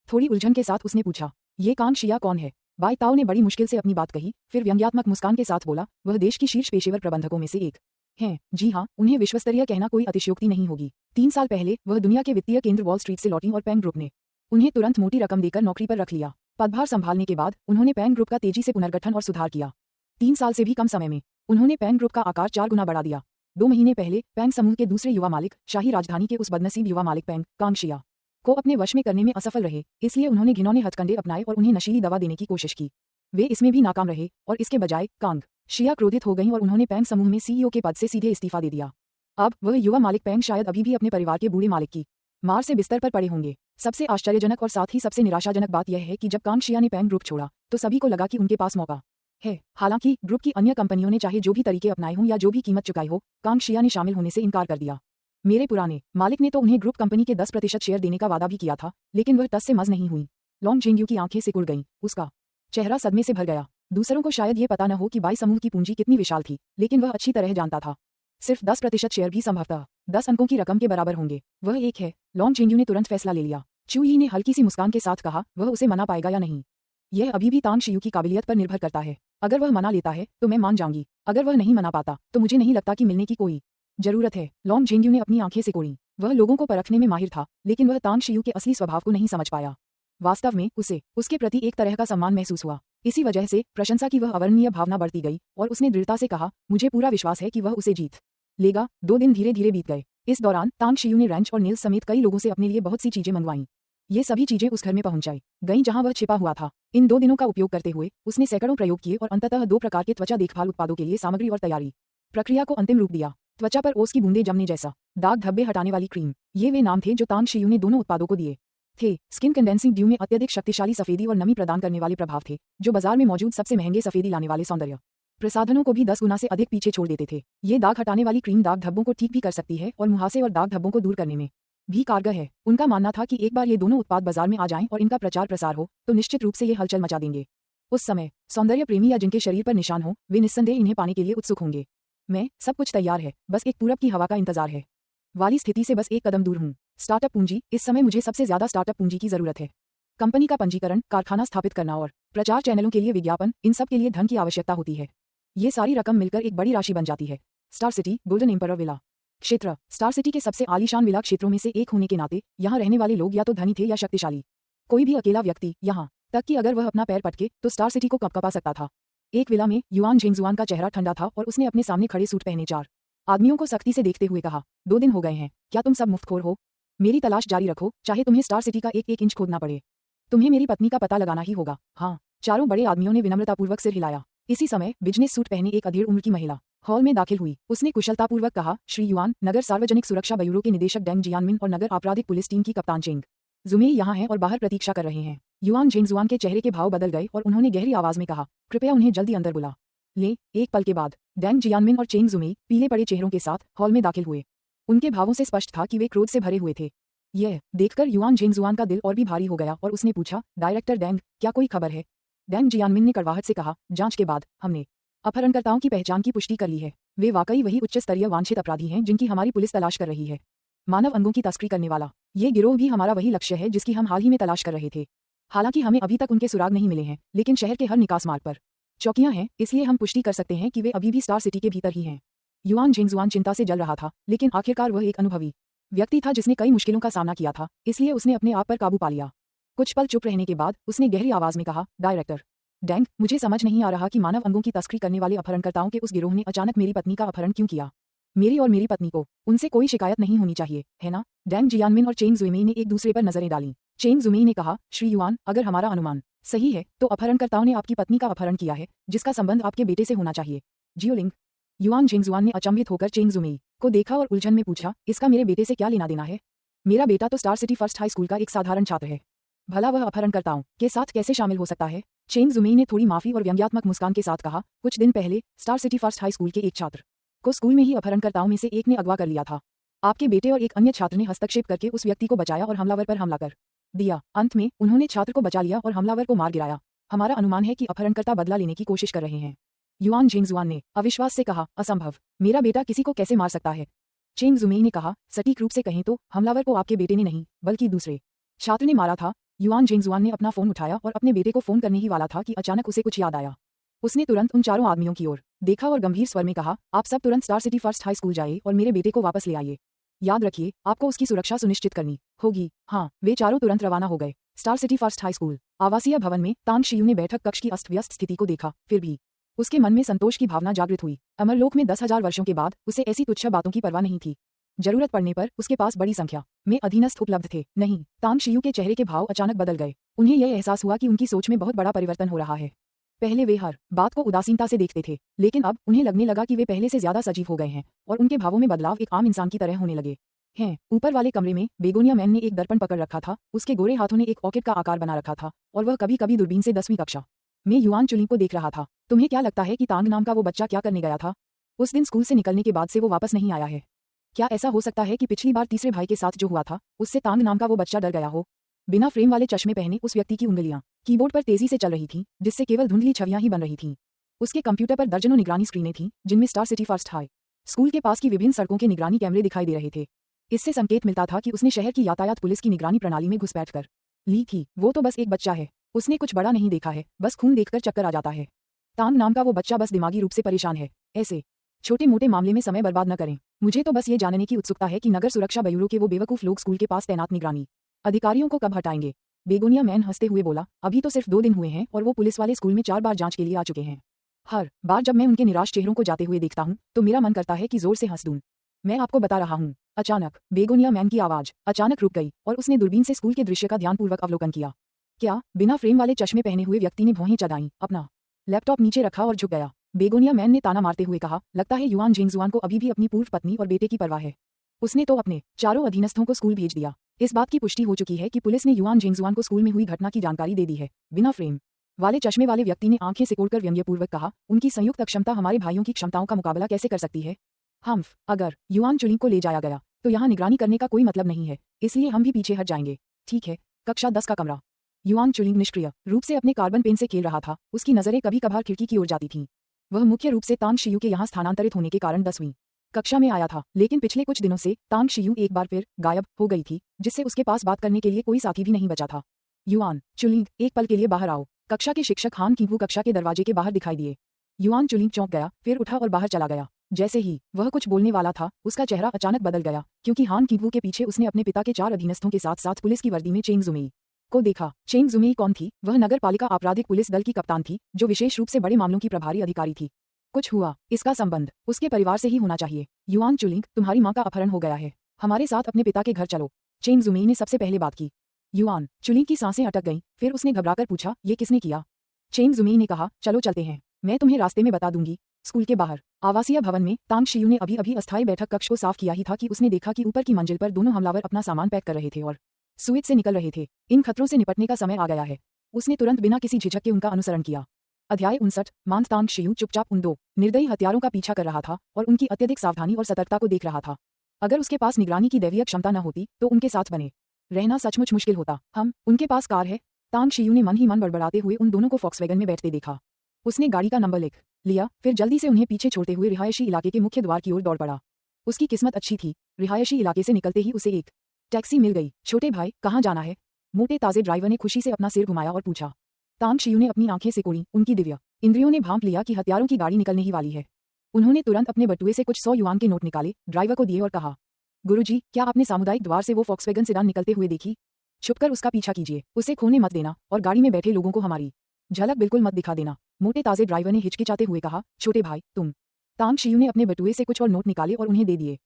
थोड़ी उलझन के साथ उसने पूछा, ये कांग शिया कौन है? बाई ताओ ने बड़ी मुश्किल से अपनी बात कही, फिर व्यंग्यात्मक मुस्कान के साथ बोला, वह देश की शीर्ष पेशेवर प्रबंधकों में से एक हैं। जी हाँ, उन्हें विश्वस्तरीय कहना कोई अतिशयोक्ति नहीं होगी। 3 साल पहले वह दुनिया के वित्तीय केंद्र वॉल स्ट्रीट से लौटी और पैंग ग्रुप ने उन्हें तुरंत मोटी रकम देकर नौकरी पर रख लिया। पदभार संभालने के बाद उन्होंने पैंग ग्रुप का तेजी से पुनर्गठन और सुधार किया। 3 साल से भी कम समय में उन्होंने पैंग ग्रुप का आकार 4 गुना बढ़ा दिया। 2 महीने पहले पैंग समूह के दूसरे युवा मालिक, शाही राजधानी के उस बदनसीब युवा मालिक पैंग कांग शिया को अपने वश में करने में असफल रहे, इसलिए उन्होंने घिनौने हथकंडे अपनाए और उन्हें नशीली दवा देने की कोशिश की। वे इसमें भी नाकाम रहे और इसके बजाय कांग शिया क्रोधित हो गईं और उन्होंने पैंग समूह में सीईओ के पद से सीधे इस्तीफा दे दिया। अब वह युवा मालिक पैंग शायद अभी भी अपने परिवार के बूढ़े मालिक की मार से बिस्तर पर पड़े होंगे। सबसे आश्चर्यजनक और साथ ही सबसे निराशाजनक बात यह है कि जब कांग शिया ने पैंग ग्रुप छोड़ा तो सभी को लगा कि उनके पास मौका है। हालांकि ग्रुप की अन्य कंपनियों ने चाहे जो भी तरीके अपनाए हों या जो भी कीमत चुकाई हो, कांग शिया ने शामिल होने से इनकार कर दिया। मेरे पुराने मालिक ने तो उन्हें ग्रुप कंपनी के 10% शेयर देने का वादा भी किया था, लेकिन वह टस से मज नहीं हुई। लॉन्ग जेंग्यू की आंखें सिकुड़ गईं, उसका चेहरा सदमे से भर गया। दूसरों को शायद ये पता न हो कि बाई समूह की पूंजी कितनी विशाल थी, लेकिन वह अच्छी तरह जानता था। सिर्फ 10% शेयर भी संभवतः 10 अंकों की रकम के बराबर होंगे। वह एक है। लॉन्ग जेंग्यू ने तुरंत फैसला ले लिया। चू यी ने हल्की सी मुस्कान के साथ कहा, वह उसे मना पाएगा या नहीं, यह अभी भी तांग शियू की काबिलियत पर निर्भर करता है। अगर वह मना लेता है तो मैं मान जाऊंगी, अगर वह नहीं मना पाता तो मुझे नहीं लगता कि मिलने की कोई जरूरत है। लॉन्ग जेंग्यू ने अपनी आंखें सिकोड़ी। वह लोगों को परखने में माहिर था, लेकिन वह तांग शियू के असली स्वभाव को नहीं समझ पाया। वास्तव में उसे उसके प्रति एक तरह का सम्मान महसूस हुआ। इसी वजह से प्रशंसा की वह अवर्णनीय भावना बढ़ती गई और उसने दृढ़ता से कहा, मुझे पूरा विश्वास है कि वह उसे जीत लेगा। 2 दिन धीरे धीरे बीत गए। इस दौरान तांग शियू ने रैंच और नील्स समेत कई लोगों से अपने लिए बहुत सी चीजें मंगवाईं। ये सभी चीजें उस घर में पहुंचाई गईं जहां वह छिपा हुआ था। इन 2 दिनों का उपयोग करते हुए उसने सैकड़ों प्रयोग किए और अंततः 2 प्रकार के त्वचा देखभाल उत्पादों के लिए सामग्री और तैयारी प्रक्रिया को अंतिम रूप दिया। त्वचा पर ओस की बूंदें जमने जैसा, दाग धब्बे हटाने वाली क्रीम, ये वे नाम थे जो तांग शियू ने दोनों उत्पादों को दिए थे। स्किन कंडेंसिंग ड्यू में अत्यधिक शक्तिशाली सफेदी और नमी प्रदान करने वाले प्रभाव थे, जो बाजार में मौजूद सबसे महंगे सफेदी लाने वाले सौंदर्य प्रसाधनों को भी 10 गुना से अधिक पीछे छोड़ देते थे। ये दाग हटाने वाली क्रीम दाग धब्बों को ठीक भी कर सकती है और मुहासे और दाग धब्बों को दूर करने में भी कारगर है। उनका मानना था कि एक बार ये दोनों उत्पाद बाजार में आ जाएं और इनका प्रचार प्रसार हो तो निश्चित रूप से ये हलचल मचा देंगे। उस समय सौंदर्य प्रेमी या जिनके शरीर पर निशान हो, वे निस्संदेह इन्हें पाने के लिए उत्सुक होंगे। मैं सब कुछ तैयार है, बस एक पूरब की हवा का इंतजार है वाली स्थिति से बस एक कदम दूर हूँ। स्टार्टअप पूंजी, इस समय मुझे सबसे ज्यादा स्टार्टअप पूंजी की जरूरत है। कंपनी का पंजीकरण, कारखाना स्थापित करना और प्रचार चैनलों के लिए विज्ञापन, इन सब के लिए धन की आवश्यकता होती है। ये सारी रकम मिलकर एक बड़ी राशि बन जाती है। Star city, golden emperor villa क्षेत्र, स्टार सिटी के सबसे आलीशान विला क्षेत्रों में से एक होने के नाते यहाँ रहने वाले लोग या तो धनी थे या शक्तिशाली। कोई भी अकेला व्यक्ति, यहाँ तक कि अगर वह अपना पैर पटके तो स्टार सिटी को कपकपा सकता था। एक विला में युआन झेंगजुआन का चेहरा ठंडा था और उसने अपने सामने खड़े सूट पहने 4 आदमियों को सख्ती से देखते हुए कहा, 2 दिन हो गए हैं, क्या तुम सब मुफ्तखोर हो? मेरी तलाश जारी रखो, चाहे तुम्हें स्टार सिटी का एक एक इंच खोदना पड़े। तुम्हें मेरी पत्नी का पता लगाना ही होगा। हाँ, चारों बड़े आदमियों ने विनम्रतापूर्वक सिर हिलाया। इसी समय बिजनेस सूट पहने एक अधेड़ उम्र की महिला हॉल में दाखिल हुई। उसने कुशलतापूर्वक कहा, श्री युआन, नगर सार्वजनिक सुरक्षा ब्यूरो के निदेशक डेंग जियानमिन और नगर आपराधिक पुलिस टीम की कप्तान चेंग जुमेई यहाँ हैं और बाहर प्रतीक्षा कर रहे हैं। युआन जेंगजुआन के चेहरे के भाव बदल गए और उन्होंने गहरी आवाज में कहा, कृपया उन्हें जल्दी अंदर बुला ले। एक पल के बाद डेंग जियानमिन और चेंग जुमेई पीले पड़े चेहरों के साथ हॉल में दाखिल हुए। उनके भावों से स्पष्ट था कि वे क्रोध से भरे हुए थे। यह देखकर युआन जेंगजुआन का दिल और भी भारी हो गया और उसने पूछा, डायरेक्टर डेंग, क्या कोई खबर है? डेंग जियानमिन ने कड़वाहट से कहा, जांच के बाद हमने अपहरणकर्ताओं की पहचान की पुष्टि कर ली है। वे वाकई वही उच्च स्तरीय वांछित अपराधी हैं जिनकी हमारी पुलिस तलाश कर रही है। मानव अंगों की तस्करी करने वाला ये गिरोह भी हमारा वही लक्ष्य है जिसकी हम हाल ही में तलाश कर रहे थे। हालांकि हमें अभी तक उनके सुराग नहीं मिले हैं, लेकिन शहर के हर निकास मार्ग पर चौकियां हैं, इसलिए हम पुष्टि कर सकते हैं कि वे अभी भी स्टार सिटी के भीतर ही हैं। युआन जेंगजुआन चिंता से जल रहा था, लेकिन आखिरकार वह एक अनुभवी व्यक्ति था जिसने कई मुश्किलों का सामना किया था, इसलिए उसने अपने आप पर काबू पा लिया। कुछ पल चुप रहने के बाद उसने गहरी आवाज में कहा, डायरेक्टर डेंग, मुझे समझ नहीं आ रहा कि मानव अंगों की तस्करी करने वाले अपहरणकर्ताओं के उस गिरोह ने अचानक मेरी पत्नी का अपहरण क्यों किया। मेरी और मेरी पत्नी को उनसे कोई शिकायत नहीं होनी चाहिए, है ना? डेंग जियानमिन और चेंग जुमेई ने एक दूसरे पर नजरें डाली। चेंग जुमेई ने कहा, श्री युआन, अगर हमारा अनुमान सही है तो अपहरणकर्ताओं ने आपकी पत्नी का अपहरण किया है, जिसका संबंध आपके बेटे से होना चाहिए। जियोलिंग। युआन जेंगजुआन ने अचंभित होकर चेंग जुमेई को देखा और उलझन में पूछा, इसका मेरे बेटे से क्या लेना देना है? मेरा बेटा तो star city first high school का एक साधारण छात्र है, भला वह अपहरणकर्ताओं के साथ कैसे शामिल हो सकता है? चेंग जुमेई ने थोड़ी माफी और व्यंग्यात्मक मुस्कान के साथ कहा, कुछ दिन पहले star city first high school के एक छात्र को स्कूल में ही अपहरणकर्ताओं में से एक ने अगवा कर लिया था। आपके बेटे और एक अन्य छात्र ने हस्तक्षेप करके उस व्यक्ति को बचाया और हमलावर पर हमला कर दिया। अंत में उन्होंने छात्र को बचा लिया और हमलावर को मार गिराया। हमारा अनुमान है कि अपहरणकर्ता बदला लेने की कोशिश कर रहे हैं। युआन जेंगजुआन ने अविश्वास से कहा, असंभव, मेरा बेटा किसी को कैसे मार सकता है? चेंग जुमेई ने कहा, सटीक रूप से कहें तो हमलावर को आपके बेटे ने नहीं, बल्कि दूसरे छात्र ने मारा था। युआन जेंगजुआन ने अपना फोन उठाया और अपने बेटे को फोन करने ही वाला था कि अचानक उसे कुछ याद आया। उसने तुरंत उन चारों आदमियों की ओर देखा और गंभीर स्वर में कहा, आप सब तुरंत star city first high school जाइए और मेरे बेटे को वापस ले आइए। याद रखिए, आपको उसकी सुरक्षा सुनिश्चित करनी होगी। हाँ, वे चारों तुरंत रवाना हो गए। Star city first high school आवासीय भवन में तांग शियू ने बैठक कक्ष की अस्त व्यस्त स्थिति को देखा, फिर भी उसके मन में संतोष की भावना जागृत हुई। अमरलोक में 10,000 वर्षों के बाद उसे ऐसी तुच्छ बातों की परवाह नहीं थी। जरूरत पड़ने पर उसके पास बड़ी संख्या में अधीनस्थ उपलब्ध थे। नहीं, तांग शियू के चेहरे के भाव अचानक बदल गए। उन्हें यह एहसास हुआ कि उनकी सोच में बहुत बड़ा परिवर्तन हो रहा है। पहले वे हर बात को उदासीनता से देखते थे, लेकिन अब उन्हें लगने लगा कि वे पहले से ज्यादा सजीव हो गए हैं और उनके भावों में बदलाव एक आम इंसान की तरह होने लगे हैं। ऊपर वाले कमरे में बेगोनिया मैन ने एक दर्पण पकड़ रखा था, उसके गोरे हाथों ने एक ऑर्किड का आकार बना रखा था और वह कभी कभी दूरबीन से 10वीं कक्षा में युआन चुलिंग को देख रहा था। तुम्हें क्या लगता है कि तांग नाम का वो बच्चा क्या करने गया था? उस दिन स्कूल से निकलने के बाद से वो वापस नहीं आया है। क्या ऐसा हो सकता है कि पिछली बार तीसरे भाई के साथ जो हुआ था उससे तांग नाम का वो बच्चा डर गया हो? बिना फ्रेम वाले चश्मे पहने उस व्यक्ति की उंगलियां कीबोर्ड पर तेजी से चल रही थीं, जिससे केवल धुंधली छवियां ही बन रही थीं। उसके कंप्यूटर पर दर्जनों निगरानी स्क्रीनें थीं, जिनमें star city first high school के पास की विभिन्न सड़कों के निगरानी कैमरे दिखाई दे रहे थे। इससे संकेत मिलता था कि उसने शहर की यातायात पुलिस की निगरानी प्रणाली में घुसपैठ कर ली थी। वो तो बस एक बच्चा है, उसने कुछ बड़ा नहीं देखा है, बस खून देखकर चक्कर आ जाता है। तांग नाम का वो बच्चा बस दिमागी रूप से परेशान है। ऐसे छोटे मोटे मामले में समय बर्बाद न करें। मुझे तो बस ये जानने की उत्सुकता है कि नगर सुरक्षा ब्यूरो के वो बेवकूफ लोग स्कूल के पास तैनात निगरानी अधिकारियों को कब हटाएंगे? बेगोनिया मैन हंसते हुए बोला, अभी तो सिर्फ 2 दिन हुए हैं और वो पुलिस वाले स्कूल में 4 बार जांच के लिए आ चुके हैं। हर बार जब मैं उनके निराश चेहरों को जाते हुए देखता हूँ तो मेरा मन करता है कि जोर से हंस दूं। मैं आपको बता रहा हूँ। अचानक बेगोनिया मैन की आवाज अचानक रुक गई और उसने दूरबीन से स्कूल के दृश्य का ध्यानपूर्वक अवलोकन किया। क्या? बिना फ्रेम वाले चश्मे पहने हुए व्यक्ति ने भौहें चढ़ाईं, अपना लैपटॉप नीचे रखा और झुक गया। बेगोनिया मैन ने ताना मारते हुए कहा, लगता है युआन जेंगजुआन को अभी भी अपनी पूर्व पत्नी और बेटे की परवाह है। उसने तो अपने चारों अधीनस्थों को स्कूल भेज दिया। इस बात की पुष्टि हो चुकी है कि पुलिस ने युआन जेंगजुआन को स्कूल में हुई घटना की जानकारी दे दी है। बिना फ्रेम वाले चश्मे वाले व्यक्ति ने आंखें सिकोड़कर व्यंग्यपूर्वक कहा, उनकी संयुक्त क्षमता हमारे भाइयों की क्षमताओं का मुकाबला कैसे कर सकती है? हम्फ, अगर युआन चुलिंग को ले जाया गया तो यहाँ निगरानी करने का कोई मतलब नहीं है, इसलिए हम भी पीछे हट जाएंगे। ठीक है। कक्षा 10 का कमरा। युआन चुलिंग निष्क्रिय रूप से अपने कार्बन पेन से खेल रहा था। उसकी नजरें कभी कभार खिड़की की ओर जाती थीं। वह मुख्य रूप से तांग शियू के यहाँ स्थानांतरित होने के कारण 10वीं कक्षा में आया था, लेकिन पिछले कुछ दिनों से तांग शियू एक बार फिर गायब हो गई थी, जिससे उसके पास बात करने के लिए कोई साथी भी नहीं बचा था। युआन चुलिंग, एक पल के लिए बाहर आओ। कक्षा के शिक्षक हान किंगवू कक्षा के दरवाजे के बाहर दिखाई दिए। युआन चुलिंग चौंक गया, फिर उठा और बाहर चला गया। जैसे ही वह कुछ बोलने वाला था, उसका चेहरा अचानक बदल गया, क्योंकि हान किंगवू के पीछे उसने अपने पिता के 4 अधीनस्थों के साथ साथ पुलिस की वर्दी में चेंग जुमेई को देखा। चेंग जुमेई कौन थी? वह नगर पालिका आपराधिक पुलिस दल की कप्तान थी, जो विशेष रूप से बड़े मामलों की प्रभारी अधिकारी थी। कुछ हुआ, इसका संबंध उसके परिवार से ही होना चाहिए। युआन चुलिंग, तुम्हारी माँ का अपहरण हो गया है, हमारे साथ अपने पिता के घर चलो। चेंग जुमेई ने सबसे पहले बात की। युआन चुलिंग की सांसें अटक गईं, फिर उसने घबराकर पूछा, ये किसने किया? चेंग जुमेई ने कहा, चलो चलते हैं, मैं तुम्हें रास्ते में बता दूंगी। स्कूल के बाहर आवासीय भवन में तांग शियू ने अभी अभी अस्थायी बैठक कक्ष को साफ किया ही था कि उसने देखा कि ऊपर की मंजिल पर दोनों हमलावर अपना सामान पैक कर रहे थे और सुइट से निकल रहे थे। इन खतरों से निपटने का समय आ गया है। उसने तुरंत बिना किसी झिझक के उनका अनुसरण किया। अध्याय 59 मांग तांग शियू चुपचाप उन दो निर्दयी हत्यारों का पीछा कर रहा था और उनकी अत्यधिक सावधानी और सतर्कता को देख रहा था। अगर उसके पास निगरानी की दैवीय क्षमता न होती तो उनके साथ बने रहना सचमुच मुश्किल होता। उनके पास कार है। तांग शियू ने मन ही मन बड़बड़ाते हुए उन दोनों को फॉक्सवैगन में बैठते देखा। उसने गाड़ी का नंबर लिख लिया, फिर जल्दी से उन्हें पीछे छोड़ते हुए रिहायशी इलाके के मुख्य द्वार की ओर दौड़ पड़ा। उसकी किस्मत अच्छी थी। रिहायशी इलाके से निकलते ही उसे एक टैक्सी मिल गई। छोटे भाई, कहाँ जाना है? मोटे ताजे ड्राइवर ने खुशी से अपना सिर घुमाया और पूछा। तांग शियू ने अपनी आंखें सिकोड़ी। उनकी दिव्य इंद्रियों ने भांप लिया कि हत्यारों की गाड़ी निकलने ही वाली है। उन्होंने तुरंत अपने बटुए से कुछ 100 युआन के नोट निकाले, ड्राइवर को दिए और कहा, गुरुजी, क्या आपने सामुदायिक द्वार से वो फॉक्सवैगन सेडान निकलते हुए देखी? छुपकर उसका पीछा कीजिए, उसे खोने मत देना और गाड़ी में बैठे लोगों को हमारी झलक बिल्कुल मत दिखा देना। मोटे ताजे ड्राइवर ने हिचकिचाते हुए कहा। छोटे भाई, तुम। तांग शियू ने अपने बटुए से कुछ और नोट निकाले और उन्हें दे दिए।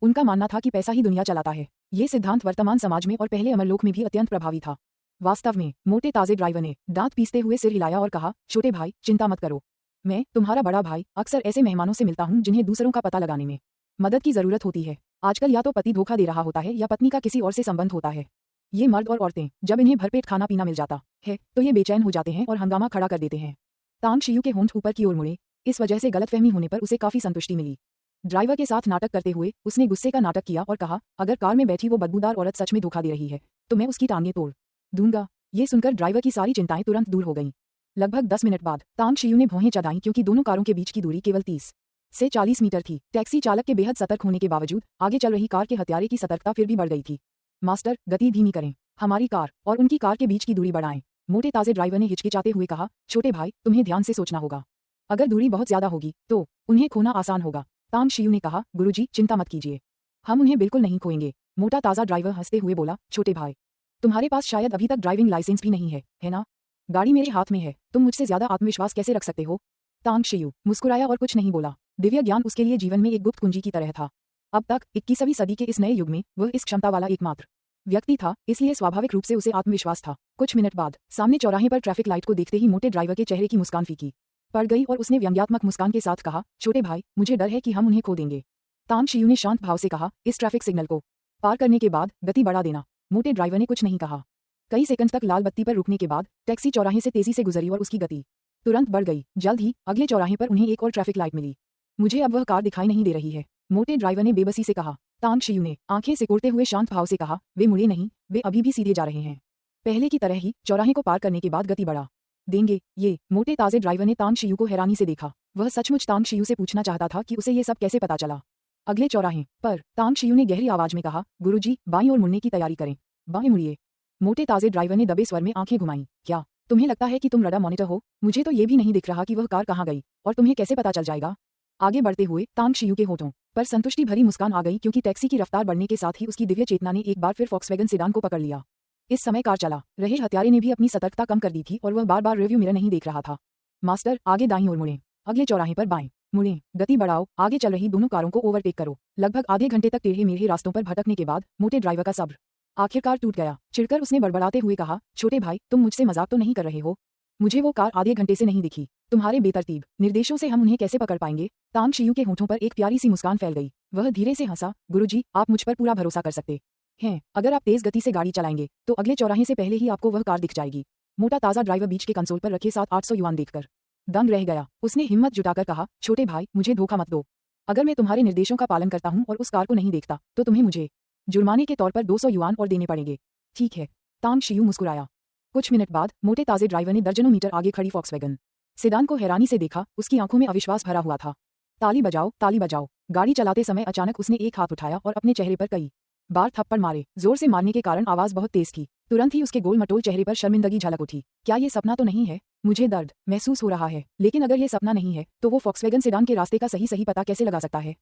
उनका मानना था कि पैसा ही दुनिया चलाता है। ये सिद्धांत वर्तमान समाज में और पहले अमरलोक में भी अत्यंत प्रभावी था। वास्तव में मोटे ताजे ड्राइवर ने दांत पीसते हुए सिर हिलाया और कहा, छोटे भाई, चिंता मत करो। मैं, तुम्हारा बड़ा भाई, अक्सर ऐसे मेहमानों से मिलता हूँ जिन्हें दूसरों का पता लगाने में मदद की जरूरत होती है। आजकल या तो पति धोखा दे रहा होता है या पत्नी का किसी और से संबंध होता है। ये मर्द और औरतें जब इन्हें भरपेट खाना पीना मिल जाता है तो ये बेचैन हो जाते हैं और हंगामा खड़ा कर देते हैं। तांग शियू के होंठ ऊपर की ओर मुड़े। इस वजह से गलतफहमी होने पर उसे काफी संतुष्टि मिली। ड्राइवर के साथ नाटक करते हुए उसने गुस्से का नाटक किया और कहा, अगर कार में बैठी वो बदबूदार औरत सच में धोखा दे रही है तो मैं उसकी टांगें तोड़ दूंगा। ये सुनकर ड्राइवर की सारी चिंताएं तुरंत दूर हो गईं। लगभग 10 मिनट बाद तांग शियू ने भौहें चढ़ाईं क्योंकि दोनों कारों के बीच की दूरी केवल 30 से 40 मीटर थी। टैक्सी चालक के बेहद सतर्क होने के बावजूद आगे चल रही कार के हत्यारे की सतर्कता फिर भी बढ़ गई थी। मास्टर, गति धीमी करें, हमारी कार और उनकी कार के बीच की दूरी बढ़ाएं। मोटे ताजे ड्राइवर ने हिचकिचाते हुए कहा। छोटे भाई, तुम्हें ध्यान से सोचना होगा। अगर दूरी बहुत ज्यादा होगी तो उन्हें खोना आसान होगा। तांग शियू ने कहा। गुरुजी, चिंता मत कीजिए, हम उन्हें बिल्कुल नहीं खोएंगे। मोटा ताजा ड्राइवर हंसते हुए बोला। छोटे भाई, तुम्हारे पास शायद अभी तक ड्राइविंग लाइसेंस भी नहीं है ना? गाड़ी मेरे हाथ में है, तुम मुझसे ज्यादा आत्मविश्वास कैसे रख सकते हो? तांग शियू मुस्कुराया और कुछ नहीं बोला। दिव्य ज्ञान उसके लिए जीवन में एक गुप्त कुंजी की तरह था। अब तक 21वीं सदी के इस नए युग में वह इस क्षमता वाला एकमात्र व्यक्ति था, इसलिए स्वाभाविक रूप से उसे आत्मविश्वास था। कुछ मिनट बाद सामने चौराहे पर ट्रैफिक लाइट को देखते ही मोटे ड्राइवर के चेहरे की मुस्कान फीकी पड़ गई और उसने व्यंग्यात्मक मुस्कान के साथ कहा, छोटे भाई, मुझे डर है कि हम उन्हें खो देंगे। तांग शियू ने शांत भाव से कहा, इस ट्रैफिक सिग्नल को पार करने के बाद गति बढ़ा देना। मोटे ड्राइवर ने कुछ नहीं कहा। कई सेकंड तक लाल बत्ती पर रुकने के बाद टैक्सी चौराहे से तेजी से गुजरी और उसकी गति तुरंत बढ़ गई। जल्द ही अगले चौराहे पर उन्हें एक और ट्रैफिक लाइट मिली। मुझे अब वह कार दिखाई नहीं दे रही है, मोटे ड्राइवर ने बेबसी से कहा। तांग शियू ने आंखें सिकोड़ते हुए शांत भाव से कहा, वे मुड़े नहीं, वे अभी भी सीधे जा रहे हैं। पहले की तरह ही चौराहे को पार करने के बाद गति बढ़ा देंगे ये। मोटे ताजे ड्राइवर ने तांग शियू को हैरानी से देखा। वह सचमुच तांग शियू से पूछना चाहता था कि उसे ये सब कैसे पता चला। अगले चौराहे पर तांग शियू ने गहरी आवाज में कहा, गुरुजी, बाईं ओर मुड़ने की तैयारी करें, बाएं मुड़िए। मोटे ताजे ड्राइवर ने दबे स्वर में आंखें घुमाईं। क्या तुम्हें लगता है कि तुम रडार मॉनिटर हो? मुझे तो ये भी नहीं दिख रहा कि वह कार कहाँ गई, और तुम्हें कैसे पता चल जाएगा? आगे बढ़ते हुए तांग शियू के होठों पर संतुष्टि भरी मुस्कान आ गई क्योंकि टैक्सी की रफ्तार बढ़ने के साथ ही उसकी दिव्य चेतना ने एक बार फिर फॉक्सवैगन सेडान को पकड़ लिया। इस समय कार चला रहे हत्यारे ने भी अपनी सतर्कता कम कर दी थी और वह बार बार रिव्यू मिरर नहीं देख रहा था। मास्टर, आगे दाईं ओर मुड़ें, अगले चौराहे पर बाएं मुड़ें, गति बढ़ाओ, आगे चल रही दोनों कारों को ओवरटेक करो। लगभग आधे घंटे तक टेढ़े मेढ़े रास्तों पर भटकने के बाद मोटे ड्राइवर का सब्र आखिरकार टूट गया। चिढ़कर उसने बड़बड़ाते हुए कहा, छोटे भाई, तुम मुझसे मजाक तो नहीं कर रहे हो? मुझे वो कार आधे घंटे से नहीं दिखी। तुम्हारे बेतरतीब निर्देशों से हम उन्हें कैसे पकड़ पाएंगे? तांग शियू के होठों पर एक प्यारी सी मुस्कान फैल गई। वह धीरे से हंसा। गुरुजी, आप मुझ पर पूरा भरोसा कर सकते हैं। अगर आप तेज गति से गाड़ी चलाएंगे तो अगले चौराहे से पहले ही आपको वह कार दिख जाएगी। मोटा ताजा ड्राइवर बीच के कंसोल पर रखे 700-800 युआन देखकर दंग रह गया। उसने हिम्मत जुटाकर कहा, छोटे भाई, मुझे धोखा मत दो। अगर मैं तुम्हारे निर्देशों का पालन करता हूँ और उस कार को नहीं देखता तो तुम्हें मुझे जुर्माने के तौर पर 200 युआन और देने पड़ेंगे। ठीक है। तांग शियू मुस्कुराया। कुछ मिनट बाद मोटे ताजे ड्राइवर ने दर्जनों मीटर आगे खड़ी फॉक्सवैगन सेडान को हैरानी से देखा। उसकी आंखों में अविश्वास भरा हुआ था। ताली बजाओ, ताली बजाओ। गाड़ी चलाते समय अचानक उसने एक हाथ उठाया और अपने चेहरे पर कई बार थप्पड़ मारे। जोर से मारने के कारण आवाज बहुत तेज थी। तुरंत ही उसके गोल मटोल चेहरे पर शर्मिंदगी झलक उठी। क्या ये सपना तो नहीं है? मुझे दर्द महसूस हो रहा है, लेकिन अगर ये सपना नहीं है तो वो फॉक्सवैगन सेडान के रास्ते का सही पता कैसे लगा सकता है?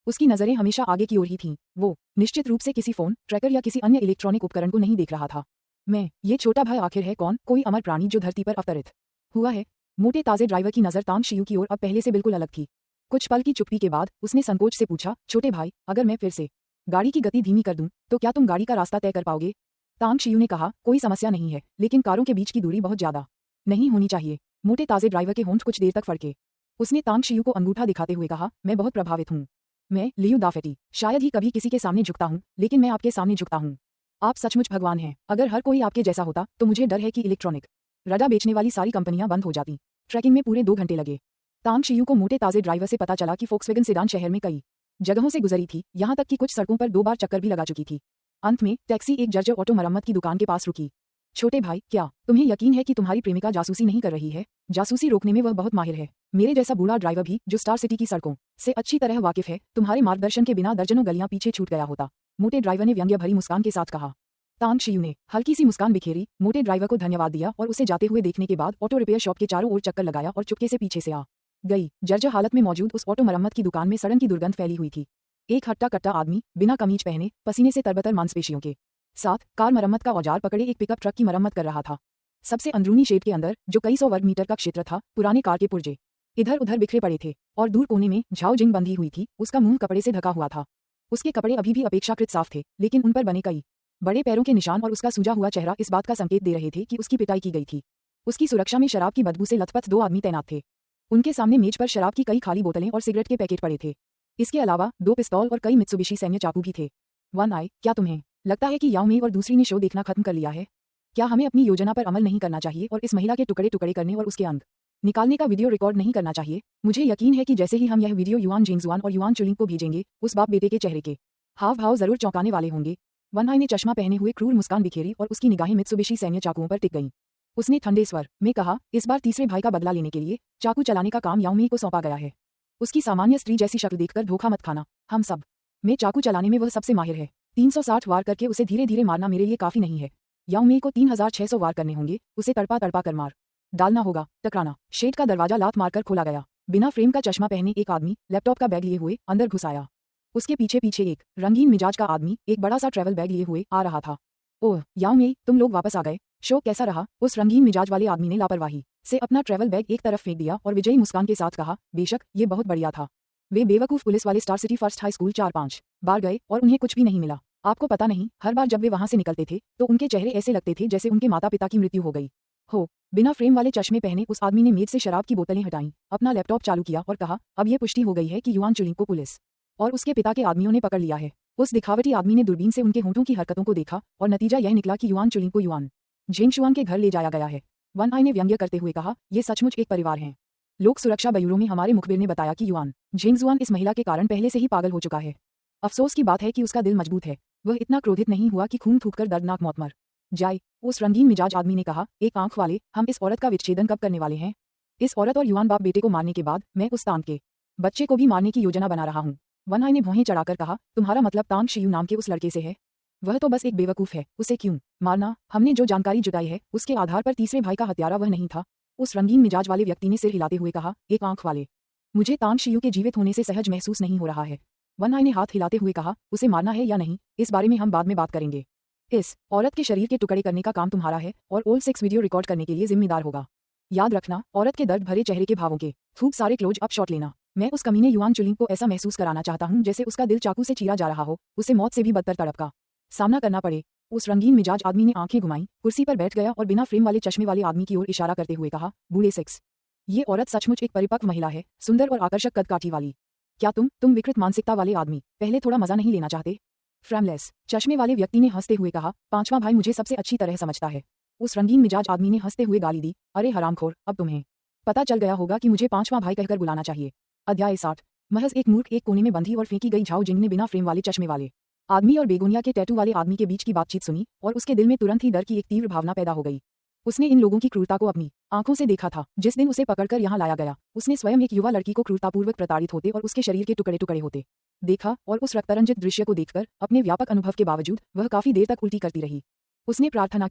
उसकी नजरें हमेशा आगे की ओर ही थीं। वो निश्चित रूप से किसी फोन, ट्रैकर या किसी अन्य इलेक्ट्रॉनिक उपकरण को नहीं देख रहा था। ये छोटा भाई आखिर है कौन? कोई अमर प्राणी जो धरती पर अवतरित हुआ है? मोटे ताजे ड्राइवर की नजर तांग शियू की ओर अब पहले से बिल्कुल अलग थी। कुछ पल की चुप्पी के बाद उसने संकोच से पूछा, छोटे भाई, अगर मैं फिर से गाड़ी की गति धीमी कर दूं तो क्या तुम गाड़ी का रास्ता तय कर पाओगे? तांग शियू ने कहा, कोई समस्या नहीं है, लेकिन कारों के बीच की दूरी बहुत ज्यादा नहीं होनी चाहिए। मोटे ताजे ड्राइवर के होंठ कुछ देर तक फड़के उसने तांग शियू को अंगूठा दिखाते हुए कहा, मैं बहुत प्रभावित हूँ। मैं लियू दाफेटी शायद ही कभी किसी के सामने झुकता हूँ, लेकिन मैं आपके सामने झुकता हूँ। आप सचमुच भगवान हैं। अगर हर कोई आपके जैसा होता तो मुझे डर है कि इलेक्ट्रॉनिक रडा बेचने वाली सारी कंपनियां बंद हो जाती। ट्रैकिंग में पूरे 2 घंटे लगे। तांग शियू को मोटे ताजे ड्राइवर से पता चला कि फोक्सवैगन सेडान शहर में कई जगहों से गुजरी थी, यहाँ तक कि कुछ सड़कों पर 2 बार चक्कर भी लगा चुकी थी। अंत में टैक्सी एक जर्जर ऑटो मरम्मत की दुकान के पास रुकी। छोटे भाई, क्या तुम्हें यकीन है कि तुम्हारी प्रेमिका जासूसी नहीं कर रही है? जासूसी रोकने में वह बहुत माहिर है। मेरे जैसा बूढ़ा ड्राइवर भी, जो स्टार सिटी की सड़कों से अच्छी तरह वाकिफ है, तुम्हारे मार्गदर्शन के बिना दर्जनों गलियां पीछे छूट गया होता। मोटे ड्राइवर ने व्यंग्य भरी मुस्कान के साथ कहा। तांग शियू ने हल्की सी मुस्कान बिखेरी, मोटे ड्राइवर को धन्यवाद दिया और उसे जाते हुए देखने के बाद ऑटो रिपेयर शॉप के चारों ओर चक्कर लगाया और चुपके से पीछे से आ गई। जर्जर हालत में मौजूद उस ऑटो मरम्मत की दुकान में सड़न की दुर्गंध फैली हुई थी। एक हट्टा कट्टा आदमी बिना कमीज पहने, पसीने से तरबतर मांसपेशियों के साथ कार मरम्मत का औजार पकड़े एक पिकअप ट्रक की मरम्मत कर रहा था। सबसे अंदरूनी शेड के अंदर, जो कई 100 वर्ग मीटर का क्षेत्र था, पुराने कार के पुर्जे इधर उधर बिखरे पड़े थे और दूर कोने में झाओ जिंग बंधी हुई थी। उसका मुंह कपड़े से ढका हुआ था। उसके कपड़े अभी भी अपेक्षाकृत साफ थे, लेकिन उन पर बने कई बड़े पैरों के निशान और उसका सूजा हुआ चेहरा इस बात का संकेत दे रहे थे कि उसकी पिटाई की गई थी। उसकी सुरक्षा में शराब की बदबू से लथपथ 2 आदमी तैनात थे। उनके सामने मेज पर शराब की कई खाली बोतलें और सिगरेट के पैकेट पड़े थे। इसके अलावा 2 पिस्तौल और कई मित्सुबिशी सैन्य चाकू भी थे। वन आई, क्या तुम्हें लगता है कि याओ मी और दूसरी ने शो देखना खत्म कर लिया है? क्या हमें अपनी योजना पर अमल नहीं करना चाहिए और इस महिला के टुकड़े टुकड़े करने और उसके अंग निकालने का वीडियो रिकॉर्ड नहीं करना चाहिए? मुझे यकीन है कि जैसे ही हम यह वीडियो युआन जिंगजुआन और युआन चुलिंग को भेजेंगे, उस बाप बेटे के चेहरे के हाव भाव जरूर चौंकाने वाले होंगे। वन आई ने चश्मा पहने हुए क्रूर मुस्कान बिखेरी और उसकी निगाहें मित्सुबिशी सैन्य चाकुओं पर टिक गईं। उसने ठंडे स्वर में कहा, इस बार तीसरे भाई का बदला लेने के लिए चाकू चलाने का काम याओ मी को सौंपा गया है। उसकी सामान्य स्त्री जैसी शक्ल देखकर धोखा मत खाना। हम सब में चाकू चलाने में वह सबसे माहिर है। 360 वार करके उसे धीरे धीरे मारना मेरे लिए काफी नहीं है। याओ मी को 3600 वार करने होंगे। उसे तड़पा तड़पा कर मार डालना होगा। टकराना। शेड का दरवाजा लात मारकर खोला गया। बिना फ्रेम का चश्मा पहने एक आदमी लैपटॉप का बैग लिए हुए अंदर घुस आया। उसके पीछे पीछे एक रंगीन मिजाज का आदमी एक बड़ा सा ट्रैवल बैग लिए हुए आ रहा था। ओह याओ मी, तुम लोग वापस आ गए। शो कैसा रहा? उस रंगीन मिजाज वाले आदमी ने लापरवाही से अपना ट्रैवल बैग एक तरफ फेंक दिया और विजयी मुस्कान के साथ कहा, बेशक ये बहुत बढ़िया था। वे बेवकूफ पुलिस वाले star city first high school 4-5 बार गए और उन्हें कुछ भी नहीं मिला। आपको पता नहीं, हर बार जब वे वहां से निकलते थे तो उनके चेहरे ऐसे लगते थे जैसे उनके माता पिता की मृत्यु हो गई हो। बिना फ्रेम वाले चश्मे पहने उस आदमी ने मेज से शराब की बोतलें हटाईं, अपना लैपटॉप चालू किया और कहा, अब ये पुष्टि हो गई है कि युआन चुलिंग को पुलिस और उसके पिता के आदमियों ने पकड़ लिया है। उस दिखावटी आदमी ने दूरबीन से उनके होंठों की हरकतों को देखा और नतीजा यह निकला कि युआन चुलिंग को युआन जिंगशुआन के घर ले जाया गया है। वन आई ने व्यंग्य करते हुए कहा, ये सचमुच एक परिवार हैं। लोक सुरक्षा ब्यूरो में हमारे मुखबिर ने बताया कि युआन जिंगजुआन इस महिला के कारण पहले से ही पागल हो चुका है। अफसोस की बात है कि उसका दिल मजबूत है। वह इतना क्रोधित नहीं हुआ कि खून थूककर दर्दनाक मौत मर जाए। उस रंगीन मिजाज आदमी ने कहा, एक आंख वाले, हम इस औरत का विच्छेदन कब करने वाले हैं? इस औरत और युआन बाप बेटे को मारने के बाद मैं उस तांग के बच्चे को भी मारने की योजना बना रहा हूँ। वन आई ने भौहें चढ़ाकर कहा, तुम्हारा मतलब तांग शियू नाम के उस लड़के से है? वह तो बस एक बेवकूफ है, उसे क्यों मारना? हमने जो जानकारी जुटाई है उसके आधार पर तीसरे भाई का हत्यारा वह नहीं था। उस रंगीन मिजाज वाले व्यक्ति ने सिर हिलाते हुए कहा, एक आंख वाले, मुझे तांग शियू के जीवित होने से सहज महसूस नहीं हो रहा है। वन आई ने हाथ हिलाते हुए कहा, उसे मारना है या नहीं, इस बारे में हम बाद में बात करेंगे। इस औरत के शरीर के टुकड़े करने का काम तुम्हारा है और ओल्ड सेक्स वीडियो रिकॉर्ड करने के लिए जिम्मेदार होगा। याद रखना, औरत के दर्द भरे चेहरे के भावों के खूब सारे क्लोज अप शॉट लेना। मैं उस कमीने युआन चुलिंग को ऐसा महसूस कराना चाहता हूँ जैसे उसका दिल चाकू से चीरा जा रहा हो, उसे मौत से भी बदतर तड़प का सामना करना पड़े। उस रंगीन मिजाज आदमी ने आंखें घुमाई, कुर्सी पर बैठ गया और बिना फ्रेम वाले चश्मे वाले आदमी की ओर इशारा करते हुए कहा, बूढ़े सेक्स। ये औरत सचमुच एक परिपक्व महिला है, सुंदर और आकर्षक कदकाठी वाली। क्या तुम विकृत मानसिकता वाले आदमी पहले थोड़ा मजा नहीं लेना चाहते? फ्रेमलेस चश्मे वाले व्यक्ति ने हंसते हुए कहा, पांचवा भाई मुझे सबसे अच्छी तरह समझता है। उस रंगीन मिजाज आदमी ने हंसते हुए गाली दी, अरे हरामखोर, अब तुम्हें पता चल गया होगा कि मुझे पांचवा भाई कहकर बुलाना चाहिए। अध्याय 60। महज एक मूर्ख एक कोने में बंधी और फेंकी गई झाओ जिंग ने बिना फ्रेम वाले चश्मे वाले आदमी और बेगोनिया के टैटू वाले आदमी के बीच की बातचीत सुनी और उसके दिल में तुरंत ही डर की एक तीव्र भावना पैदा हो गई। उसने इन लोगों की क्रूरता को अपनी आंखों से देखा था। जिस दिन उसे पकड़कर यहाँ लाया गया, उसने स्वयं एक युवा लड़की को क्रूरतापूर्वक प्रताड़ित होते और उसके शरीर के टुकड़े टुकड़े होते देखा और उस रक्तरंजित दृश्य को देखकर अपने व्यापक अनुभव के बावजूद वह काफी देर तक उल्टी करती रही। उसने प्रार्थना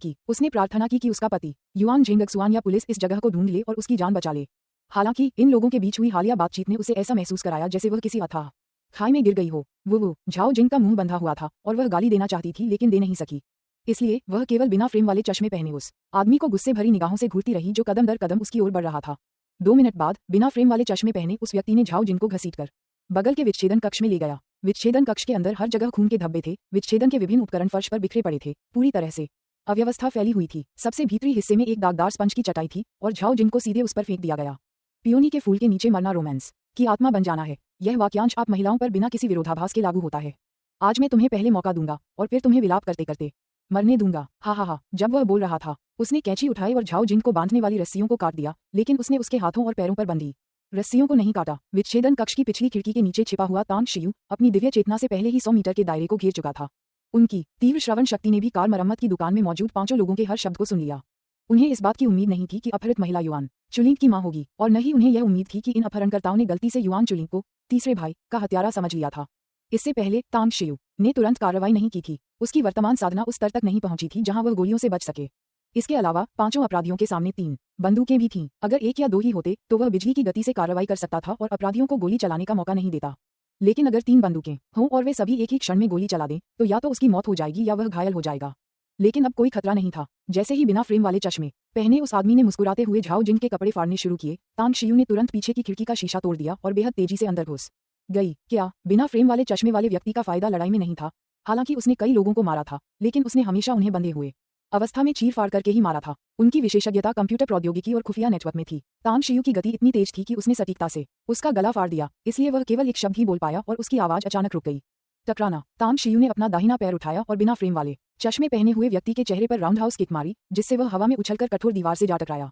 की कि उसका पति युआन जिंगक्सुआन या पुलिस इस जगह को ढूंढ ले और उसकी जान बचा ले। हालांकि इन लोगों के बीच हुई हालिया बातचीत ने उसे ऐसा महसूस कराया जैसे वह किसी अथाह खाई में गिर गई हो। वो झाओ जिंग का मुंह बंधा हुआ था और वह गाली देना चाहती थी लेकिन दे नहीं सकी। इसलिए वह केवल बिना फ्रेम वाले चश्मे पहने उस आदमी को गुस्से भरी निगाहों से घूरती रही जो कदम दर कदम उसकी ओर बढ़ रहा था। 2 मिनट बाद बिना फ्रेम वाले चश्मे पहने उस व्यक्ति ने झाओ जिंग को घसीटकर बगल के विच्छेदन कक्ष में ले गया। विच्छेदन कक्ष के अंदर हर जगह खून के धब्बे थे। विच्छेदन के विभिन्न उपकरण फर्श पर बिखरे पड़े थे। पूरी तरह से अव्यवस्था फैली हुई थी। सबसे भीतरी हिस्से में एक दागदार स्पंज की चटाई थी और झाओ जिंग को सीधे उस पर फेंक दिया गया। पियोनी के फूल के नीचे मरना रोमांस की आत्मा बन जाना है। यह वाक्यांश आप महिलाओं पर बिना किसी विरोधाभास के लागू होता है। आज मैं तुम्हें पहले मौका दूंगा और फिर तुम्हें विलाप करते करते मरने दूंगा। हा हा हा। जब वह बोल रहा था उसने कैंची उठाई और झाओ जिंग को बांधने वाली रस्सियों को काट दिया, लेकिन उसने उसके हाथों और पैरों पर बंधी रस्सियों को नहीं काटा। विच्छेदन कक्ष की पिछली खिड़की के नीचे छिपा हुआ तांग शियू अपनी दिव्य चेतना से पहले ही 100 मीटर के दायरे को घेर चुका था। उनकी तीव्र श्रवण शक्ति ने भी कार मरम्मत की दुकान में मौजूद 5 लोगों के हर शब्द को सुन लिया। उन्हें इस बात की उम्मीद नहीं थी कि अपहृत महिला युआन चुलिंग की मां होगी, और न ही उन्हें यह उम्मीद थी कि इन अपहरणकर्ताओं ने गलती से युआन चुलिंग को तीसरे भाई का हत्यारा समझ लिया था। इससे पहले तांग शियू ने तुरंत कार्रवाई नहीं की थी। उसकी वर्तमान साधना उस स्तर तक नहीं पहुंची थी जहां वह गोलियों से बच सके। इसके अलावा 5 अपराधियों के सामने 3 बंदूकें भी थीं। अगर 1 या 2 ही होते तो वह बिजली की गति से कार्रवाई कर सकता था और अपराधियों को गोली चलाने का मौका नहीं देता। लेकिन अगर 3 बंदूकें हों और वे सभी एक ही क्षण में गोली चला दें तो या तो उसकी मौत हो जाएगी या वह घायल हो जाएगा। लेकिन अब कोई खतरा नहीं था। जैसे ही बिना फ्रेम वाले चश्मे पहने उस आदमी ने मुस्कुराते हुए झाओ जिंग के कपड़े फाड़ने शुरू किए, तांग शियू ने तुरंत पीछे की खिड़की का शीशा तोड़ दिया और बेहद तेजी से अंदर घुस गई। क्या बिना फ्रेम वाले चश्मे वाले व्यक्ति का फायदा लड़ाई में नहीं था? हालांकि उसने कई लोगों को मारा था, लेकिन उसने हमेशा उन्हें बंधे हुए अवस्था में चीर-फाड़ करके ही मारा था। उनकी विशेषज्ञता कंप्यूटर प्रौद्योगिकी और खुफिया नेटवर्क में थी। तांग शियू की गति इतनी तेज थी कि उसने सटीकता से उसका गला फाड़ दिया, इसलिए वह केवल एक शब्द ही बोल पाया और उसकी आवाज अचानक रुक गई। टकराना। तांग शियू ने अपना दाहिना पैर उठाया और बिना फ्रेम वाले चश्मे पहने हुए व्यक्ति के चेहरे पर राउंडहाउस किक मारी, जिससे वह हवा में उछलकर कठोर दीवार से जा टकराया।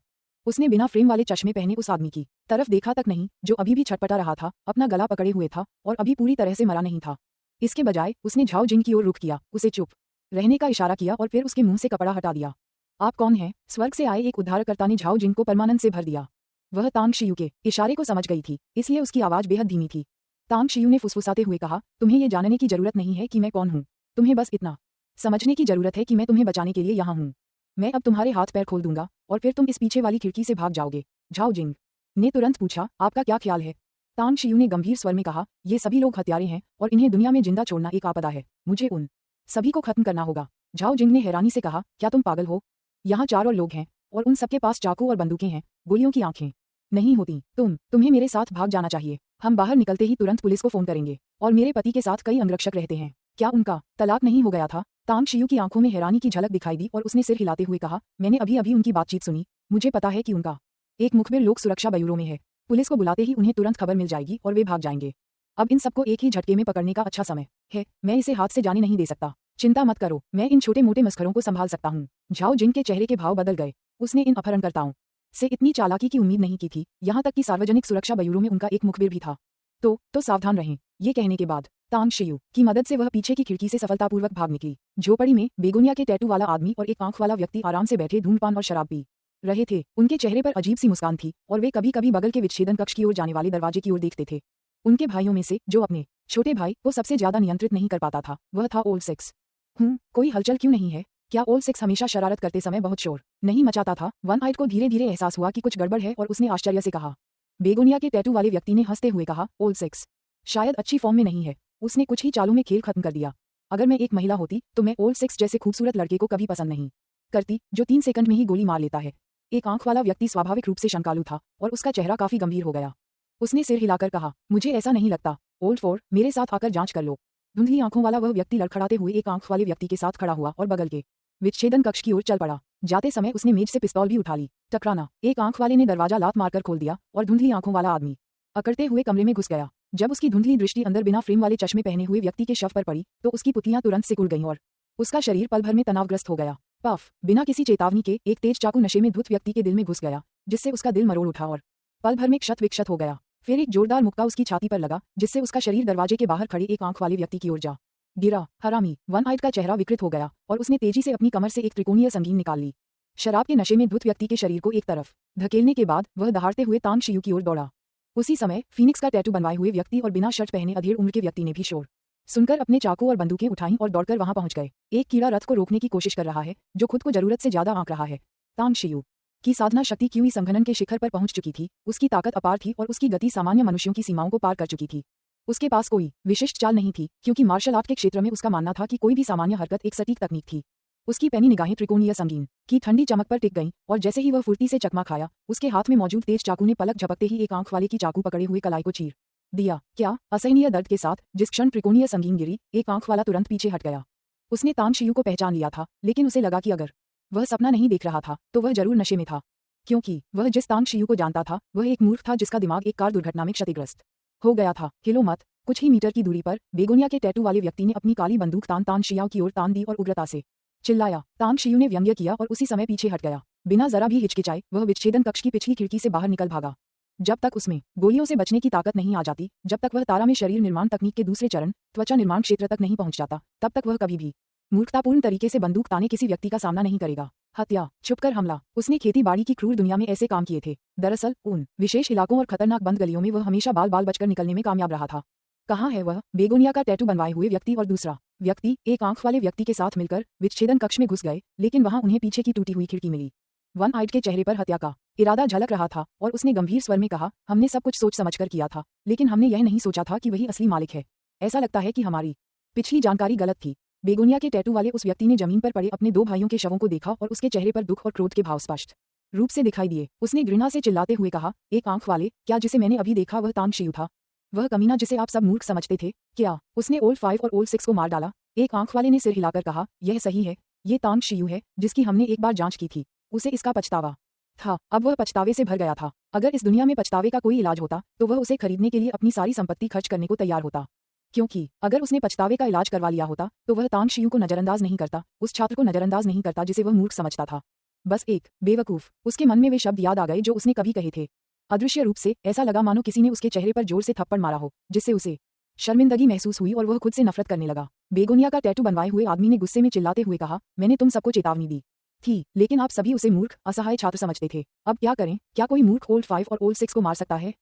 उसने बिना फ्रेम वाले चश्मे पहने उस आदमी की तरफ देखा तक नहीं, जो अभी भी छटपटा रहा था, अपना गला पकड़े हुए था और अभी पूरी तरह से मरा नहीं था। इसके बजाय उसने झाओ जिंग की ओर रुख किया, उसे चुप रहने का इशारा किया और फिर उसके मुंह से कपड़ा हटा दिया। आप कौन हैं? स्वर्ग से आए एक उद्धारकर्ता ने झाओ जिंग को परमानंद से भर दिया। वह तांग शियू के इशारे को समझ गई थी, इसलिए उसकी आवाज बेहद धीमी थी। तांग शियू ने फुसफुसाते हुए कहा, तुम्हें ये जानने की जरूरत नहीं है कि मैं कौन हूँ। तुम्हें बस इतना समझने की जरूरत है कि मैं तुम्हें बचाने के लिए यहाँ हूँ। मैं अब तुम्हारे हाथ पैर खोल दूंगा और फिर तुम इस पीछे वाली खिड़की से भाग जाओगे। झाओ जिंग ने तुरंत पूछा, आपका क्या ख्याल है? तांग शियू ने गंभीर स्वर में कहा, ये सभी लोग हत्यारे हैं और इन्हें दुनिया में जिंदा छोड़ना एक आपदा है। मुझे उन सभी को खत्म करना होगा। झाओ जिंग ने हैरानी से कहा, क्या तुम पागल हो? यहाँ 4 और लोग हैं और उन सबके पास चाकू और बंदूकें हैं। गोलियों की आंखें नहीं होती। तुम्हें मेरे साथ भाग जाना चाहिए। हम बाहर निकलते ही तुरंत पुलिस को फोन करेंगे। और मेरे पति के साथ कई अंगरक्षक रहते हैं। क्या उनका तलाक नहीं हो गया था? तांग शियू की आंखों में हैरानी की झलक दिखाई दी और उसने सिर हिलाते हुए कहा, मैंने अभी अभी उनकी बातचीत सुनी। मुझे पता है कि उनका एक मुखबिर लोक सुरक्षा ब्यूरो में है। पुलिस को बुलाते ही उन्हें तुरंत खबर मिल जाएगी और वे भाग जाएंगे। अब इन सबको एक ही झटके में पकड़ने का अच्छा समय है। मैं इसे हाथ से जाने नहीं दे सकता। चिंता मत करो, मैं इन छोटे मोटे मस्खरों को संभाल सकता हूँ। झाओ जिंग के चेहरे के भाव बदल गए। उसने इन अपहरणकर्ताओं से इतनी चालाकी की उम्मीद नहीं की थी, यहाँ तक कि सार्वजनिक सुरक्षा ब्यूरो में उनका एक मुखबिर भी था। तो सावधान रहें। ये कहने के बाद तांग शियू की मदद से वह पीछे की खिड़की से सफलतापूर्वक भाग निकली। झोपड़ी में बेगोनिया के टैटू वाला आदमी और एक आंख वाला व्यक्ति आराम से बैठे धूम्रपान और शराब पी रहे थे। उनके चेहरे पर अजीब सी मुस्कान थी और वे कभी कभी बगल के विच्छेदन कक्ष की ओर जाने वाले दरवाजे की ओर देखते थे। उनके भाइयों में से जो अपने छोटे भाई को सबसे ज्यादा नियंत्रित नहीं कर पाता था, वह था ओल्ड सिक्स। कोई हलचल क्यों नहीं है? क्या ओल्ड सिक्स हमेशा शरारत करते समय बहुत शोर नहीं मचाता था? वन आइट को धीरे धीरे एहसास हुआ कि कुछ गड़बड़ है और उसने आश्चर्य से कहा। बेगोनिया के टैटू वाले व्यक्ति ने हंसते हुए कहा, ओल्ड सिक्स शायद अच्छी फॉर्म में नहीं है। उसने कुछ ही चालों में खेल खत्म कर दिया। अगर मैं एक महिला होती तो मैं ओल्ड सिक्स जैसे खूबसूरत लड़के को कभी पसंद नहीं करती, जो 3 सेकंड में ही गोली मार लेता है। एक आंख वाला व्यक्ति स्वाभाविक रूप से शंकालु था और उसका चेहरा काफी गंभीर हो गया। उसने सिर हिलाकर कहा, मुझे ऐसा नहीं लगता। ओल्ड फोर, मेरे साथ आकर जांच कर लो। धुंधली आंखों वाला वह व्यक्ति लड़खड़ाते हुए एक आंख वाले व्यक्ति के साथ खड़ा हुआ और बगल के विच्छेदन कक्ष की ओर चल पड़ा। जाते समय उसने मेज से पिस्तौल भी उठा ली। टकराना। एक आंख वाले ने दरवाजा लात मारकर खोल दिया और धुंधली आंखों वाला आदमी अकड़ते हुए कमरे में घुस गया। जब उसकी धुंधली दृष्टि अंदर बिना फ्रेम वाले चश्मे पहने हुए व्यक्ति के शव पर पड़ी तो उसकी पुतलियां तुरंत सिकुड़ गईं और उसका शरीर पल भर में तनावग्रस्त हो गया। पफ, बिना किसी चेतावनी के एक तेज चाकू नशे में धुत व्यक्ति के दिल में घुस गया, जिससे उसका दिल मरोड़ उठा और पल भर में क्षत विक्षत हो गया। फिर एक जोरदार मुक्का उसकी छाती पर लगा, जिससे उसका शरीर दरवाजे के बाहर खड़े एक आंख वाले व्यक्ति की ओर जा गिरा। हरामी। वन आइट का चेहरा विकृत हो गया और उसने तेजी से अपनी कमर से एक त्रिकोणीय संगीन निकाल ली। शराब के नशे में धुत व्यक्ति के शरीर को एक तरफ धकेलने के बाद वह दहाड़ते हुए तांग शियू की ओर दौड़ा। उसी समय फीनिक्स का टैटू बनवाए हुए व्यक्ति और बिना शर्ट पहने अधेड़ उम्र के व्यक्ति ने भी शोर सुनकर अपने चाकू और बंदूकें उठाईं और दौड़कर वहां पहुंच गए। एक कीड़ा रथ को रोकने की कोशिश कर रहा है, जो खुद को जरूरत से ज्यादा आंक रहा है। तांग शियू की साधना शक्ति क्यूई संघनन के शिखर पर पहुंच चुकी थी। उसकी ताकत अपार थी और उसकी गति सामान्य मनुष्यों की सीमाओं को पार कर चुकी थी। उसके पास कोई विशिष्ट चाल नहीं थी, क्योंकि मार्शल आर्ट के क्षेत्र में उसका मानना था कि कोई भी सामान्य हरकत एक सटीक तकनीक थी। उसकी पैनी निगाहें त्रिकोणीय संगीन की ठंडी चमक पर टिक गईं और जैसे ही वह फुर्ती से चकमा खाया, उसके हाथ में मौजूद तेज चाकू ने पलक झपकते ही एक आंख वाले की चाकू पकड़े हुए कलाई को चीर दिया। क्या असहनीय दर्द के साथ जिस क्षण त्रिकोणीय संगीन गिरी, एक आंख वाला तुरंत पीछे हट गया। उसने तांग शियू को पहचान लिया था, लेकिन उसे लगा कि अगर वह सपना नहीं देख रहा था तो वह जरूर नशे में था। क्योंकि वह जिस तांग शियू को जानता था वह एक मूर्ख था जिसका दिमाग एक कार दुर्घटना में क्षतिग्रस्त हो गया था। हिलो मत। कुछ ही मीटर की दूरी पर बेगोनिया के टैटू वाले व्यक्ति ने अपनी काली बंदूक तान शियाओ की ओर तान दी और उग्रता से चिल्लाया। तांग शियू ने व्यंग्य किया और उसी समय पीछे हट गया। बिना जरा भी हिचकिचाए वह विच्छेदन कक्ष की पिछली खिड़की से बाहर निकल भागा। जब तक उसमें गोलियों से बचने की ताकत नहीं आ जाती, जब तक वह तारा में शरीर निर्माण तकनीक के दूसरे चरण त्वचा निर्माण क्षेत्र तक नहीं पहुंच जाता, तब तक वह कभी भी मूर्खतापूर्ण तरीके से बंदूक ताने किसी व्यक्ति का सामना नहीं करेगा। हत्या, छुपकर हमला। उसने खेती बाड़ी की क्रूर दुनिया में ऐसे काम किए थे। दरअसल उन विशेष इलाकों और खतरनाक बंद गलियों में वह हमेशा बाल बाल बचकर निकलने में कामयाब रहा था। कहाँ है वह बेगोनिया का टैटू बनवाए हुए व्यक्ति और दूसरा व्यक्ति एक आंख वाले व्यक्ति के साथ मिलकर विच्छेदन कक्ष में घुस गए, लेकिन वहां उन्हें पीछे की टूटी हुई खिड़की मिली। वन आइड के चेहरे पर हत्या का इरादा झलक रहा था और उसने गंभीर स्वर में कहा, हमने सब कुछ सोच समझकर किया था, लेकिन हमने यह नहीं सोचा था कि वही असली मालिक है। ऐसा लगता है कि हमारी पिछली जानकारी गलत थी। बेगोनिया के टैटू वाले उस व्यक्ति ने जमीन पर पड़े अपने दो भाइयों के शवों को देखा और उसके चेहरे पर दुख और क्रोध के भाव स्पष्ट रूप से दिखाई दिए। उसने घृणा से चिल्लाते हुए कहा, एक आंख वाले, क्या जिसे मैंने अभी देखा वह तांग शियू था? वह कमीना जिसे आप सब मूर्ख समझते थे? क्या उसने ओल्ड 5 और ओल्ड 6 को मार डाला? एक आंख वाले ने सिर हिलाकर कहा, यह सही है, ये तांग शियू है जिसकी हमने एक बार जांच की थी। उसे इसका पछतावा था। अब वह पछतावे से भर गया था। अगर इस दुनिया में पछतावे का कोई इलाज होता तो वह उसे खरीदने के लिए अपनी सारी संपत्ति खर्च करने को तैयार होता, क्योंकि अगर उसने पछतावे का इलाज करवा लिया होता तो वह तांग शियू को नजरअंदाज नहीं करता, उस छात्र को नजरअंदाज नहीं करता जिसे वह मूर्ख समझता था। बस एक बेवकूफ। उसके मन में वे शब्द याद आ गए जो उसने कभी कहे थे। अदृश्य रूप से ऐसा लगा मानो किसी ने उसके चेहरे पर जोर से थप्पड़ मारा हो, जिससे उसे शर्मिंदगी महसूस हुई और वह खुद से नफरत करने लगा। बेगोनिया का टैटू बनवाए हुए आदमी ने गुस्से में चिल्लाते हुए कहा, मैंने तुम सबको चेतावनी दी थी, लेकिन आप सभी उसे मूर्ख असहाय छात्र समझते थे। अब क्या करें? क्या कोई मूर्ख ओल्ड 5 और ओल्ड 6 को मार सकता है?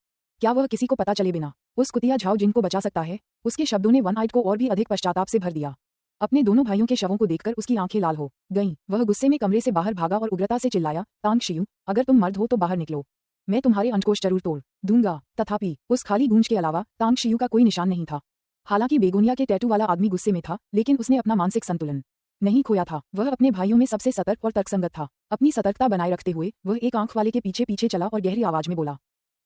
क्या वह किसी को पता चले बिना उस कुतिया झाओ जिन को बचा सकता है? उसके शब्दों ने वन आइड को और भी अधिक पश्चाताप से भर दिया। अपने दोनों भाइयों के शवों को देखकर उसकी आंखें लाल हो गईं। वह गुस्से में कमरे से बाहर भागा और उग्रता से चिल्लाया, तांग शियू, अगर तुम मर्द हो तो बाहर निकलो, मैं तुम्हारे अंडकोश जरूर तोड़ दूंगा। तथापि उस खाली गूंज के अलावा तांग शियू का कोई निशान नहीं था। हालांकि बेगोनिया के टैटू वाला आदमी गुस्से में था, लेकिन उसने अपना मानसिक संतुलन नहीं खोया था। वह अपने भाइयों में सबसे सतर्क और तर्कसंगत था। अपनी सतर्कता बनाए रखते हुए वह एक आंख वाले के पीछे पीछे चला और गहरी आवाज में बोला,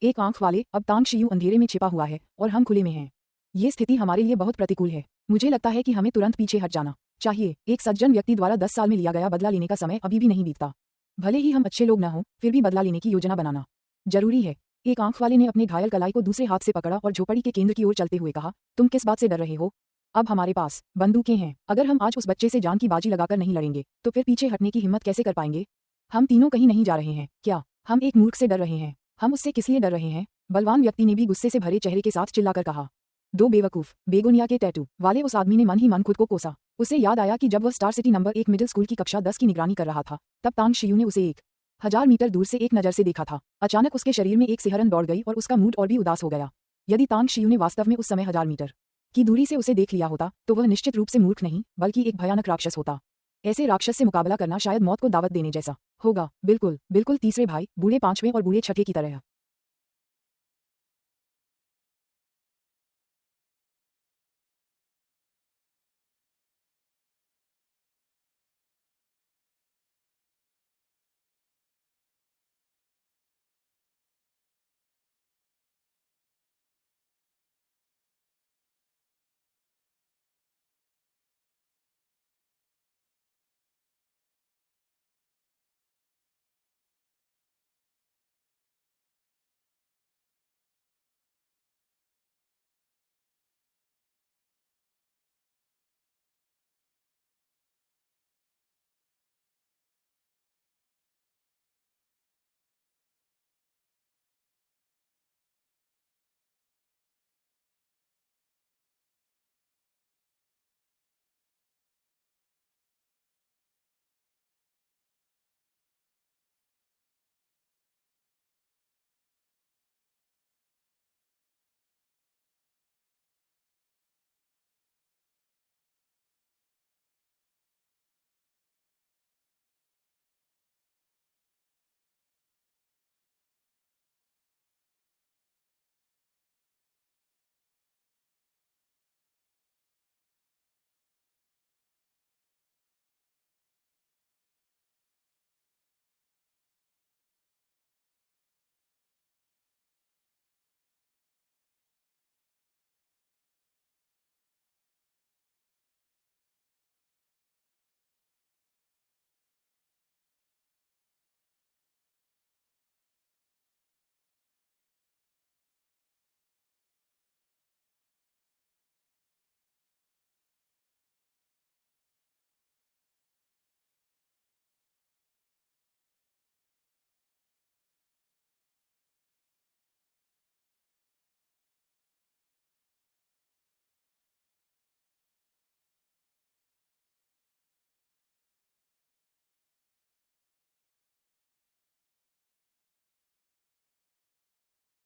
एक आंख वाले, अब तांग शियू अंधेरे में छिपा हुआ है और हम खुले में हैं। ये स्थिति हमारे लिए बहुत प्रतिकूल है। मुझे लगता है कि हमें तुरंत पीछे हट जाना चाहिए। एक सज्जन व्यक्ति द्वारा 10 साल में लिया गया बदला लेने का समय अभी भी नहीं बीतता। भले ही हम अच्छे लोग न हों, फिर भी बदला लेने की योजना बनाना जरूरी है। एक आंख वाले ने अपने घायल कलाई को दूसरे हाथ से पकड़ा और झोपड़ी के केंद्र की ओर चलते हुए कहा, तुम किस बात से डर रहे हो? अब हमारे पास बंदूकें हैं। अगर हम आज उस बच्चे से जान की बाजी लगाकर नहीं लड़ेंगे तो फिर पीछे हटने की हिम्मत कैसे कर पाएंगे? हम तीनों कहीं नहीं जा रहे हैं। क्या हम एक मूर्ख से डर रहे हैं? हम उससे किस लिए डर रहे हैं? बलवान व्यक्ति ने भी गुस्से से भरे चेहरे के साथ चिल्लाकर कहा। दो बेवकूफ। बेगोनिया के टैटू वाले उस आदमी ने मन ही मन खुद को कोसा। उसे याद आया कि जब वह star city number 1 middle school की कक्षा 10 की निगरानी कर रहा था, तब तांग शियू ने उसे 1000 मीटर दूर से एक नजर से देखा था। अचानक उसके शरीर में एक सिहरन दौड़ गई और उसका मूड और भी उदास हो गया। यदि तांग शियू ने वास्तव में उस समय 1000 मीटर की दूरी से उसे देख लिया होता तो वह निश्चित रूप से मूर्ख नहीं बल्कि एक भयानक राक्षस होता। ऐसे राक्षस से मुकाबला करना शायद मौत को दावत देने जैसा होगा। बिल्कुल तीसरे भाई, बूढ़े 5वें और बूढ़े 6ठे की तरह।